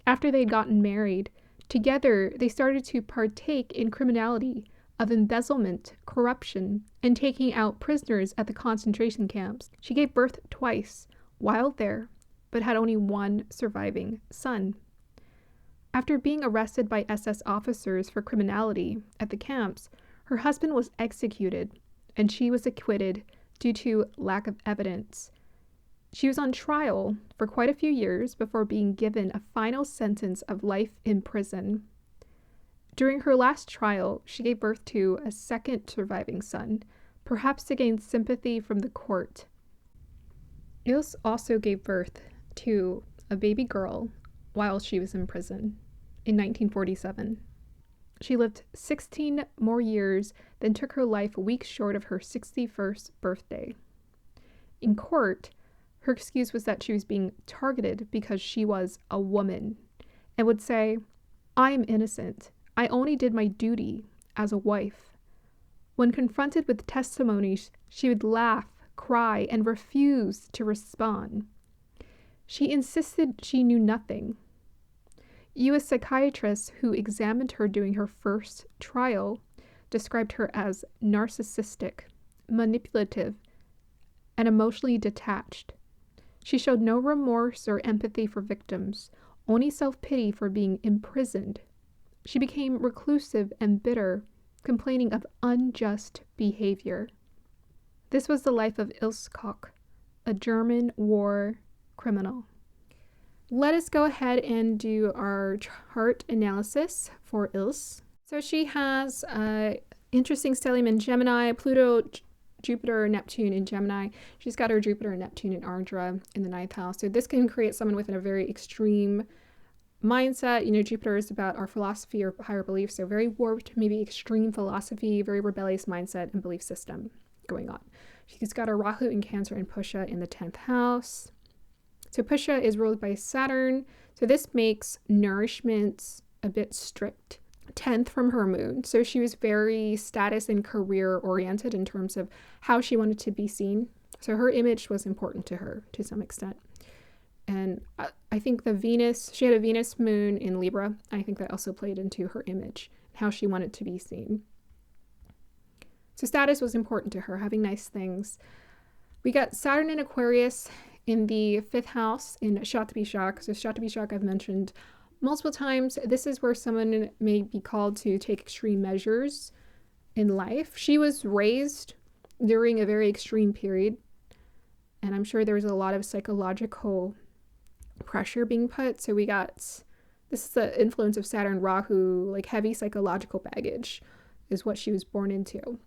After they'd gotten married, together they started to partake in criminality of embezzlement, corruption, and taking out prisoners at the concentration camps. She gave birth twice while there, but had only one surviving son. After being arrested by SS officers for criminality at the camps, her husband was executed, and she was acquitted due to lack of evidence. She was on trial for quite a few years before being given a final sentence of life in prison. During her last trial, she gave birth to a second surviving son, perhaps to gain sympathy from the court. Ilse also gave birth to a baby girl while she was in prison in 1947. She lived 16 more years, then took her life weeks short of her 61st birthday. In court, her excuse was that she was being targeted because she was a woman, and would say, "I am innocent. I only did my duty as a wife." When confronted with testimonies, she would laugh, cry, and refuse to respond. She insisted she knew nothing. U.S. psychiatrists who examined her during her first trial described her as narcissistic, manipulative, and emotionally detached. She showed no remorse or empathy for victims, only self-pity for being imprisoned. She became reclusive and bitter, complaining of unjust behavior. This was the life of Ilse Koch, a German war criminal. Let us go ahead and do our chart analysis for Ilse. So she has interesting stellium in Gemini, Pluto, Jupiter, Neptune in Gemini. She's got her Jupiter and Neptune in Ardra in the 9th house. So this can create someone with a very extreme mindset. Jupiter is about our philosophy or higher beliefs. So very warped, maybe extreme philosophy, very rebellious mindset and belief system going on. She's got her Rahu in Cancer and Pusha in the 10th house. So Pusha is ruled by Saturn. So this makes nourishment a bit strict. 10th from her moon. So she was very status and career oriented in terms of how she wanted to be seen. So her image was important to her to some extent. And I think she had a Venus moon in Libra. I think that also played into her image, how she wanted to be seen. So status was important to her, having nice things. We got Saturn in Aquarius in the 5th house in Shatbishak. So Shatbishak I've mentioned multiple times. This is where someone may be called to take extreme measures in life. She was raised during a very extreme period, and I'm sure there was a lot of psychological pressure being put. So this is the influence of Saturn, Rahu, like heavy psychological baggage is what she was born into.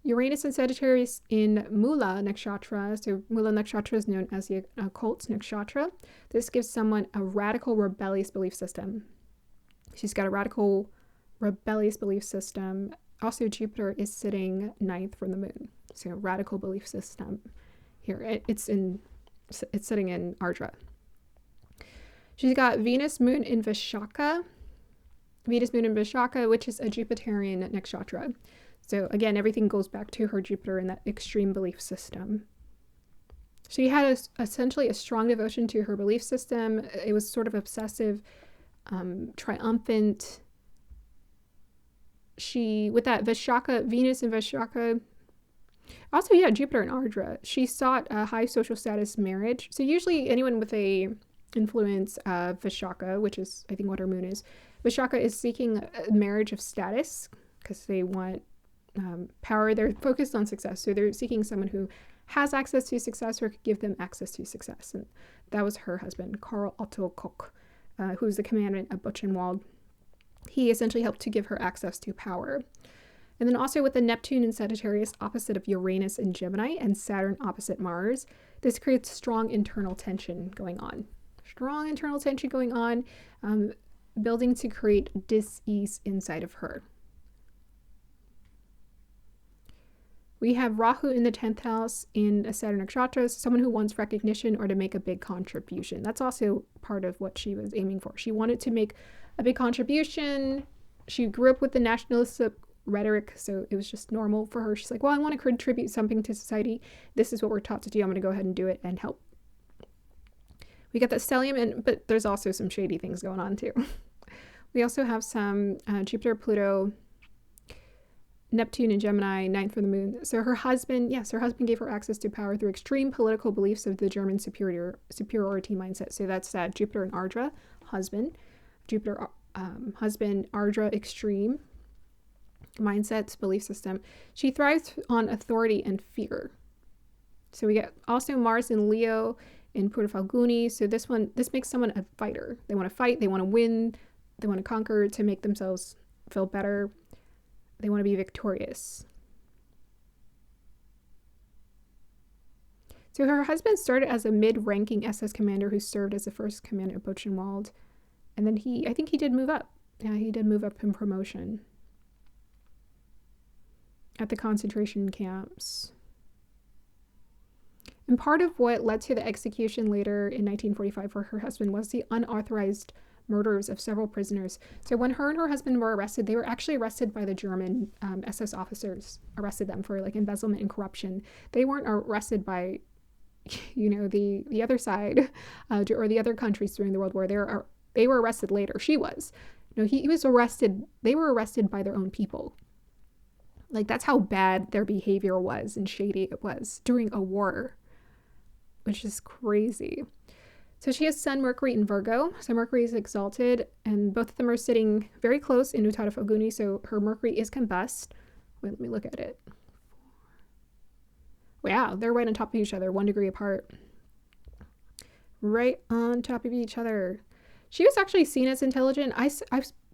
Uranus and Sagittarius in Mula Nakshatra. So Mula Nakshatra is known as the occult nakshatra. This gives someone a radical rebellious belief system. She's got a radical rebellious belief system. Also, Jupiter is sitting 9th from the moon. So radical belief system here. It's sitting in Ardra. She's got Venus moon in Vishaka. Venus moon in Vishaka, which is a Jupiterian nakshatra. So again, everything goes back to her Jupiter and that extreme belief system. She had essentially a strong devotion to her belief system. It was sort of obsessive, triumphant. With that Vishaka, Venus and Vishaka, also, Jupiter and Ardra, she sought a high social status marriage. So usually anyone with a influence of Vishaka, which is, I think, what her moon is, Vishaka is seeking a marriage of status because they want power. They're focused on success. So they're seeking someone who has access to success or could give them access to success. And that was her husband, Karl Otto Koch, who was the commandant of Buchenwald. He essentially helped to give her access to power. And then also with the Neptune in Sagittarius opposite of Uranus in Gemini and Saturn opposite Mars, this creates strong internal tension going on. Strong internal tension going on, building to create dis-ease inside of her. We have Rahu in the 10th house in a Saturn nakshatra, someone who wants recognition or to make a big contribution. That's also part of what she was aiming for. She wanted to make a big contribution. She grew up with the nationalistic rhetoric, so it was just normal for her. She's like, well, I want to contribute something to society. This is what we're taught to do. I'm going to go ahead and do it and help. We got that stellium, but there's also some shady things going on too. We also have some Jupiter, Pluto, Neptune in Gemini, 9th for the moon. So her husband gave her access to power through extreme political beliefs of the German superiority mindset. So that's Jupiter and Ardra, husband. Jupiter, husband, Ardra, extreme mindsets, belief system. She thrives on authority and fear. So we get also Mars in Leo in Peur Falguni. So this makes someone a fighter. They want to fight, they want to win, they want to conquer to make themselves feel better. They want to be victorious. So her husband started as a mid-ranking SS commander who served as the first commander of Buchenwald. And then I think he did move up. Yeah, he did move up in promotion at the concentration camps. And part of what led to the execution later in 1945 for her husband was the unauthorized murders of several prisoners. So when her and her husband were arrested, they were actually arrested by the German SS officers, arrested them for like embezzlement and corruption. They weren't arrested by, the other side or the other countries during the World War. They were arrested later. She was. He was arrested. They were arrested by their own people. Like, that's how bad their behavior was and shady it was during a war, which is crazy. So she has Sun, Mercury in Virgo. So Mercury is exalted, and both of them are sitting very close in Uttara Falguni. So her Mercury is combust. Wait, let me look at it. Wow, they're right on top of each other, 1 degree apart. Right on top of each other. She was actually seen as intelligent. I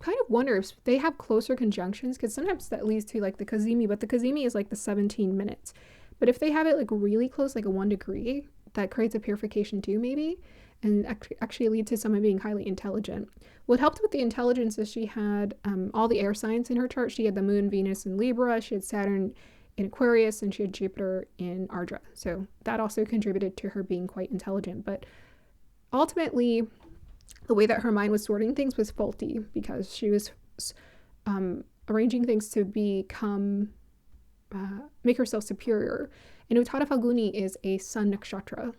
kind of wonder if they have closer conjunctions, because sometimes that leads to like the Cazimi, but the Cazimi is like the 17 minutes. But if they have it like really close, like a 1 degree, that creates a purification too, maybe, and actually lead to someone being highly intelligent. What helped with the intelligence is she had all the air signs in her chart. She had the moon, Venus in Libra, she had Saturn in Aquarius, and she had Jupiter in Ardra. So that also contributed to her being quite intelligent. But ultimately, the way that her mind was sorting things was faulty, because she was arranging things to make herself superior. And Uttara Falguni is a sun nakshatra.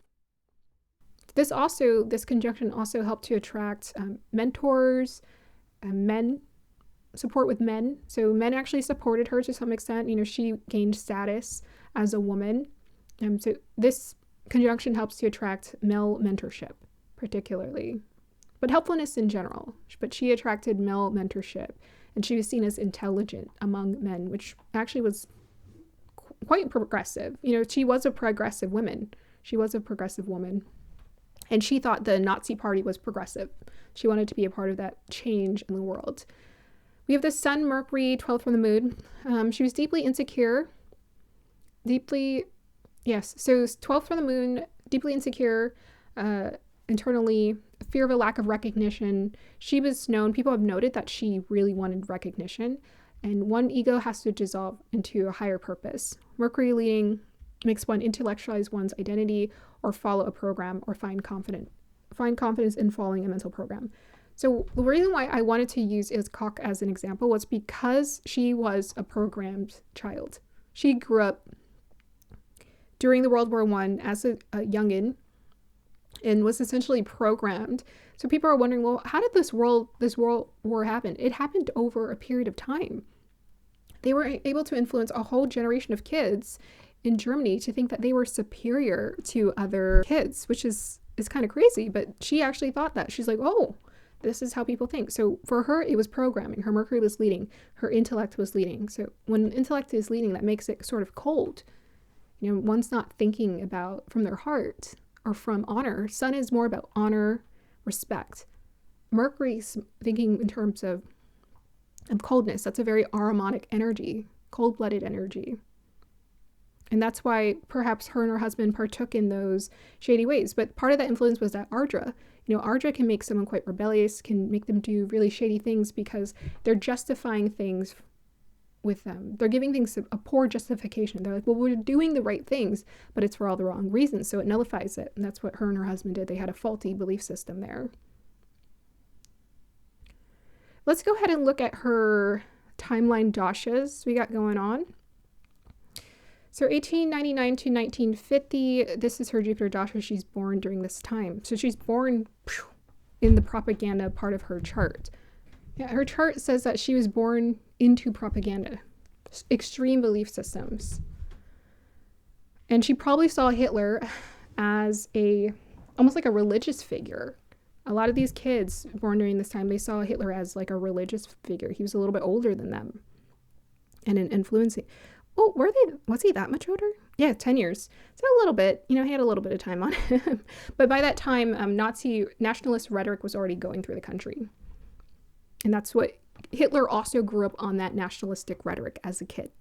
This conjunction also helped to attract mentors, men, support with men. So men actually supported her to some extent. She gained status as a woman. So this conjunction helps to attract male mentorship, particularly, but helpfulness in general. But she attracted male mentorship, and she was seen as intelligent among men, which actually was quite progressive. She was a progressive woman. And she thought the Nazi party was progressive. She wanted to be a part of that change in the world. We have the Sun, Mercury, 12th from the moon. She was deeply insecure. So 12th from the moon, deeply insecure, internally, fear of a lack of recognition. She was known, people have noted that she really wanted recognition. And one ego has to dissolve into a higher purpose. Mercury leading makes one intellectualize one's identity or follow a program or find confidence in following a mental program. So the reason why I wanted to use Koch as an example was because she was a programmed child. She grew up during the World War I as a youngin' and was essentially programmed. So people are wondering, well, how did this world war happen? It happened over a period of time. They were able to influence a whole generation of kids in Germany to think that they were superior to other kids, which is kind of crazy. But she actually thought that. She's like, oh, this is how people think. So for her, it was programming. Her Mercury was leading. Her intellect was leading. So when intellect is leading, that makes it sort of cold. One's not thinking about from their heart or from honor. Sun is more about honor, respect. Mercury's thinking in terms of coldness. That's a very aromatic energy, cold-blooded energy. And that's why perhaps her and her husband partook in those shady ways. But part of that influence was that Ardra. Ardra can make someone quite rebellious, can make them do really shady things because they're justifying things with them. They're giving things a poor justification. They're like, well, we're doing the right things, but it's for all the wrong reasons. So it nullifies it. And that's what her and her husband did. They had a faulty belief system there. Let's go ahead and look at her timeline dashas we got going on. So 1899 to 1950, this is her Jupiter dasha. She's born during this time. So she's born in the propaganda part of her chart. Yeah, her chart says that she was born into propaganda, extreme belief systems. And she probably saw Hitler as almost like a religious figure. A lot of these kids born during this time, they saw Hitler as like a religious figure. He was a little bit older than them and an influencing. Oh, was he that much older? Yeah, 10 years. So a little bit, he had a little bit of time on him. But by that time, Nazi nationalist rhetoric was already going through the country. And that's what Hitler also grew up on, that nationalistic rhetoric as a kid.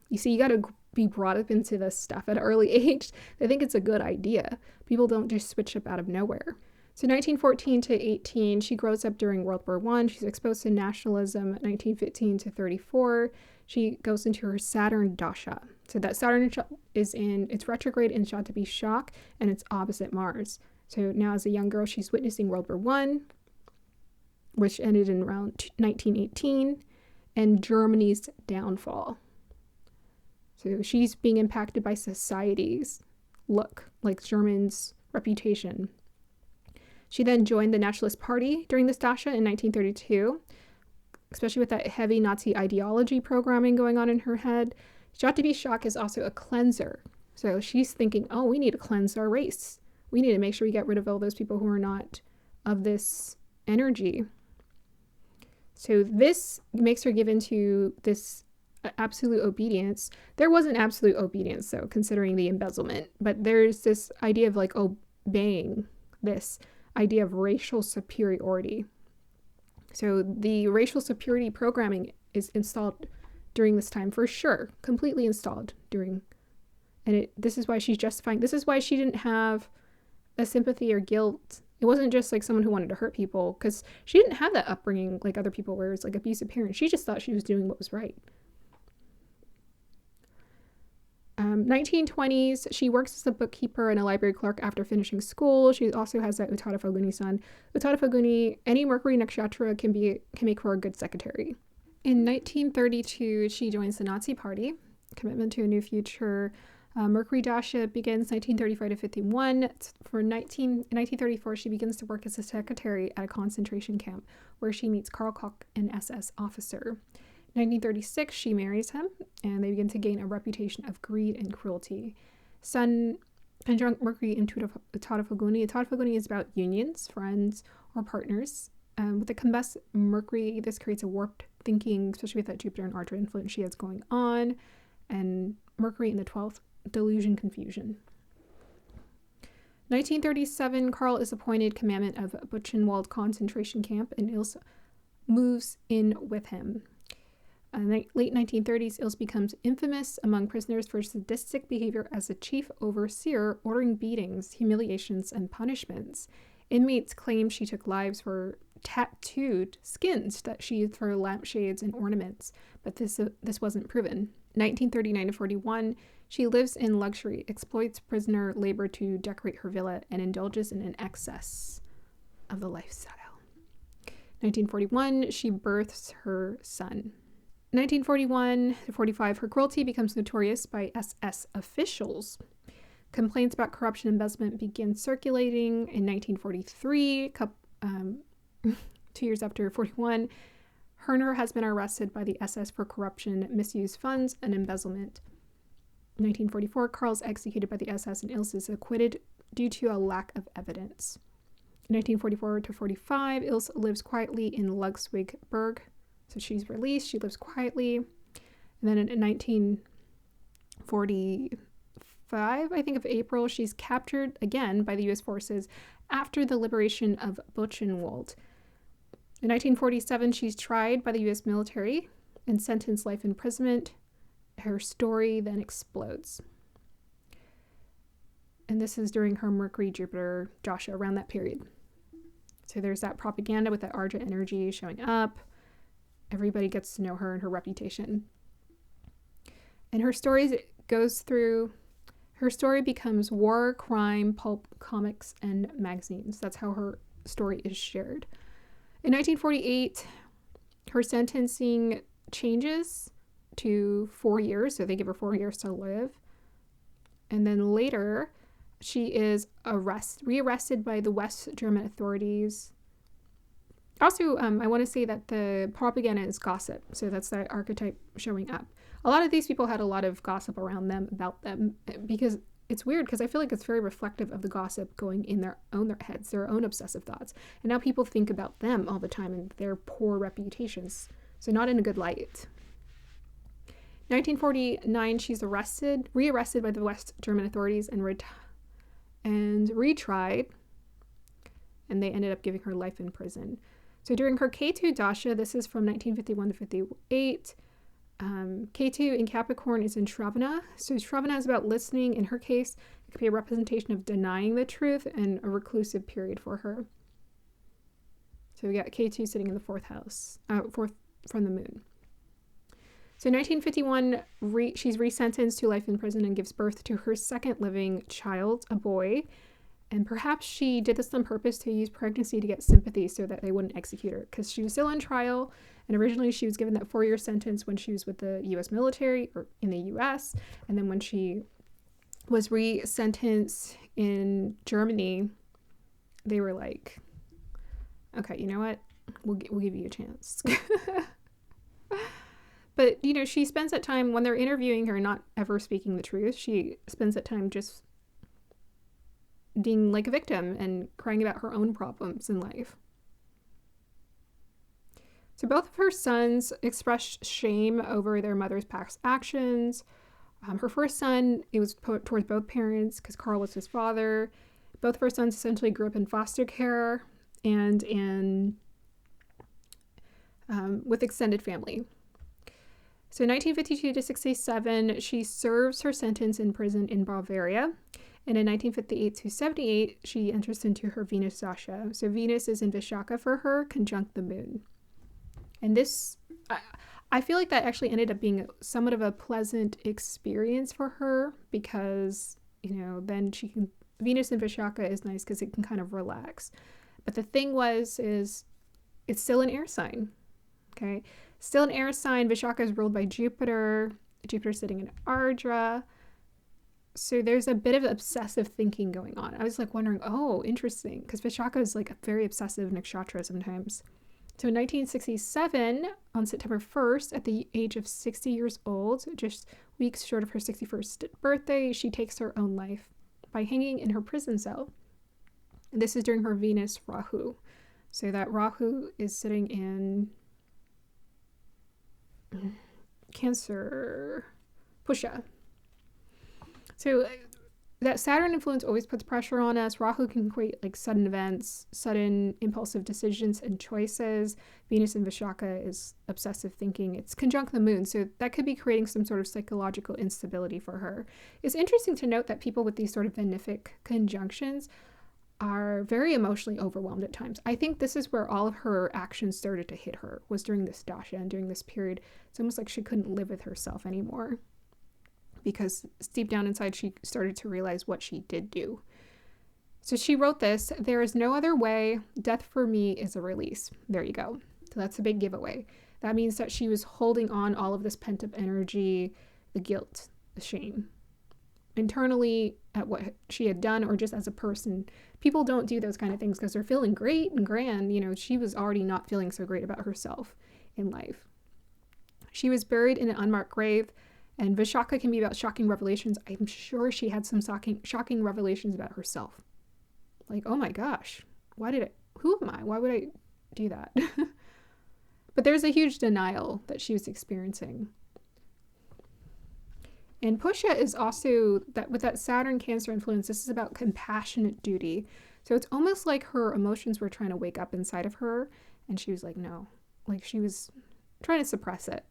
You see, you got to be brought up into this stuff at an early age. They think it's a good idea. People don't just switch up out of nowhere. So 1914 to 18, she grows up during World War I. She's exposed to nationalism. 1915 to 34, she goes into her Saturn dasha. So that Saturn it's retrograde in Shantia shock, and it's opposite Mars. So now as a young girl, she's witnessing World War I, which ended in around 1918, and Germany's downfall. So she's being impacted by society's look, like Germans' reputation. She then joined the Nationalist Party during this dasha in 1932, especially with that heavy Nazi ideology programming going on in her head. Shantia shock is also a cleanser. So she's thinking, oh, we need to cleanse our race. We need to make sure we get rid of all those people who are not of this energy. So this makes her give into this absolute obedience. There wasn't absolute obedience, though, considering the embezzlement. But there's this idea of like obeying this idea of racial superiority. So the racial superiority programming is installed during this time for sure, completely installed during, and this is why she's justifying, this is why she didn't have a sympathy or guilt. It wasn't just like someone who wanted to hurt people, because she didn't have that upbringing like other people where it's like abusive parents. She just thought she was doing what was right. 1920s, she works as a bookkeeper and a library clerk after finishing school. She also has that Uttara Falguni sun. Uttara Falguni, any Mercury nakshatra can make her a good secretary. In 1932, she joins the Nazi Party, commitment to a new future. Mercury dasha begins 1935 to 51. In 1934, she begins to work as a secretary at a concentration camp where she meets Karl Koch, an SS officer. 1936, she marries him, and they begin to gain a reputation of greed and cruelty. Sun conjunct Mercury into Uttara Falguni. Uttara Falguni is about unions, friends, or partners. With the combust Mercury, this creates a warped thinking, especially with that Jupiter and Ardra influence she has going on. And Mercury in the 12th, delusion, confusion. 1937, Karl is appointed commandant of Buchenwald concentration camp, and Ilse moves in with him. In the late 1930s, Ilse becomes infamous among prisoners for sadistic behavior as a chief overseer, ordering beatings, humiliations, and punishments. Inmates claim she took lives for tattooed skins that she used for lampshades and ornaments, but this wasn't proven. 1939 to 41, she lives in luxury, exploits prisoner labor to decorate her villa, and indulges in an excess of the lifestyle. 1941, she births her son. 1941 to 45, her cruelty becomes notorious by SS officials. Complaints about corruption and embezzlement begin circulating. In 1943, 2 years after 41, her and her husband are arrested by the SS for corruption, misuse funds, and embezzlement. In 1944, Karl's executed by the SS and Ilse is acquitted due to a lack of evidence. In 1944 to 45, Ilse lives quietly in Ludwigsburg. So she's released, she lives quietly. And then in 1945, I think, of April, she's captured again by the U.S. forces after the liberation of Buchenwald. In 1947, she's tried by the U.S. military and sentenced life imprisonment. Her story then explodes. And this is during her Mercury, Jupiter, Dasha, around that period. So there's that propaganda with that Argent energy showing up. Everybody gets to know her and her reputation. And her story becomes war, crime, pulp, comics, and magazines. That's how her story is shared. In 1948, her sentencing changes to 4 years, so they give her 4 years to live. And then later, she is rearrested by the West German authorities. Also, I want to say that the propaganda is gossip, so that's that archetype showing up. A lot of these people had a lot of gossip around them, about them, because it's weird, because I feel like it's very reflective of the gossip going in their heads, their own obsessive thoughts. And now people think about them all the time and their poor reputations, so not in a good light. 1949, she's rearrested by the West German authorities and retried, and they ended up giving her life in prison. So during her K2 Dasha, this is from 1951 to 58, K2 in Capricorn is in Shravana. So Shravana is about listening. In her case, it could be a representation of denying the truth and a reclusive period for her. So we got K2 sitting in the fourth house, fourth from the moon. So in 1951, she's resentenced to life in prison and gives birth to her second living child, a boy. And perhaps she did this on purpose to use pregnancy to get sympathy so that they wouldn't execute her, because she was still on trial. And originally she was given that 4-year sentence when she was with the U.S. military, or in the U.S. And then when she was resentenced in Germany, they were like, okay, you know what? We'll give you a chance. But, she spends that time when they're interviewing her, not ever speaking the truth. She spends that time just being like a victim and crying about her own problems in life. So both of her sons expressed shame over their mother's past actions. Her first son, it was towards both parents because Carl was his father. Both of her sons essentially grew up in foster care and with extended family. So in 1952 to 67, she serves her sentence in prison in Bavaria. And in 1958 to 78, she enters into her Venus Dasha. So Venus is in Vishaka for her, conjunct the moon. And this, I feel like that actually ended up being somewhat of a pleasant experience for her because, then Venus in Vishaka is nice because it can kind of relax. But the thing is it's still an air sign, okay? Still an air sign. Vishaka is ruled by Jupiter. Jupiter's sitting in Ardra. So there's a bit of obsessive thinking going on. I was like wondering, oh, interesting, because Vishaka is like a very obsessive nakshatra sometimes. So in 1967, on September 1st, at the age of 60 years old, just weeks short of her 61st birthday, she takes her own life by hanging in her prison cell. And this is during her Venus Rahu. So that Rahu is sitting in Cancer, Pusha. So that Saturn influence always puts pressure on us. Rahu can create like sudden events, sudden impulsive decisions and choices. Venus in Vishaka is obsessive thinking. It's conjunct the moon, so that could be creating some sort of psychological instability for her. It's interesting to note that people with these sort of benefic conjunctions are very emotionally overwhelmed at times. I think this is where all of her actions started to hit her, was during this dasha and during this period. It's almost like she couldn't live with herself anymore, because deep down inside she started to realize what she did do. So she wrote this: "There is no other way. Death for me is a release." There you go. So that's a big giveaway. That means that she was holding on all of this pent-up energy, the guilt, the shame, internally at what she had done, or just as a person. People don't do those kind of things because they're feeling great and grand. She was already not feeling so great about herself in life. She was buried in an unmarked grave. And Vishaka can be about shocking revelations. I'm sure she had some shocking revelations about herself. Like, oh my gosh, who am I? Why would I do that? But there's a huge denial that she was experiencing. And Pusha is also, that with that Saturn Cancer influence, this is about compassionate duty. So it's almost like her emotions were trying to wake up inside of her, and she was like, no. Like, she was trying to suppress it.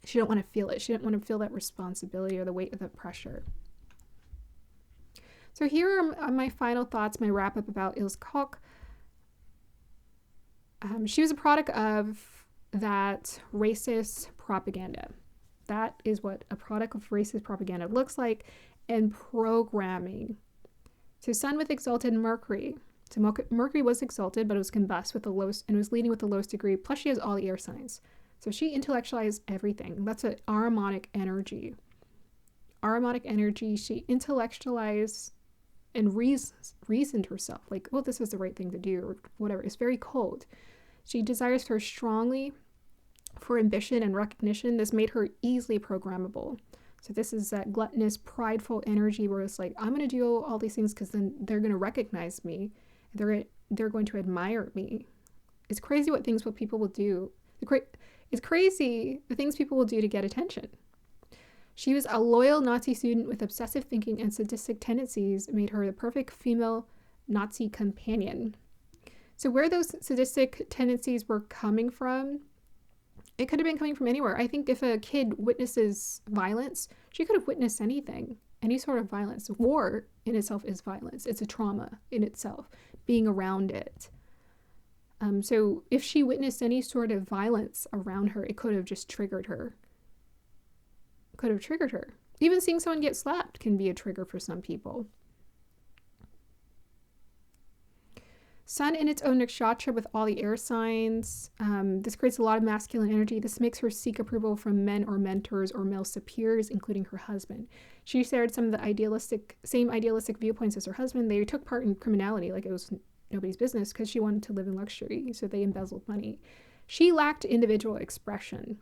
She didn't want to feel it. She didn't want to feel that responsibility or the weight of the pressure. So here are my final thoughts, my wrap up about Ilse Koch. She was a product of that racist propaganda. That is what a product of racist propaganda looks like, and programming. So Sun with exalted Mercury. So Mercury was exalted, but it was combust with the lowest, and was leading with the lowest degree. Plus she has all the air signs. So she intellectualized everything. That's an aromatic energy. Aromatic energy, she intellectualized and reasoned herself. Like, oh, this is the right thing to do, or whatever. It's very cold. She desires her strongly for ambition and recognition. This made her easily programmable. So this is that gluttonous, prideful energy where it's like, I'm going to do all these things because then they're going to recognize me. They're going to admire me. It's crazy what people will do. It's crazy the things people will do to get attention. She was a loyal Nazi student with obsessive thinking and sadistic tendencies, made her the perfect female Nazi companion. So where those sadistic tendencies were coming from, it could have been coming from anywhere. I think if a kid witnesses violence, she could have witnessed anything, any sort of violence. War in itself is violence. It's a trauma in itself, being around it. So if she witnessed any sort of violence around her, it could have just triggered her. Even seeing someone get slapped can be a trigger for some people. Sun in its own nakshatra with all the air signs. This creates a lot of masculine energy. This makes her seek approval from men or mentors or male superiors, including her husband. She shared some of the same idealistic viewpoints as her husband. They took part in criminality like it was nobody's business because she wanted to live in luxury, so they embezzled money. She lacked individual expression.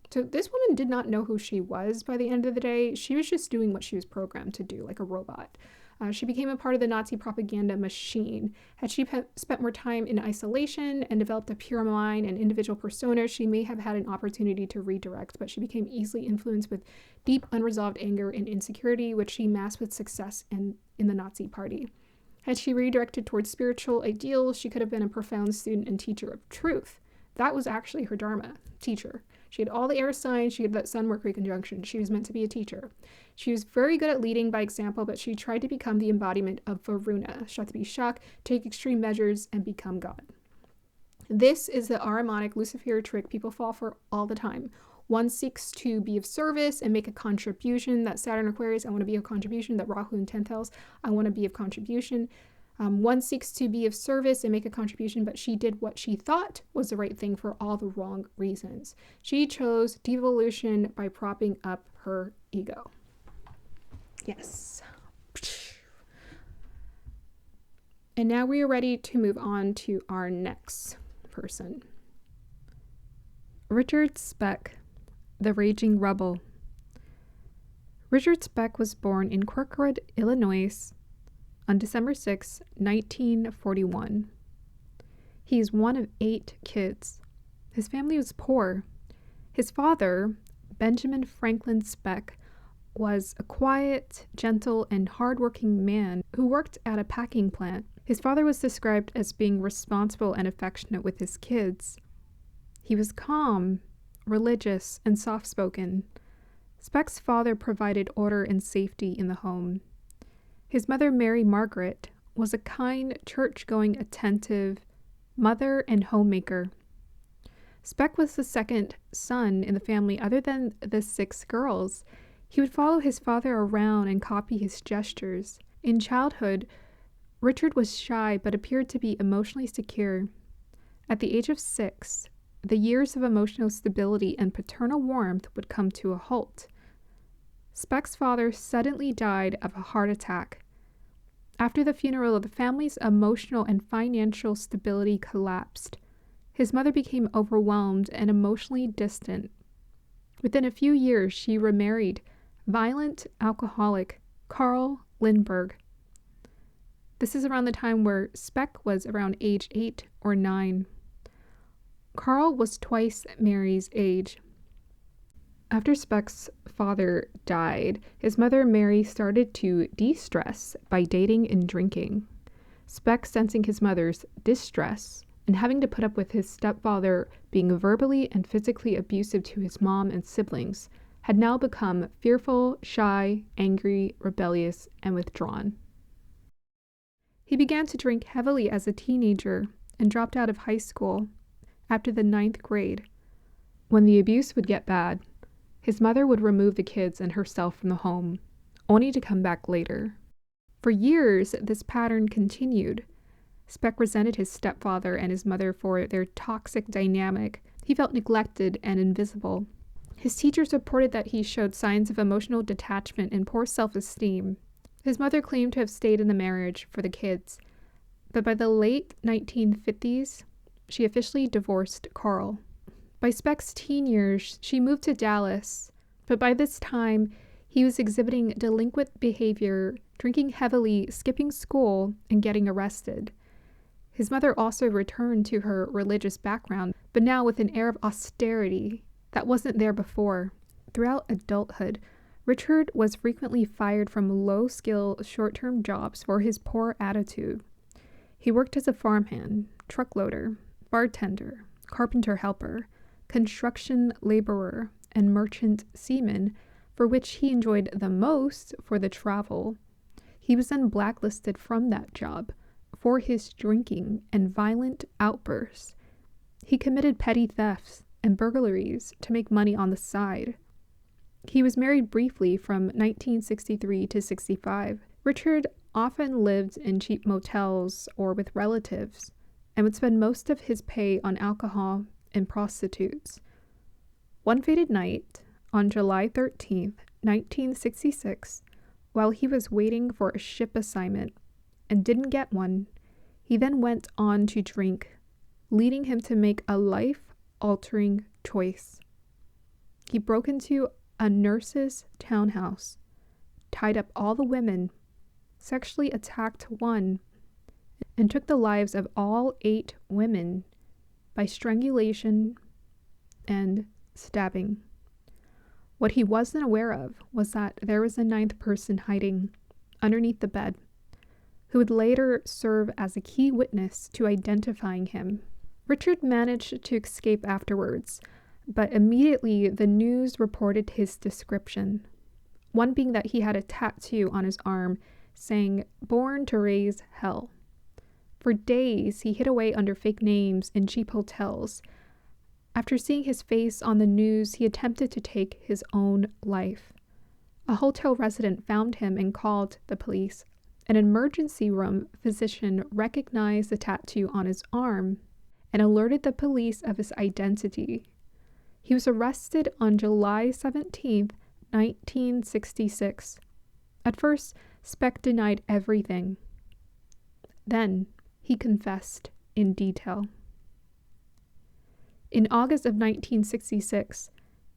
So this woman did not know who she was by the end of the day. She was just doing what she was programmed to do, like a robot. She became a part of the Nazi propaganda machine. Had she spent more time in isolation and developed a pure mind and individual persona, she may have had an opportunity to redirect, but she became easily influenced with deep unresolved anger and insecurity, which she masked with success in the Nazi party. Had she redirected towards spiritual ideals, she could have been a profound student and teacher of truth. That was actually her dharma, teacher. She had all the air signs. She had that Sun-Mercury conjunction. She was meant to be a teacher. She was very good at leading by example, but she tried to become the embodiment of Varuna. She had to be shocked, take extreme measures, and become God. This is the Ahrimanic Lucifer trick people fall for all the time. One seeks to be of service and make a contribution. That Saturn Aquarius, I want to be of contribution. That Rahu in 10th house, I want to be of contribution. One seeks to be of service and make a contribution, but she did what she thought was the right thing for all the wrong reasons. She chose devolution by propping up her ego. Yes. And now we are ready to move on to our next person. Richard Speck, the Raging Rebel. Richard Speck was born in Kirkwood, Illinois, on December 6, 1941. He is one of 8 kids. His family was poor. His father, Benjamin Franklin Speck, was a quiet, gentle, and hardworking man who worked at a packing plant. His father was described as being responsible and affectionate with his kids. He was calm, religious, and soft-spoken. Speck's father provided order and safety in the home. His mother, Mary Margaret, was a kind, church-going, attentive mother and homemaker. Speck was the second son in the family other than the 6 girls. He would follow his father around and copy his gestures. In childhood, Richard was shy but appeared to be emotionally secure. At the age of 6, the years of emotional stability and paternal warmth would come to a halt. Speck's father suddenly died of a heart attack. After the funeral, the family's emotional and financial stability collapsed. His mother became overwhelmed and emotionally distant. Within a few years, she remarried violent alcoholic Carl Lindbergh. This is around the time where Speck was around age 8 or 9. Carl was twice Mary's age. After Speck's father died, his mother Mary started to de-stress by dating and drinking. Speck, sensing his mother's distress and having to put up with his stepfather being verbally and physically abusive to his mom and siblings, had now become fearful, shy, angry, rebellious, and withdrawn. He began to drink heavily as a teenager and dropped out of high school after the 9th grade. When the abuse would get bad, his mother would remove the kids and herself from the home, only to come back later. For years, this pattern continued. Speck resented his stepfather and his mother for their toxic dynamic. He felt neglected and invisible. His teachers reported that he showed signs of emotional detachment and poor self-esteem. His mother claimed to have stayed in the marriage for the kids, but by the late 1950s, she officially divorced Carl. By Speck's teen years, she moved to Dallas, but by this time, he was exhibiting delinquent behavior, drinking heavily, skipping school, and getting arrested. His mother also returned to her religious background, but now with an air of austerity that wasn't there before. Throughout adulthood, Richard was frequently fired from low-skill, short-term jobs for his poor attitude. He worked as a farmhand, truck loader, bartender, carpenter helper, construction laborer, and merchant seaman, for which he enjoyed the most for the travel. He was then blacklisted from that job for his drinking and violent outbursts. He committed petty thefts and burglaries to make money on the side. He was married briefly from 1963 to 65. Richard often lived in cheap motels or with relatives and would spend most of his pay on alcohol and prostitutes. One fated night, on July 13th, 1966, while he was waiting for a ship assignment and didn't get one, he then went on to drink, leading him to make a life-altering choice. He broke into a nurse's townhouse, tied up all the women, sexually attacked one, and took the lives of all 8 women by strangulation and stabbing. What he wasn't aware of was that there was a 9th person hiding underneath the bed, who would later serve as a key witness to identifying him. Richard managed to escape afterwards, but immediately the news reported his description, one being that he had a tattoo on his arm saying, "Born to raise hell." For days, he hid away under fake names in cheap hotels. After seeing his face on the news, he attempted to take his own life. A hotel resident found him and called the police. An emergency room physician recognized the tattoo on his arm and alerted the police of his identity. He was arrested on July 17, 1966. At first, Speck denied everything. Then, he confessed in detail. In August of 1966,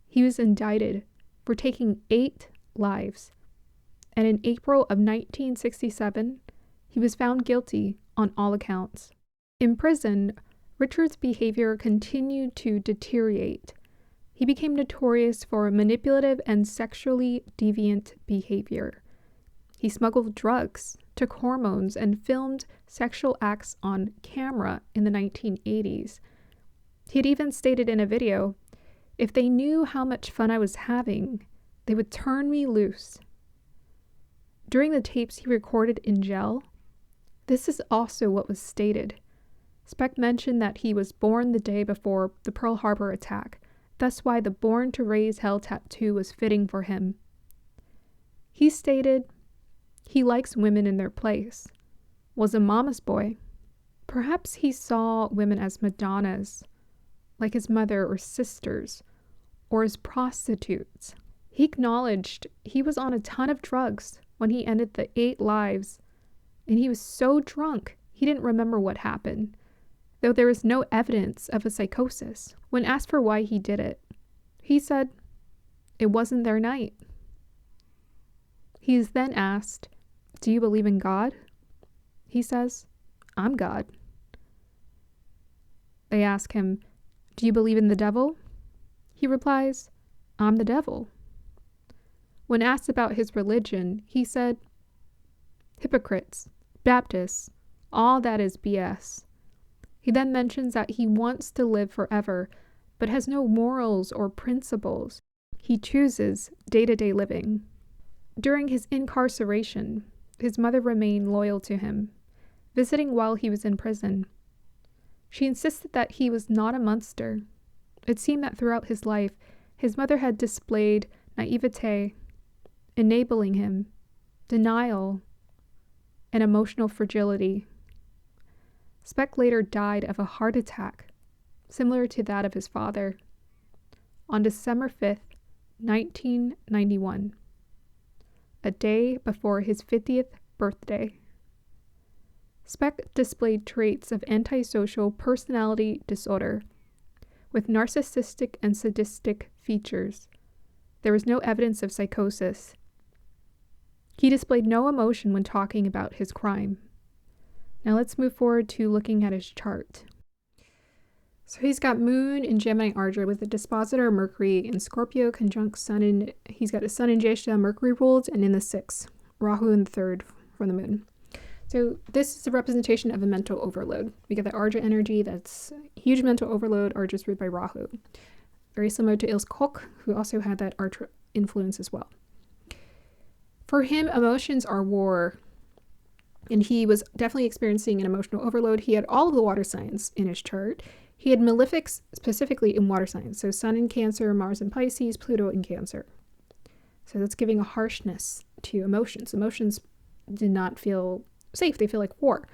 he was indicted for taking 8 lives, and in April of 1967, he was found guilty on all accounts. In prison, Richard's behavior continued to deteriorate. He became notorious for manipulative and sexually deviant behavior. He smuggled drugs, took hormones, and filmed sexual acts on camera in the 1980s. He had even stated in a video, "If they knew how much fun I was having, they would turn me loose." During the tapes he recorded in jail, this is also what was stated. Speck mentioned that he was born the day before the Pearl Harbor attack, thus why the "Born to Raise Hell" tattoo was fitting for him. He stated he likes women in their place, was a mama's boy. Perhaps he saw women as Madonnas, like his mother or sisters, or as prostitutes. He acknowledged he was on a ton of drugs when he ended the 8 lives, and he was so drunk he didn't remember what happened, though there is no evidence of a psychosis. When asked for why he did it, he said it wasn't their night. He is then asked, "Do you believe in God?" He says, "I'm God." They ask him, "Do you believe in the devil?" He replies, I'm the devil. When asked about his religion, he said, hypocrites, Baptists, all that is BS. He then mentions that he wants to live forever, but has no morals or principles. He chooses day-to-day living. During his incarceration, his mother remained loyal to him, visiting while he was in prison. She insisted that he was not a monster. It seemed that throughout his life, his mother had displayed naivete, enabling him, denial, and emotional fragility. Speck later died of a heart attack, similar to that of his father, on December 5th, 1991, a day before his 50th birthday. Speck displayed traits of antisocial personality disorder, with narcissistic and sadistic features. There was no evidence of psychosis. He displayed no emotion when talking about his crime. Now let's move forward to looking at his chart. So he's got Moon in Gemini Ardra with a dispositor Mercury in Scorpio conjunct Sun, and he's got a Sun in Jeshta, Mercury ruled, and in the 6th, Rahu in the 3rd from the Moon. So this is a representation of a mental overload. We get the Ardra energy, that's huge mental overload. Ardra is ruled by Rahu. Very similar to Ilse Koch, who also had that Ardra influence as well. For him, emotions are war, and he was definitely experiencing an emotional overload. He had all of the water signs in his chart. He had malefics specifically in water signs, so Sun in Cancer, Mars in Pisces, Pluto in Cancer. So that's giving a harshness to emotions. Emotions did not feel safe. They feel like war.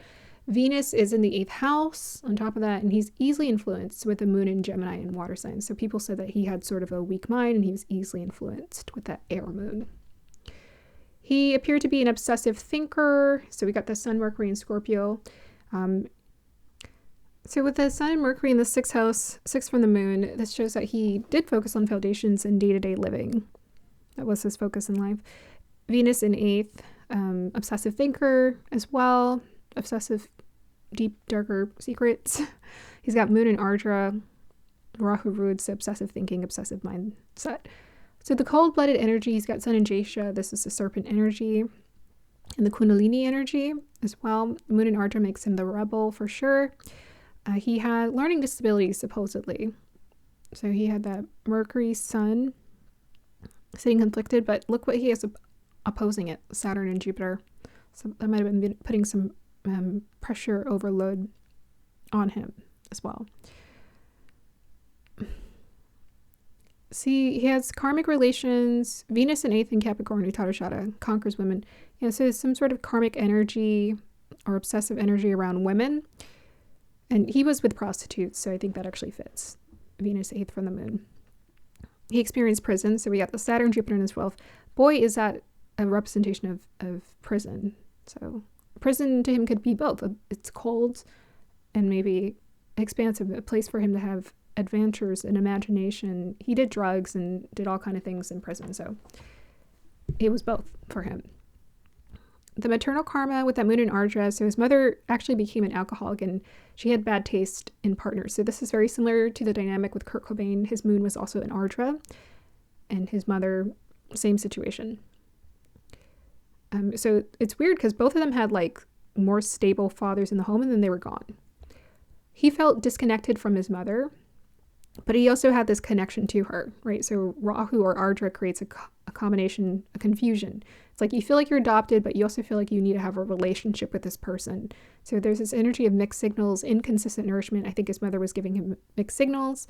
Venus is in the 8th house on top of that, and he's easily influenced with the Moon in Gemini and water signs. So people said that he had sort of a weak mind and he was easily influenced with that air moon. He appeared to be an obsessive thinker. So we got the Sun, Mercury, and Scorpio. So with the Sun and Mercury in the 6th house, 6th from the Moon, this shows that he did focus on foundations and day-to-day living. That was his focus in life. Venus in 8th, obsessive thinker as well. Obsessive, deep, darker secrets. He's got Moon in Ardra, Rahu roots, obsessive thinking, obsessive mindset. So the cold-blooded energy, he's got Sun in Jeshta. This is the serpent energy. And the Kundalini energy as well. Moon in Ardra makes him the rebel for sure. He had learning disabilities, supposedly. So he had that Mercury, Sun sitting conflicted, but look what he has opposing it, Saturn and Jupiter. So that might have been putting some pressure overload on him as well. See, he has karmic relations, Venus in 8th in Capricorn, Uttarashada, conquers women. So some sort of karmic energy or obsessive energy around women. And he was with prostitutes, so I think that actually fits. Venus 8th from the Moon. He experienced prison, so we got the Saturn, Jupiter in his 12th. Boy, is that a representation of prison. So prison to him could be both. It's cold and maybe expansive, a place for him to have adventures and imagination. He did drugs and did all kind of things in prison, so it was both for him. The maternal karma with that Moon in Ardra, so his mother actually became an alcoholic and she had bad taste in partners. So this is very similar to the dynamic with Kurt Cobain. His Moon was also in Ardra and his mother, same situation. So it's weird because both of them had like more stable fathers in the home and then they were gone. He felt disconnected from his mother, but he also had this connection to her, right? So Rahu or Ardra creates a combination, a confusion. It's like you feel like you're adopted, but you also feel like you need to have a relationship with this person. So there's this energy of mixed signals, inconsistent nourishment. I think his mother was giving him mixed signals.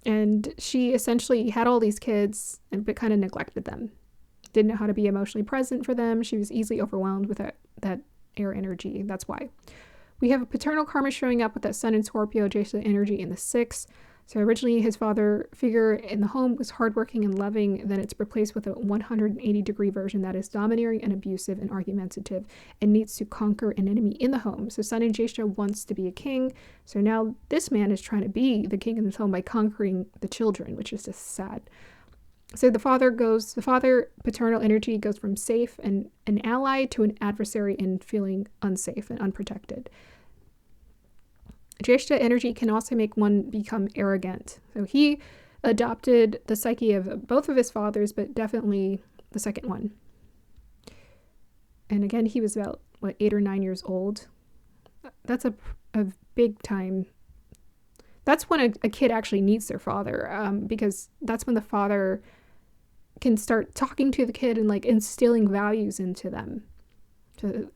And she essentially had all these kids, but kind of neglected them. Didn't know how to be emotionally present for them. She was easily overwhelmed with that air energy. That's why. We have a paternal karma showing up with that Sun in Scorpio, Jeshta energy in the 6th. So originally his father figure in the home was hardworking and loving. Then it's replaced with a 180-degree version that is domineering and abusive and argumentative and needs to conquer an enemy in the home. So Sun in Jeshta wants to be a king. So now this man is trying to be the king in his home by conquering the children, which is just sad. So the father paternal energy goes from safe and an ally to an adversary and feeling unsafe and unprotected. Jeshta energy can also make one become arrogant. So he adopted the psyche of both of his fathers, but definitely the second one. And again, he was about, 8 or 9 years old. That's a big time. That's when a kid actually needs their father, because that's when the father can start talking to the kid and like instilling values into them. So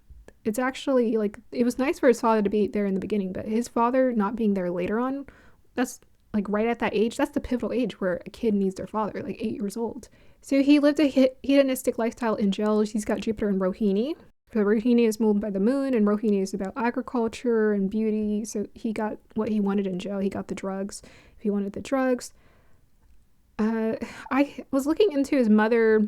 it's actually like, it was nice for his father to be there in the beginning, but his father not being there later on, that's like right at that age, that's the pivotal age where a kid needs their father, like 8 years old. So he lived a hedonistic lifestyle in jail. He's got Jupiter in Rohini. So Rohini is ruled by the moon, and Rohini is about agriculture and beauty. So he got what he wanted in jail. He got the drugs. If he wanted the drugs. I was looking into his mother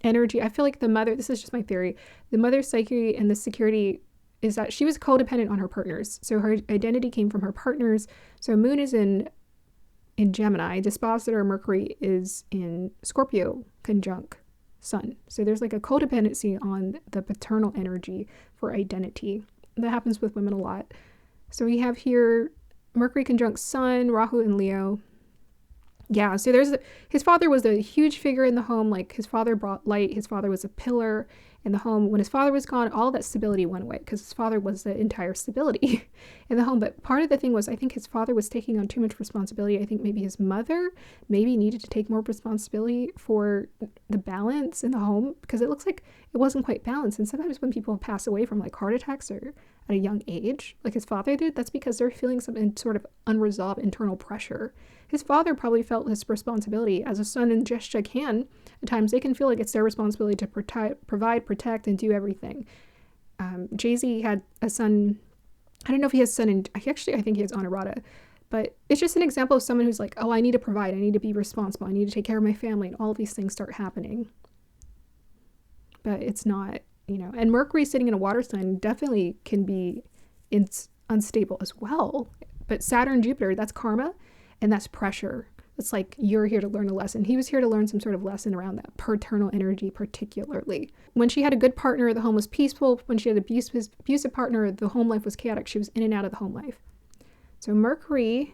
energy. I feel like the mother, this is just my theory, the mother's psyche and the security is that she was codependent on her partners. So her identity came from her partners. So moon is in Gemini. Dispositor Mercury is in Scorpio conjunct Sun. So there's like a codependency on the paternal energy for identity. That happens with women a lot. So we have here Mercury conjunct Sun, Rahu and Leo. Yeah, so his father was a huge figure in the home. Like his father brought light. His father was a pillar in the home. When his father was gone, all that stability went away because his father was the entire stability in the home. But part of the thing was, I think his father was taking on too much responsibility. I think maybe his mother needed to take more responsibility for the balance in the home, because it looks like it wasn't quite balanced. And sometimes when people pass away from like heart attacks or at a young age, like his father did, that's because they're feeling some sort of unresolved internal pressure. His father probably felt his responsibility as a son and gesture can. At times they can feel like it's their responsibility to provide, protect, and do everything. Jay-Z had a son. I don't know if he has a son, and I think he has Honorata. But it's just an example of someone who's like, oh, I need to provide. I need to be responsible. I need to take care of my family. And all of these things start happening. But it's not, And Mercury sitting in a water sign definitely can be unstable as well. But Saturn, Jupiter, that's karma. And that's pressure. It's like, you're here to learn a lesson. He was here to learn some sort of lesson around that paternal energy particularly. When she had a good partner, the home was peaceful. When she had an abusive partner, the home life was chaotic. She was in and out of the home life. So Mercury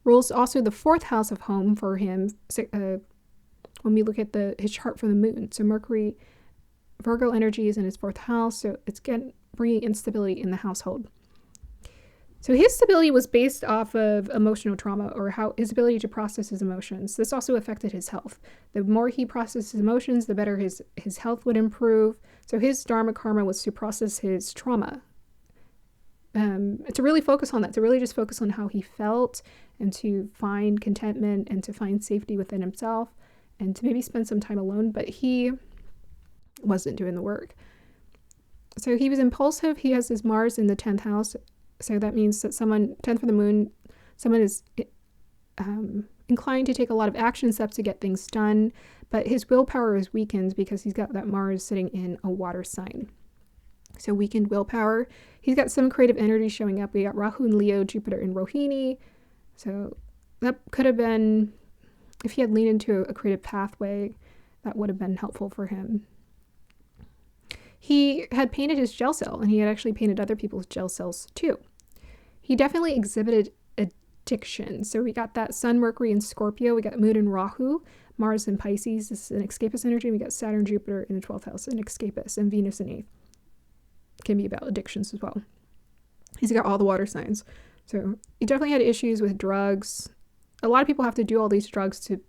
rules also the 4th house of home for him when we look at his chart from the moon. So Mercury, Virgo energy is in his 4th house. So it's bringing instability in the household. So his stability was based off of emotional trauma, or how his ability to process his emotions. This also affected his health. The more he processed his emotions, the better his health would improve. So his dharma karma was to process his trauma. To really focus on that, to really just focus on how he felt, and to find contentment and to find safety within himself, and to maybe spend some time alone, but he wasn't doing the work. So he was impulsive. He has his Mars in the 10th house. So that means that 10th for the moon, someone is inclined to take a lot of action steps to get things done, but his willpower is weakened because he's got that Mars sitting in a water sign. So weakened willpower. He's got some creative energy showing up. We got Rahu and Leo, Jupiter and Rohini. So that could have been, if he had leaned into a creative pathway, that would have been helpful for him. He had painted his gel cell, and he had actually painted other people's gel cells too. He definitely exhibited addiction. So we got that Sun, Mercury, and Scorpio. We got Moon and Rahu, Mars and Pisces. This is an escapist energy. We got Saturn, Jupiter in the 12th house, an escapist, and Venus in 8th. Can be about addictions as well. He's got all the water signs. So he definitely had issues with drugs. A lot of people have to do all these drugs to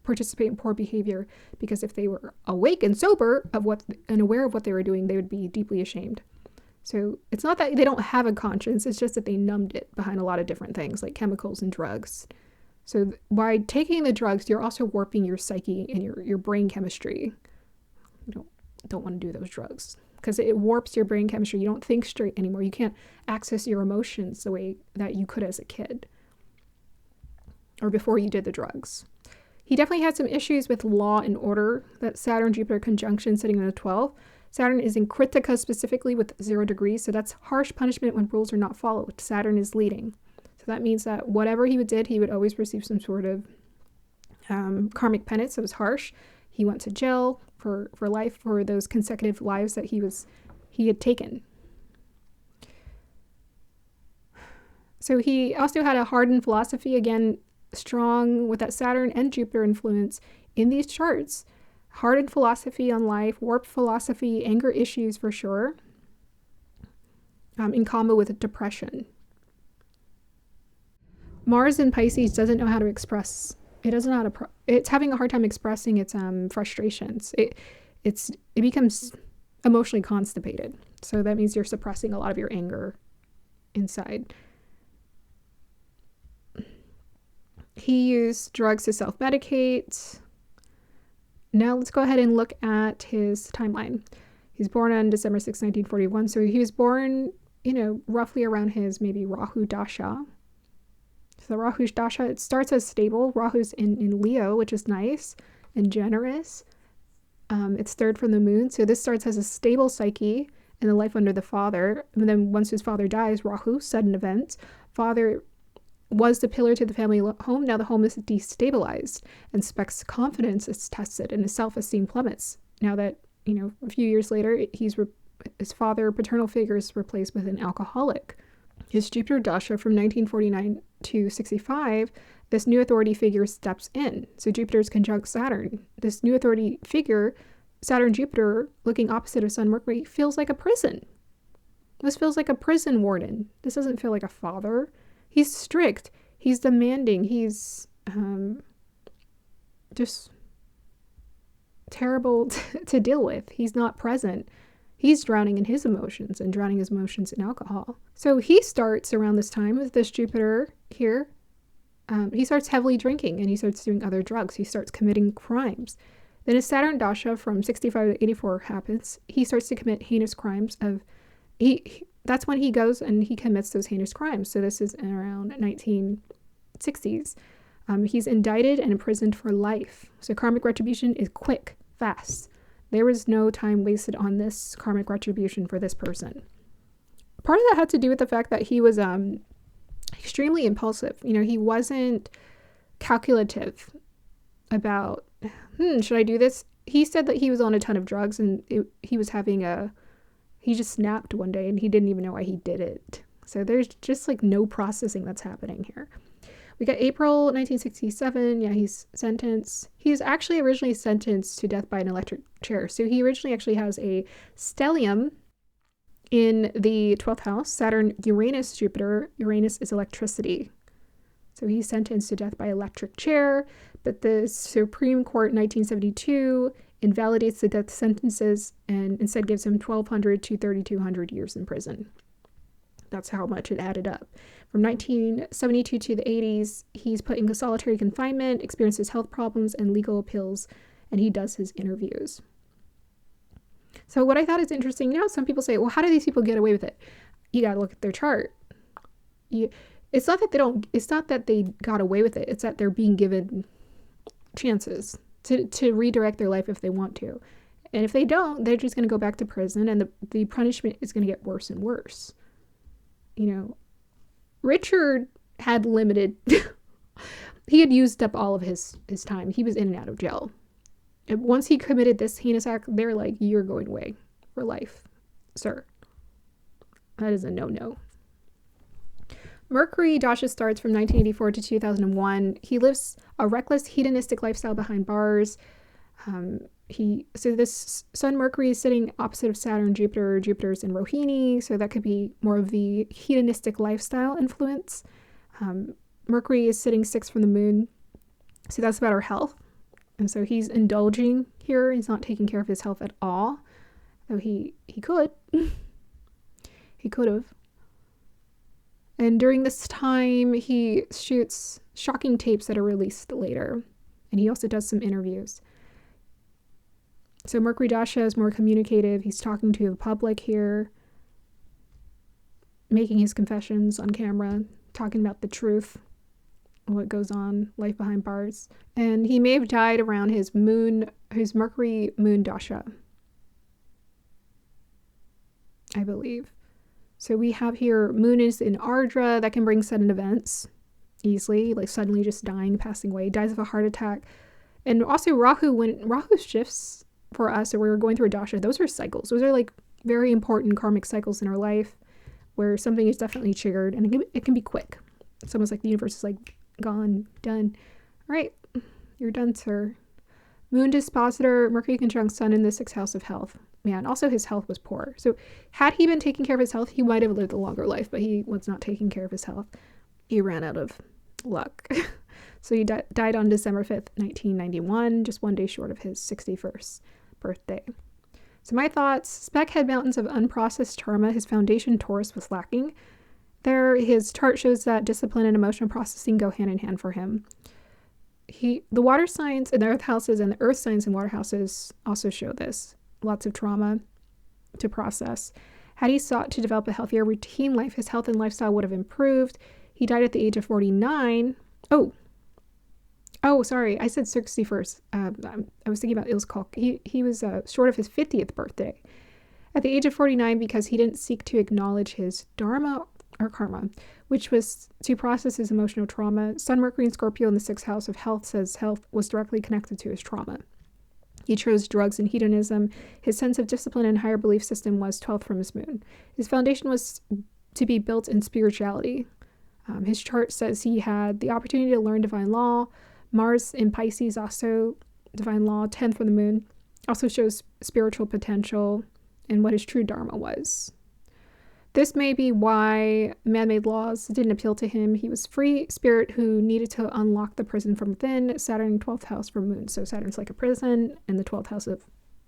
participate in poor behavior, because if they were awake and sober and aware of what they were doing, they would be deeply ashamed. So it's not that they don't have a conscience, it's just that they numbed it behind a lot of different things like chemicals and drugs. So by taking the drugs, you're also warping your psyche and your brain chemistry. You don't want to do those drugs because it warps your brain chemistry. You don't think straight anymore. You can't access your emotions the way that you could as a kid or before you did the drugs. He definitely had some issues with law and order. That Saturn-Jupiter conjunction sitting in the 12th. Saturn is in Kritika specifically with 0 degrees, so that's harsh punishment when rules are not followed. Saturn is leading. So that means that whatever he did, he would always receive some sort of karmic penance. So it was harsh. He went to jail for life for those consecutive lives that he had taken. So he also had a hardened philosophy. Again, strong with that Saturn and Jupiter influence in these charts. Hardened philosophy on life, warped philosophy, anger issues for sure, in combo with depression. Mars in Pisces doesn't know how to express. It doesn't know how to. It's having a hard time expressing its frustrations. It becomes emotionally constipated. So that means you're suppressing a lot of your anger inside. He used drugs to self-medicate. Now let's go ahead and look at his timeline. He's born on December 6, 1941. So he was born, roughly around his maybe Rahu Dasha. So the Rahu Dasha, it starts as stable. Rahu's in Leo, which is nice and generous. It's third from the moon. So this starts as a stable psyche in the life under the father. And then once his father dies, Rahu, sudden event. Father was the pillar to the family home. Now the home is destabilized, and Speck's confidence is tested and his self-esteem plummets. Now that, a few years later, his father, paternal figure, is replaced with an alcoholic. His Jupiter Dasha from 1949 to 65, this new authority figure steps in. So Jupiter's conjunct Saturn. This new authority figure, Saturn-Jupiter, looking opposite of Sun Mercury, feels like a prison. This feels like a prison warden. This doesn't feel like a father. He's strict. He's demanding. He's just terrible to deal with. He's not present. He's drowning in his emotions and drowning his emotions in alcohol. So he starts around this time with this Jupiter here. He starts heavily drinking and he starts doing other drugs. He starts committing crimes. Then his Saturn Dasha from 65 to 84 happens. He starts to commit heinous crimes that's when he goes and he commits those heinous crimes. So this is around 1960s. He's indicted and imprisoned for life. So karmic retribution is quick, fast. There was no time wasted on this karmic retribution for this person. Part of that had to do with the fact that he was extremely impulsive. He wasn't calculative about, should I do this? He said that he was on a ton of drugs and he just snapped one day and he didn't even know why he did it. So there's just no processing that's happening here. We got April 1967. Yeah, he's sentenced. He's actually originally sentenced to death by an electric chair. So he originally actually has a stellium in the 12th house, Saturn, Uranus, Jupiter. Uranus is electricity. So he's sentenced to death by electric chair. But the Supreme Court in 1972 invalidates the death sentences and instead gives him 1,200 to 3,200 years in prison. That's how much it added up. From 1972 to the 80s, he's put in solitary confinement, experiences health problems and legal appeals, and he does his interviews. So what I thought is interesting, some people say, well, how do these people get away with it? You got to look at their chart. It's not that they got away with it. It's that they're being given chances to redirect their life if they want to. And if they don't, they're just going to go back to prison and the punishment is going to get worse and worse. Richard had limited, he had used up all of his time. He was in and out of jail. And once he committed this heinous act, they're like, you're going away for life, sir. That is a no-no. Mercury Dasha starts from 1984 to 2001. He lives a reckless, hedonistic lifestyle behind bars. So this Sun Mercury is sitting opposite of Saturn, Jupiter. Jupiter's in Rohini, so that could be more of the hedonistic lifestyle influence. Mercury is sitting 6 from the moon, so that's about our health. And so he's indulging here. He's not taking care of his health at all. Though he could. He could have. And during this time, he shoots shocking tapes that are released later. And he also does some interviews. So Mercury Dasha is more communicative. He's talking to the public here, making his confessions on camera, talking about the truth, what goes on, life behind bars. And he may have died around his Mercury moon Dasha, I believe. So we have here, moon is in Ardra. That can bring sudden events easily, like suddenly just dying, passing away, dies of a heart attack. And also Rahu, when Rahu shifts for us, or we're going through a Dasha, those are cycles. Those are very important karmic cycles in our life where something is definitely triggered, and it can be quick. It's almost like the universe is Gone. Done. All right. You're done, sir. Moon dispositor, Mercury conjunct Sun in the 6th house of health. Man, also his health was poor. So had he been taking care of his health, he might have lived a longer life, but he was not taking care of his health. He ran out of luck. So he died on December 5th, 1991, just one day short of his 61st birthday. So my thoughts, Speck had mountains of unprocessed trauma. His foundation Taurus was lacking. There, his chart shows that discipline and emotional processing go hand in hand for him. The water signs and the earth houses and the earth signs and water houses also show this. Lots of trauma to process. Had he sought to develop a healthier routine life, his health and lifestyle would have improved. He died at the age of 49. Oh, sorry. I said 61st. I was thinking about Ilse Koch. He was short of his 50th birthday. At the age of 49, because he didn't seek to acknowledge his dharma or karma, which was to process his emotional trauma. Sun, Mercury, and Scorpio in the 6th house of health says health was directly connected to his trauma. He chose drugs and hedonism. His sense of discipline and higher belief system was 12th from his moon. His foundation was to be built in spirituality. His chart says he had the opportunity to learn divine law. Mars in Pisces, also divine law, 10th from the moon, also shows spiritual potential and what his true dharma was. This may be why man-made laws didn't appeal to him. He was free spirit who needed to unlock the prison from within. Saturn, 12th house from moon. So Saturn's like a prison and the 12th house of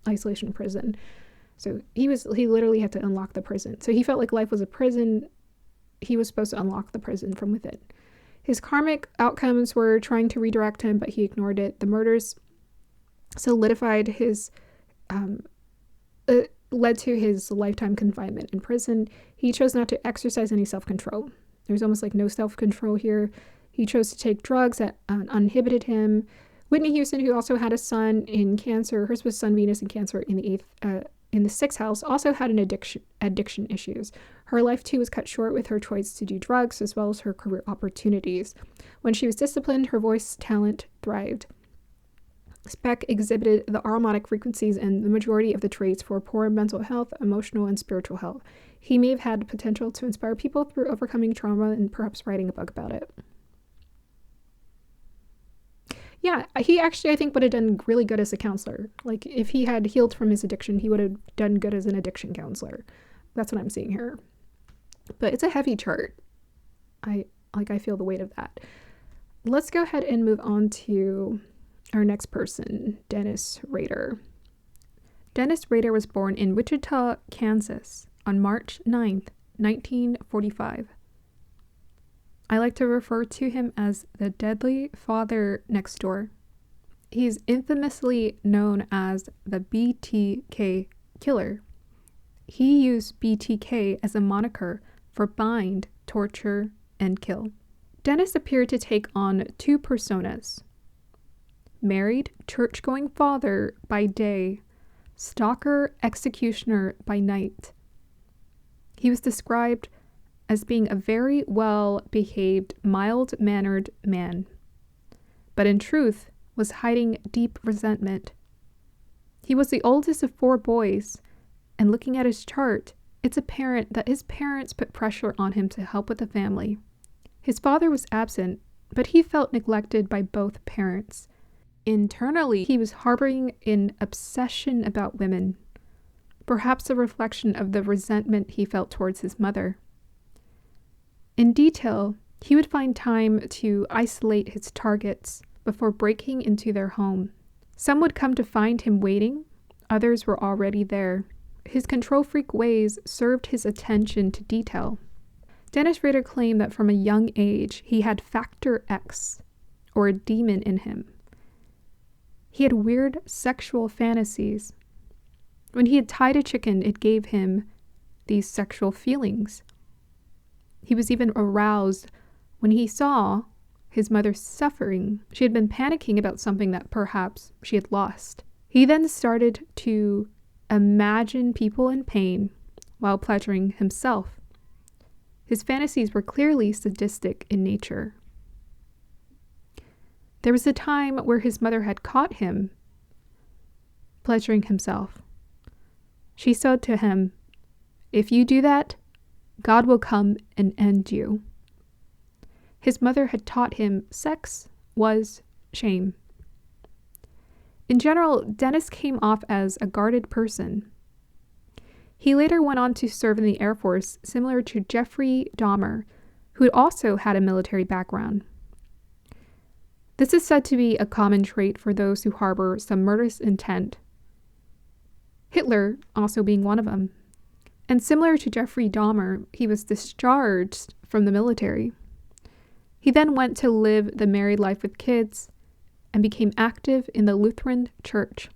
isolation prison. So he literally had to unlock the prison. So he felt like life was a prison. He was supposed to unlock the prison from within. His karmic outcomes were trying to redirect him, but he ignored it. The murders solidified his, led to his lifetime confinement in prison. He chose not to exercise any self-control. There's almost like no self-control here. He chose to take drugs that uninhibited him. Whitney Houston, who also had a sun in Cancer, hers was Sun, Venus, and Cancer in the 6th house, also had an addiction issues. Her life too was cut short with her choice to do drugs as well as her career opportunities. When she was disciplined, her voice talent thrived. Speck exhibited the aromatic frequencies and the majority of the traits for poor mental health, emotional, and spiritual health. He may have had potential to inspire people through overcoming trauma and perhaps writing a book about it. Yeah, he actually, I think, would have done really good as a counselor. Like, if he had healed from his addiction, he would have done good as an addiction counselor. That's what I'm seeing here. But it's a heavy chart. I feel the weight of that. Let's go ahead and move on to our next person, Dennis Rader. Dennis Rader was born in Wichita, Kansas on March 9th, 1945. I like to refer to him as the deadly father next door. He's infamously known as the BTK killer. He used BTK as a moniker for bind, torture, and kill. Dennis appeared to take on two personas. Married, church-going father by day, stalker, executioner by night. He was described as being a very well-behaved, mild-mannered man, but in truth was hiding deep resentment. He was the oldest of 4 boys, and looking at his chart, it's apparent that his parents put pressure on him to help with the family. His father was absent, but he felt neglected by both parents. Internally, he was harboring an obsession about women, perhaps a reflection of the resentment he felt towards his mother. In detail, he would find time to isolate his targets before breaking into their home. Some would come to find him waiting, others were already there. His control freak ways served his attention to detail. Dennis Rader claimed that from a young age he had Factor X, or a demon in him. He had weird sexual fantasies. When he had tied a chicken, it gave him these sexual feelings. He was even aroused when he saw his mother suffering. She had been panicking about something that perhaps she had lost. He then started to imagine people in pain while pleasuring himself. His fantasies were clearly sadistic in nature. There was a time where his mother had caught him pleasuring himself. She said to him, "If you do that, God will come and end you." his mother had taught him sex was shame. In general, Dennis came off as a guarded person. He later went on to serve in the Air Force, similar to Jeffrey Dahmer, who also had a military background. This is said to be a common trait for those who harbor some murderous intent, Hitler also being one of them. And similar to Jeffrey Dahmer, he was discharged from the military. He then went to live the married life with kids and became active in the Lutheran Church.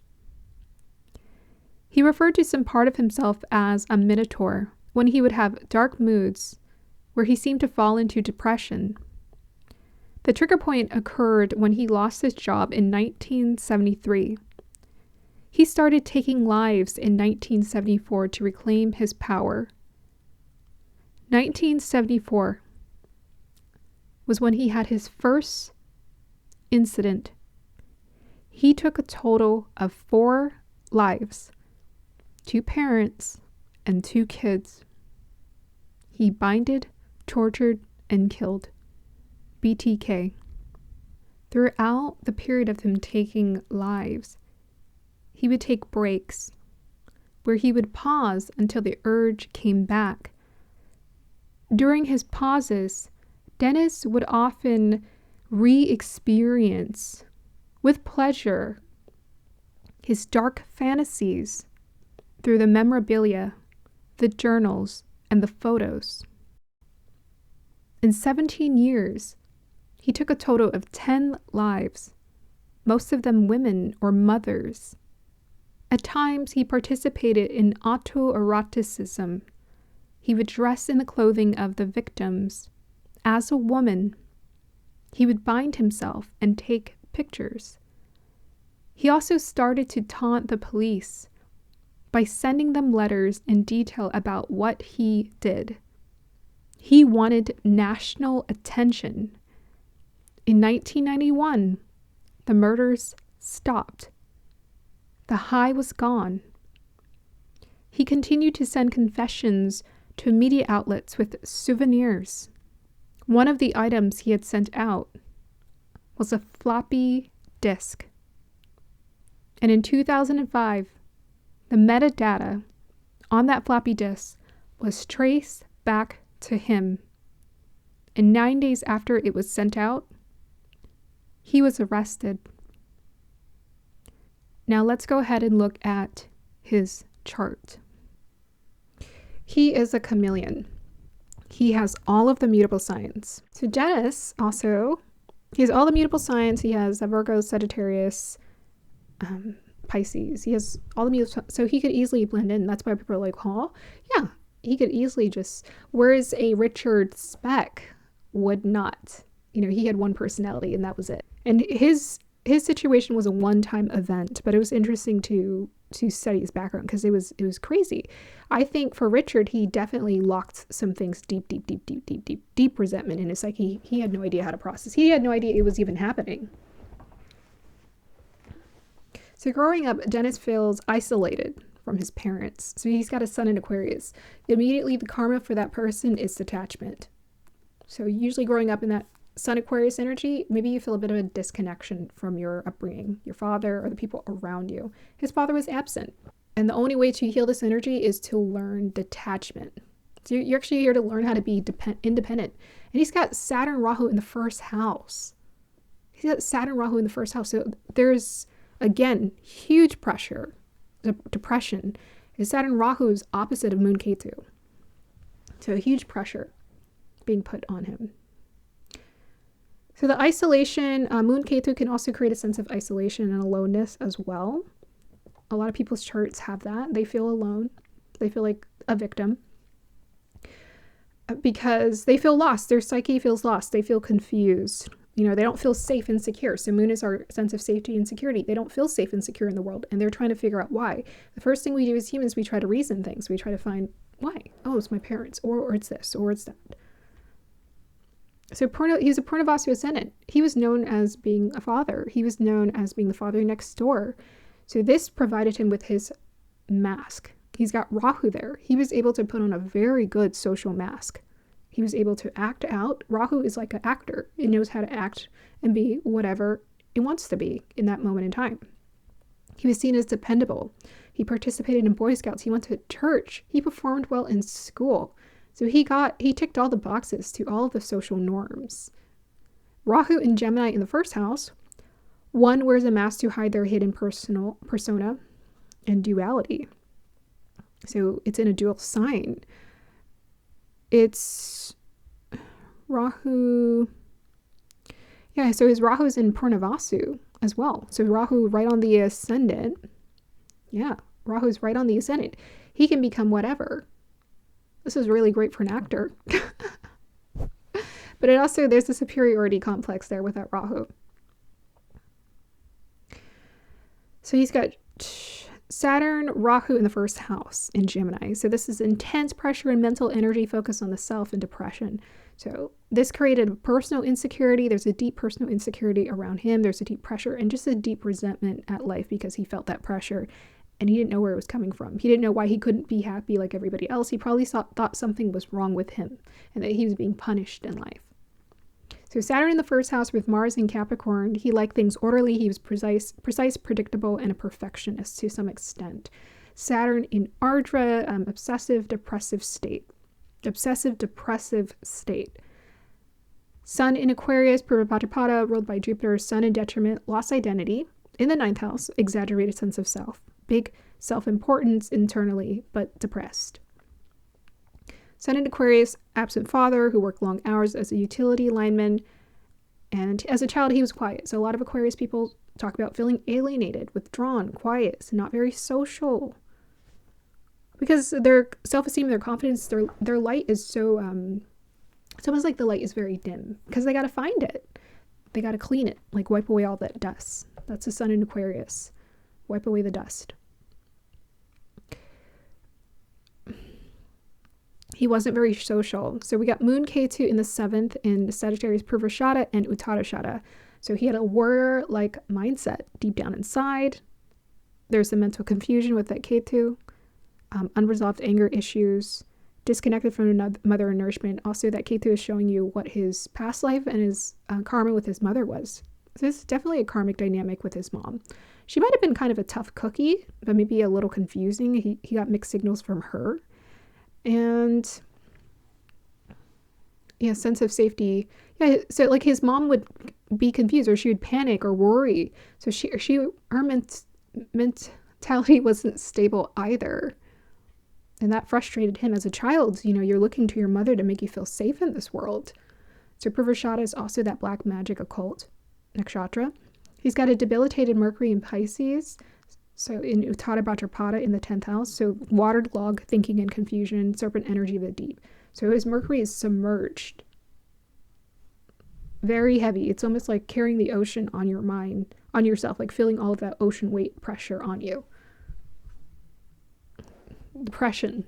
He referred to some part of himself as a minotaur when he would have dark moods where he seemed to fall into depression. The trigger point occurred when he lost his job in 1973. He started taking lives in 1974 to reclaim his power. 1974 was when he had his first incident. He took a total of 4 lives, 2 parents and 2 kids. He binded, tortured, and killed. BTK. Throughout the period of him taking lives, he would take breaks where he would pause until the urge came back. During his pauses, Dennis would often re-experience with pleasure his dark fantasies through the memorabilia, the journals, and the photos. In 17 years, he took a total of 10 lives, most of them women or mothers. At times, he participated in autoeroticism. He would dress in the clothing of the victims. As a woman, he would bind himself and take pictures. He also started to taunt the police by sending them letters in detail about what he did. He wanted national attention. In 1991, the murders stopped. The high was gone. He continued to send confessions to media outlets with souvenirs. One of the items he had sent out was a floppy disk. And in 2005, the metadata on that floppy disk was traced back to him. And 9 days after it was sent out, he was arrested. Now let's go ahead and look at his chart. He is a chameleon. He has all of the mutable signs. So Dennis also, he has all the mutable signs. He has a Virgo, Sagittarius, Pisces. He has all the mutable, so he could easily blend in. That's why people are like, oh, yeah, he could easily just, whereas a Richard Speck would not. You know, he had one personality and that was it. And his situation was a one-time event, but it was interesting to study his background because it was crazy. I think for Richard, he definitely locked some things deep resentment in his psyche. He had no idea how to process. He had no idea it was even happening. So growing up, Dennis feels isolated from his parents. So he's got a sun in Aquarius. Immediately, the karma for that person is detachment. So usually growing up in that Sun Aquarius energy, maybe you feel a bit of a disconnection from your upbringing, your father, or the people around you. His father was absent. And the only way to heal this energy is to learn detachment. So you're actually here to learn how to be independent. And he's got Saturn Rahu in the first house. He's got Saturn Rahu in the first house. So there's, again, huge pressure, depression. And Saturn Rahu is opposite of Moon Ketu. So huge pressure being put on him. So the isolation, Moon Ketu can also create a sense of isolation and aloneness as well. A lot of people's charts have that. They feel alone. They feel like a victim because they feel lost. Their psyche feels lost. They feel confused. You know, they don't feel safe and secure. So Moon is our sense of safety and security. They don't feel safe and secure in the world, and they're trying to figure out why. The first thing we do as humans, we try to reason things. We try to find why. Oh, it's my parents, or it's this, or it's that. So he's a Purnavasu ascendant. He was known as being a father. He was known as being the father next door. So this provided him with his mask. He's got Rahu there. He was able to put on a very good social mask. He was able to act out. Rahu is like an actor. It knows how to act and be whatever it wants to be in that moment in time. He was seen as dependable. He participated in Boy Scouts. He went to church. He performed well in school. So he ticked all the boxes to all of the social norms. Rahu in Gemini in the first house, one wears a mask to hide their hidden persona and duality. So it's in a dual sign. It's Rahu. Yeah, so his Rahu is in Purnavasu as well. So Rahu right on the ascendant. Yeah, Rahu's right on the ascendant. He can become whatever. This is really great for an actor. But it also, there's a superiority complex there with that Rahu. So he's got Saturn, Rahu in the first house in Gemini. So this is intense pressure and mental energy focused on the self and depression. So this created personal insecurity. There's a deep personal insecurity around him. There's a deep pressure and just a deep resentment at life because he felt that pressure and he didn't know where it was coming from. He didn't know why he couldn't be happy like everybody else. He probably thought something was wrong with him and that he was being punished in life. So Saturn in the first house with Mars in Capricorn, he liked things orderly. He was precise, predictable, and a perfectionist to some extent. Saturn in Ardra, obsessive, depressive state. Sun in Aquarius, Purvabhadrapada, ruled by Jupiter, Sun in detriment, lost identity. In the ninth house, exaggerated sense of self. Big self-importance internally, but depressed. Sun in Aquarius, absent father who worked long hours as a utility lineman. And as a child, he was quiet. So a lot of Aquarius people talk about feeling alienated, withdrawn, quiet, not very social. Because their self-esteem, their confidence, their light is so, it's almost like the light is very dim. Because they got to find it. They got to clean it, like wipe away all that dust. That's the Sun in Aquarius. Wipe away the dust. He wasn't very social. So we got Moon Ketu in the 7th in Sagittarius Purvashada and Uttarashada. So he had a warrior-like mindset deep down inside. There's some mental confusion with that Ketu. Unresolved anger issues. Disconnected from mother and nourishment. Also, that Ketu is showing you what his past life and his karma with his mother was. So this is definitely a karmic dynamic with his mom. She might have been kind of a tough cookie, but maybe a little confusing. He got mixed signals from her. And yeah, sense of safety. Yeah, so like his mom would be confused or she would panic or worry. So her mentality wasn't stable either. And that frustrated him as a child. You know, you're looking to your mother to make you feel safe in this world. So Purvashada is also that black magic occult nakshatra. He's got a debilitated Mercury in Pisces. So in Uttada Bhadrapada in the 10th house. So waterlogged thinking and confusion, serpent energy of the deep. So his Mercury is submerged. Very heavy. It's almost like carrying the ocean on your mind, on yourself, like feeling all of that ocean weight pressure on you. Depression.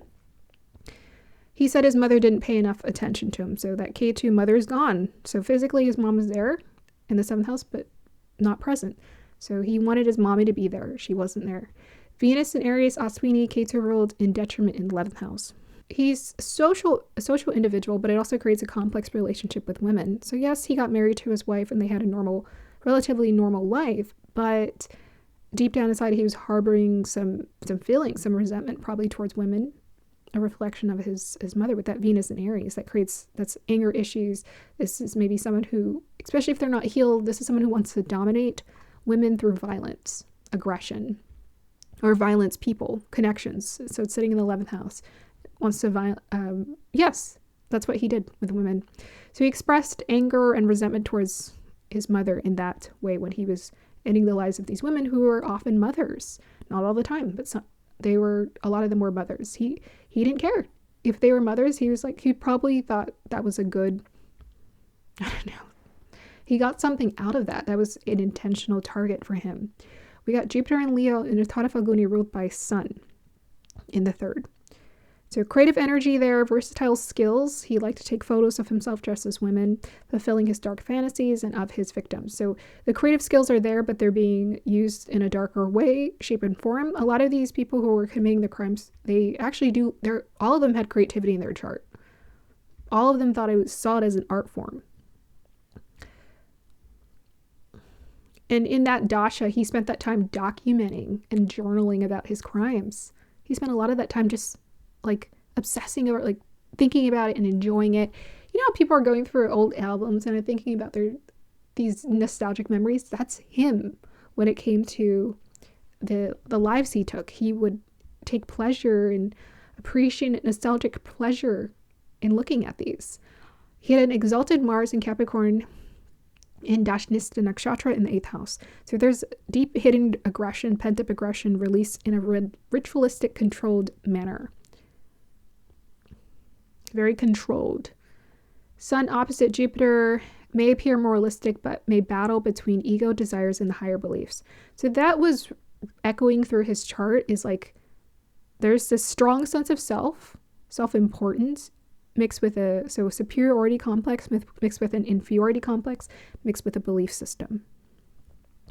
He said his mother didn't pay enough attention to him. So that K2 mother is gone. So physically his mom is there in the 7th house, but not present. So he wanted his mommy to be there. She wasn't there. Venus in Aries, Aswini, Ketu ruled in detriment in 11th house. He's a social individual, but it also creates a complex relationship with women. So yes, he got married to his wife and they had a relatively normal life, but deep down inside he was harboring some feelings, some resentment probably towards women, a reflection of his mother with that Venus in Aries. That's anger issues. This is maybe someone who, especially if they're not healed, this is someone who wants to dominate women through violence, aggression, or violence people, connections. So it's sitting in the 11th house. Wants to yes, that's what he did with women. So he expressed anger and resentment towards his mother in that way when he was ending the lives of these women who were often mothers. Not all the time, but a lot of them were mothers. He didn't care. If they were mothers, he probably thought that was a good, I don't know. He got something out of that. That was an intentional target for him. We got Jupiter and Leo in Uttada Falguni ruled by Sun in the 3rd. So creative energy there, versatile skills. He liked to take photos of himself dressed as women, fulfilling his dark fantasies and of his victims. So the creative skills are there, but they're being used in a darker way, shape, and form. A lot of these people who were committing the crimes, they actually all of them had creativity in their chart. all of them saw it as an art form. And in that dasha, he spent that time documenting and journaling about his crimes. He spent a lot of that time just like obsessing over, like thinking about it and enjoying it. You know how people are going through old albums and are thinking about these nostalgic memories? That's him when it came to the lives he took. He would take pleasure and appreciate nostalgic pleasure in looking at these. He had an exalted Mars in Capricorn in Dashnista Nakshatra in the 8th house. So there's deep hidden aggression, pent-up aggression released in a ritualistic, controlled manner. Very controlled. Sun opposite Jupiter may appear moralistic, but may battle between ego, desires, and the higher beliefs. So that was echoing through his chart, is like there's this strong sense of self-importance, mixed with a superiority complex, mixed with an inferiority complex, mixed with a belief system.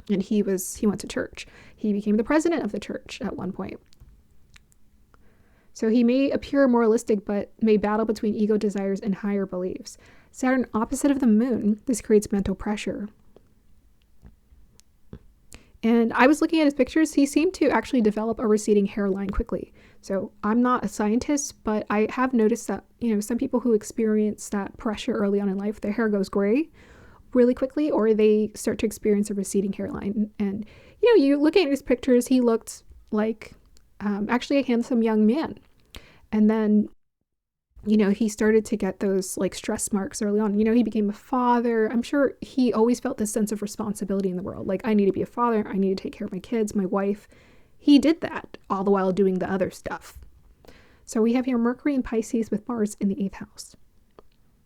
And he went to church. He became the president of the church at one point. So he may appear moralistic, but may battle between ego, desires, and higher beliefs. Saturn opposite of the moon, this creates mental pressure. And I was looking at his pictures. He seemed to actually develop a receding hairline quickly. So I'm not a scientist, but I have noticed that, some people who experience that pressure early on in life, their hair goes gray really quickly, or they start to experience a receding hairline. And, you looking at his pictures, he looked like actually a handsome young man. And then, he started to get those like stress marks early on. He became a father. I'm sure he always felt this sense of responsibility in the world. Like, I need to be a father. I need to take care of my kids, my wife. He did that all the while doing the other stuff. So we have here Mercury in Pisces with Mars in the 8th house.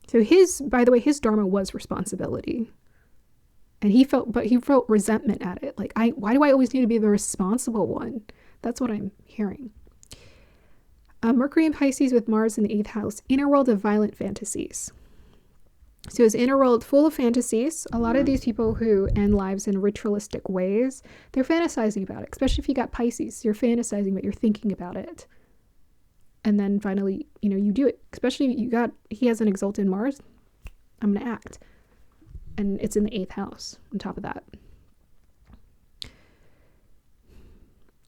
So by the way, his dharma was responsibility. And he felt resentment at it. Like, why do I always need to be the responsible one? That's what I'm hearing. Mercury in Pisces with Mars in the 8th house, inner world of violent fantasies. So his inner world full of fantasies. A lot of these people who end lives in ritualistic ways, they're fantasizing about it. Especially if you got Pisces, you're fantasizing, but you're thinking about it. And then finally, you do it. Especially he has an exalted Mars. I'm going to act. And it's in the 8th house on top of that.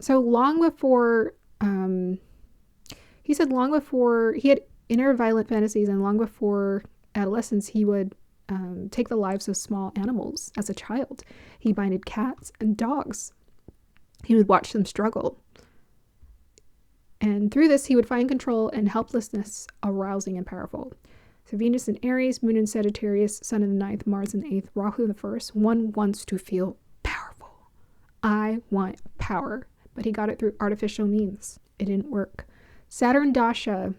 So long before, he said long before, he had inner violent fantasies, and long before adolescence, he would take the lives of small animals as a child. He binded cats and dogs. He would watch them struggle. And through this, he would find control and helplessness arousing and powerful. So Venus in Aries, Moon in Sagittarius, Sun in the 9th, Mars in the 8th, Rahu in the 1st. One wants to feel powerful. I want power. But he got it through artificial means. It didn't work. Saturn Dasha.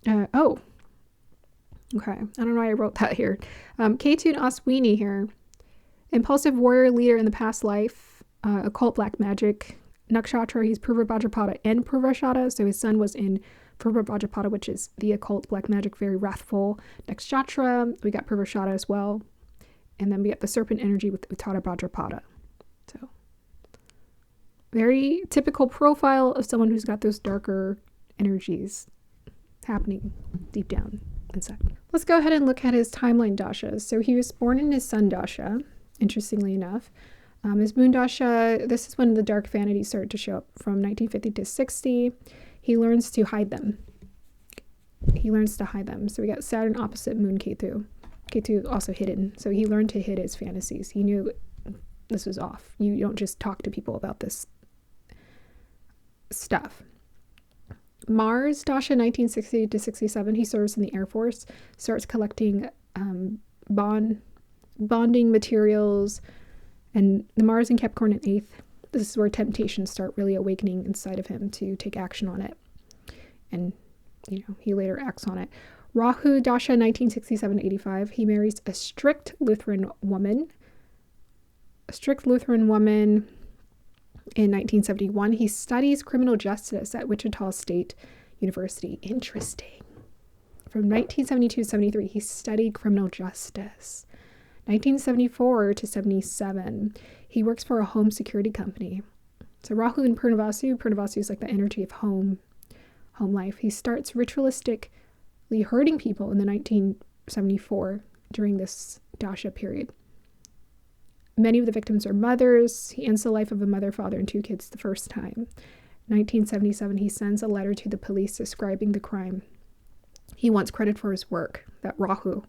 Okay. I don't know why I wrote that here. Ketu and Aswini here. Impulsive warrior leader in the past life. Occult black magic. Nakshatra, he's Purva Bhadrapada and Purvashada. So his sun was in Purva Bhadrapada, which is the occult black magic, very wrathful. Nakshatra, we got Purvashada as well. And then we got the serpent energy with Uttara Bhadrapada. So very typical profile of someone who's got those darker energies happening deep down inside. Let's go ahead and look at his timeline dashas. So he was born in his sun dasha, interestingly enough. His moon dasha, this is when the dark vanities started to show up from 1950 to 60. He learns to hide them. So we got Saturn opposite moon Ketu. Ketu also hidden. So he learned to hide his fantasies. He knew this was off. You don't just talk to people about this stuff. Mars dasha 1960 to 67. He serves in the Air Force. Starts collecting bonding materials. And the Mars in Capricorn in 8th, this is where temptations start really awakening inside of him to take action on it. And, he later acts on it. Rahu Dasha 1967-85, he marries a strict Lutheran woman. In 1971, he studies criminal justice at Wichita State University. Interesting. From 1972 to 73, he studied criminal justice. 1974 to 77, he works for a home security company. So Rahu and Purnavasu is like the energy of home life. He starts ritualistic hurting people in the 1974 during this dasha period. Many of the victims are mothers. He ends the life of a mother, father, and 2 kids the first time. 1977, he sends a letter to the police describing the crime. He wants credit for his work. That Rahu,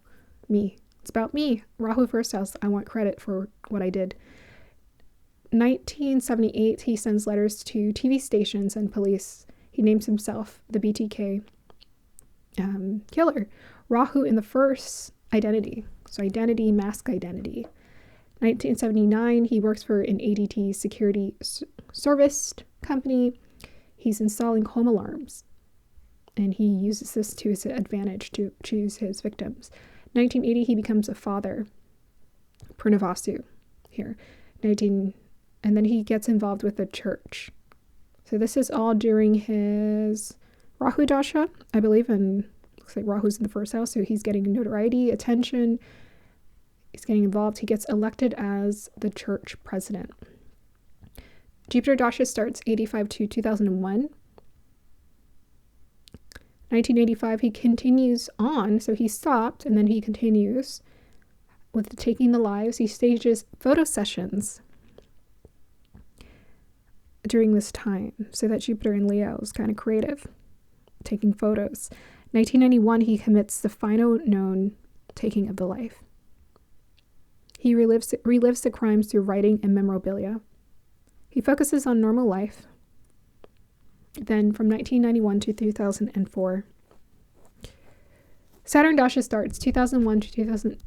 me. It's about me. Rahu first house. I want credit for what I did. 1978, he sends letters to TV stations and police. He names himself the BTK killer. Rahu in the first identity. So identity, mask identity. 1979, he works for an ADT security service company. He's installing home alarms, and he uses this to his advantage to choose his victims. 1980, he becomes a father, Purnavasu here. And then he gets involved with the church. So this is all during his Rahu Dasha, I believe, and looks like Rahu's in the first house, so he's getting notoriety, attention. He's getting involved. He gets elected as the church president. Jupiter Dasha starts 85 to 2001. 1985, he continues on, so he stopped, and then he continues with taking the lives. He stages photo sessions during this time, so that Jupiter in Leo is kind of creative, taking photos. 1991, he commits the final known taking of the life. He relives the crimes through writing and memorabilia. He focuses on normal life. Then from 1991 to 2004. Saturn Dasha starts 2001 to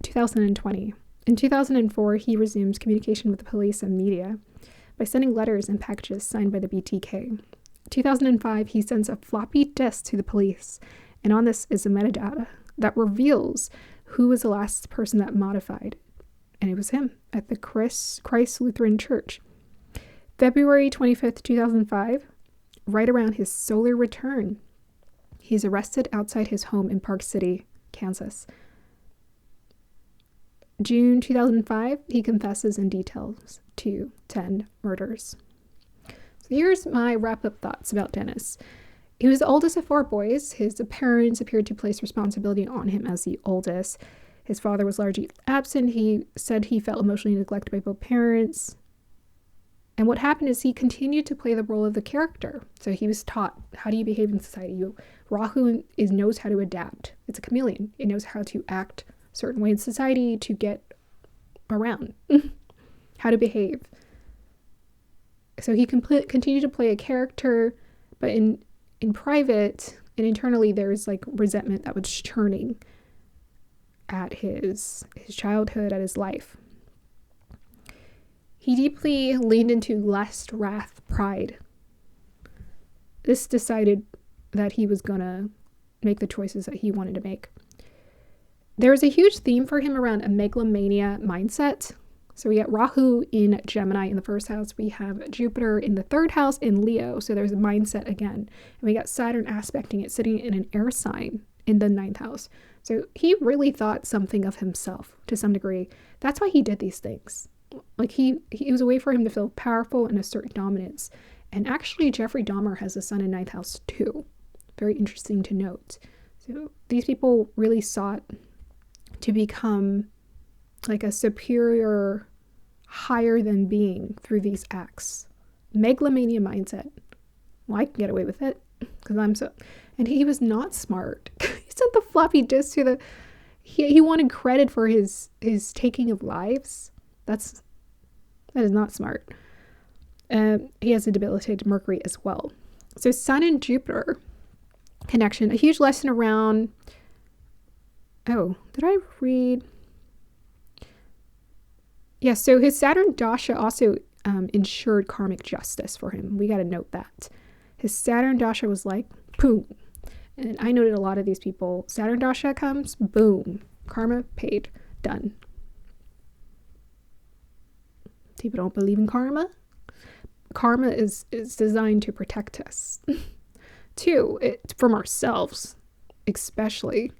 2020. In 2004, he resumes communication with the police and media by sending letters and packages signed by the BTK. 2005, he sends a floppy disk to the police, and on this is a metadata that reveals who was the last person that modified. And it was him at the Christ Lutheran Church. February 25th, 2005, right around his solar return, he's arrested outside his home in Park City, Kansas. June 2005, he confesses and details to 10 murders. So here's my wrap-up thoughts about Dennis. He was the oldest of 4 boys. His parents appeared to place responsibility on him as the oldest. His father was largely absent. He said he felt emotionally neglected by both parents. And what happened is he continued to play the role of the character. So he was taught, how do you behave in society? Rahu knows how to adapt. It's a chameleon. It knows how to act a certain way in society to get around, how to behave. So he continued to play a character, but in private and internally, there's like resentment that was churning at his childhood, at his life. He deeply leaned into lust, wrath, pride. This decided that he was gonna make the choices that he wanted to make. There was a huge theme for him around a megalomania mindset. So we got Rahu in Gemini in the first house. We have Jupiter in the 3rd house in Leo. So there's a mindset again. And we got Saturn aspecting it, sitting in an air sign in the 9th house. So he really thought something of himself to some degree. That's why he did these things. Like it was a way for him to feel powerful and assert dominance. And actually, Jeffrey Dahmer has a sun in 9th house too. Very interesting to note. So these people really sought to become like a superior, higher than being through these acts. Megalomania mindset. Well, I can get away with it because I'm so... And he was not smart. He sent the floppy disk to the... He wanted credit for his taking of lives. That is not smart. He has a debilitated Mercury as well. So Sun and Jupiter connection, a huge lesson around... Oh, did I read... Yeah, so his Saturn Dasha also ensured karmic justice for him. We got to note that. His Saturn Dasha was like, boom. And I noted a lot of these people, Saturn Dasha comes, boom. Karma paid, done. People don't believe in karma. Karma is designed to protect us. 2, from ourselves, especially.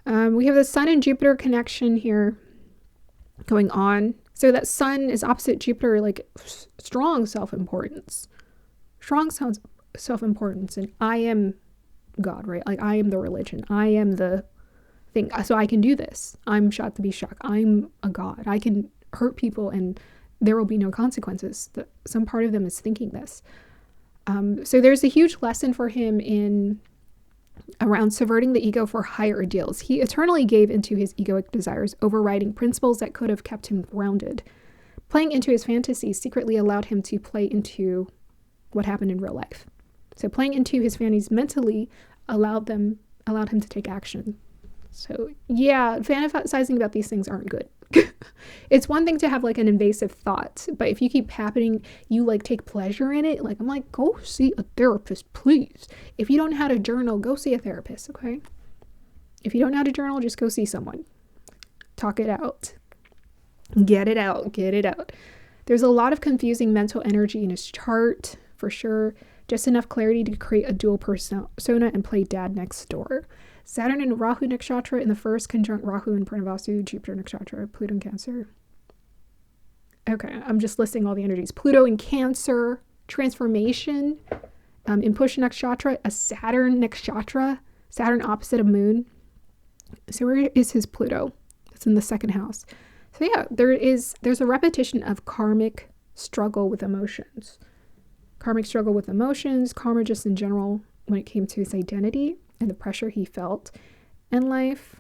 We have the Sun and Jupiter connection here going on. So that Sun is opposite Jupiter, like strong self-importance. Strong self-importance, and I am God, right? Like, I am the religion. I am the thing. So I can do this. I'm shot to be shocked. I'm a God. I can hurt people and there will be no consequences. Some part of them is thinking this. So there's a huge lesson for him in around subverting the ego for higher ideals. He eternally gave into his egoic desires, overriding principles that could have kept him grounded. Playing into his fantasies secretly allowed him to play into what happened in real life. So playing into his fantasies mentally allowed him to take action. So yeah, fantasizing about these things aren't good. It's one thing to have like an invasive thought, but if you keep happening, you like take pleasure in it. Like, I'm like, go see a therapist, please. If you don't know how to journal, go see a therapist, okay? If you don't know how to journal, just go see someone. Talk it out. Get it out. Get it out. There's a lot of confusing mental energy in his chart, for sure. Just enough clarity to create a dual persona and play dad next door. Saturn in Rahu Nakshatra in the first, conjunct Rahu in Pranavasu, Jupiter Nakshatra, Pluto in Cancer. Okay, I'm just listing all the energies. Pluto in Cancer, transformation. In Pusha Nakshatra, a Saturn Nakshatra, Saturn opposite of Moon. So where is his Pluto? It's in the second house. So yeah, there's a repetition of karmic struggle with emotions. Karmic struggle with emotions, karma just in general when it came to his identity and the pressure he felt in life.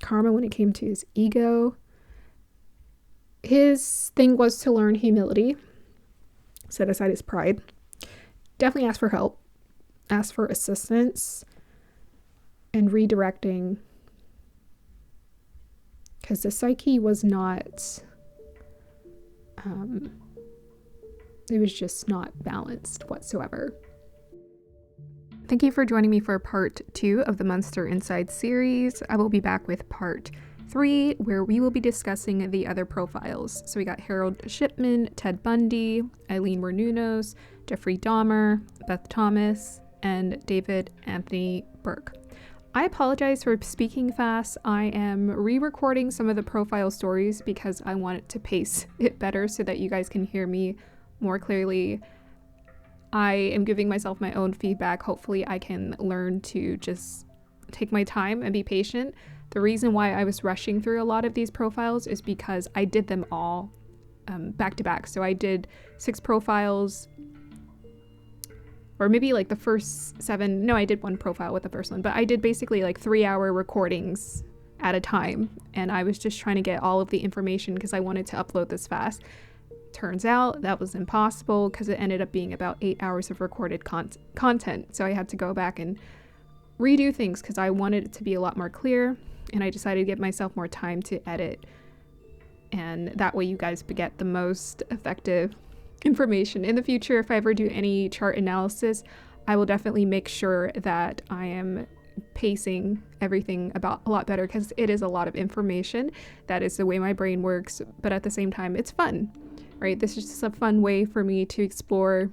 Karma when it came to his ego. His thing was to learn humility, set aside his pride. Definitely ask for help, ask for assistance, and redirecting. Because the psyche was not, it was just not balanced whatsoever. Thank you for joining me for part 2 of the Monster Inside series. I will be back with part 3, where we will be discussing the other profiles. So we got Harold Shipman, Ted Bundy, Eileen Wernunos, Jeffrey Dahmer, Beth Thomas, and David Anthony Burke. I apologize for speaking fast. I am re-recording some of the profile stories because I want it to pace it better so that you guys can hear me more clearly. I am giving myself my own feedback. Hopefully I can learn to just take my time and be patient. The reason why I was rushing through a lot of these profiles is because I did them all back to back. So I did 6 profiles, or maybe like the first 7. No, I did 1 profile with the first one, but I did basically like 3-hour recordings at a time. And I was just trying to get all of the information because I wanted to upload this fast. Turns out that was impossible because it ended up being about 8 hours of recorded content. So I had to go back and redo things because I wanted it to be a lot more clear, and I decided to give myself more time to edit, and that way you guys get the most effective information. In the future, if I ever do any chart analysis, I will definitely make sure that I am pacing everything about a lot better because it is a lot of information. That is the way my brain works, but at the same time it's fun, right? This is just a fun way for me to explore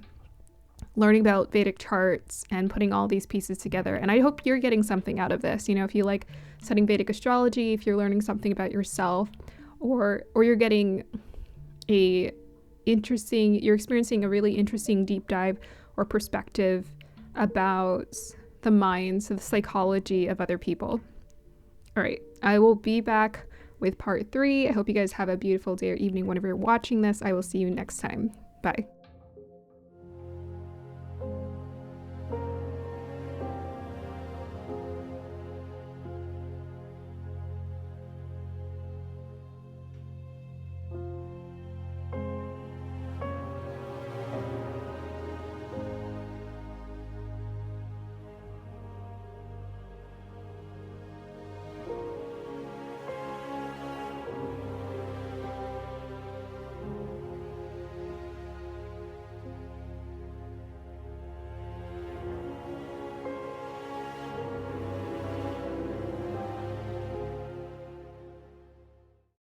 learning about Vedic charts and putting all these pieces together. And I hope you're getting something out of this. You know, if you like studying Vedic astrology, if you're learning something about yourself, or you're getting you're experiencing a really interesting deep dive or perspective about the minds, the psychology of other people. All right, I will be back with part 3. I hope you guys have a beautiful day or evening whenever you're watching this. I will see you next time. Bye.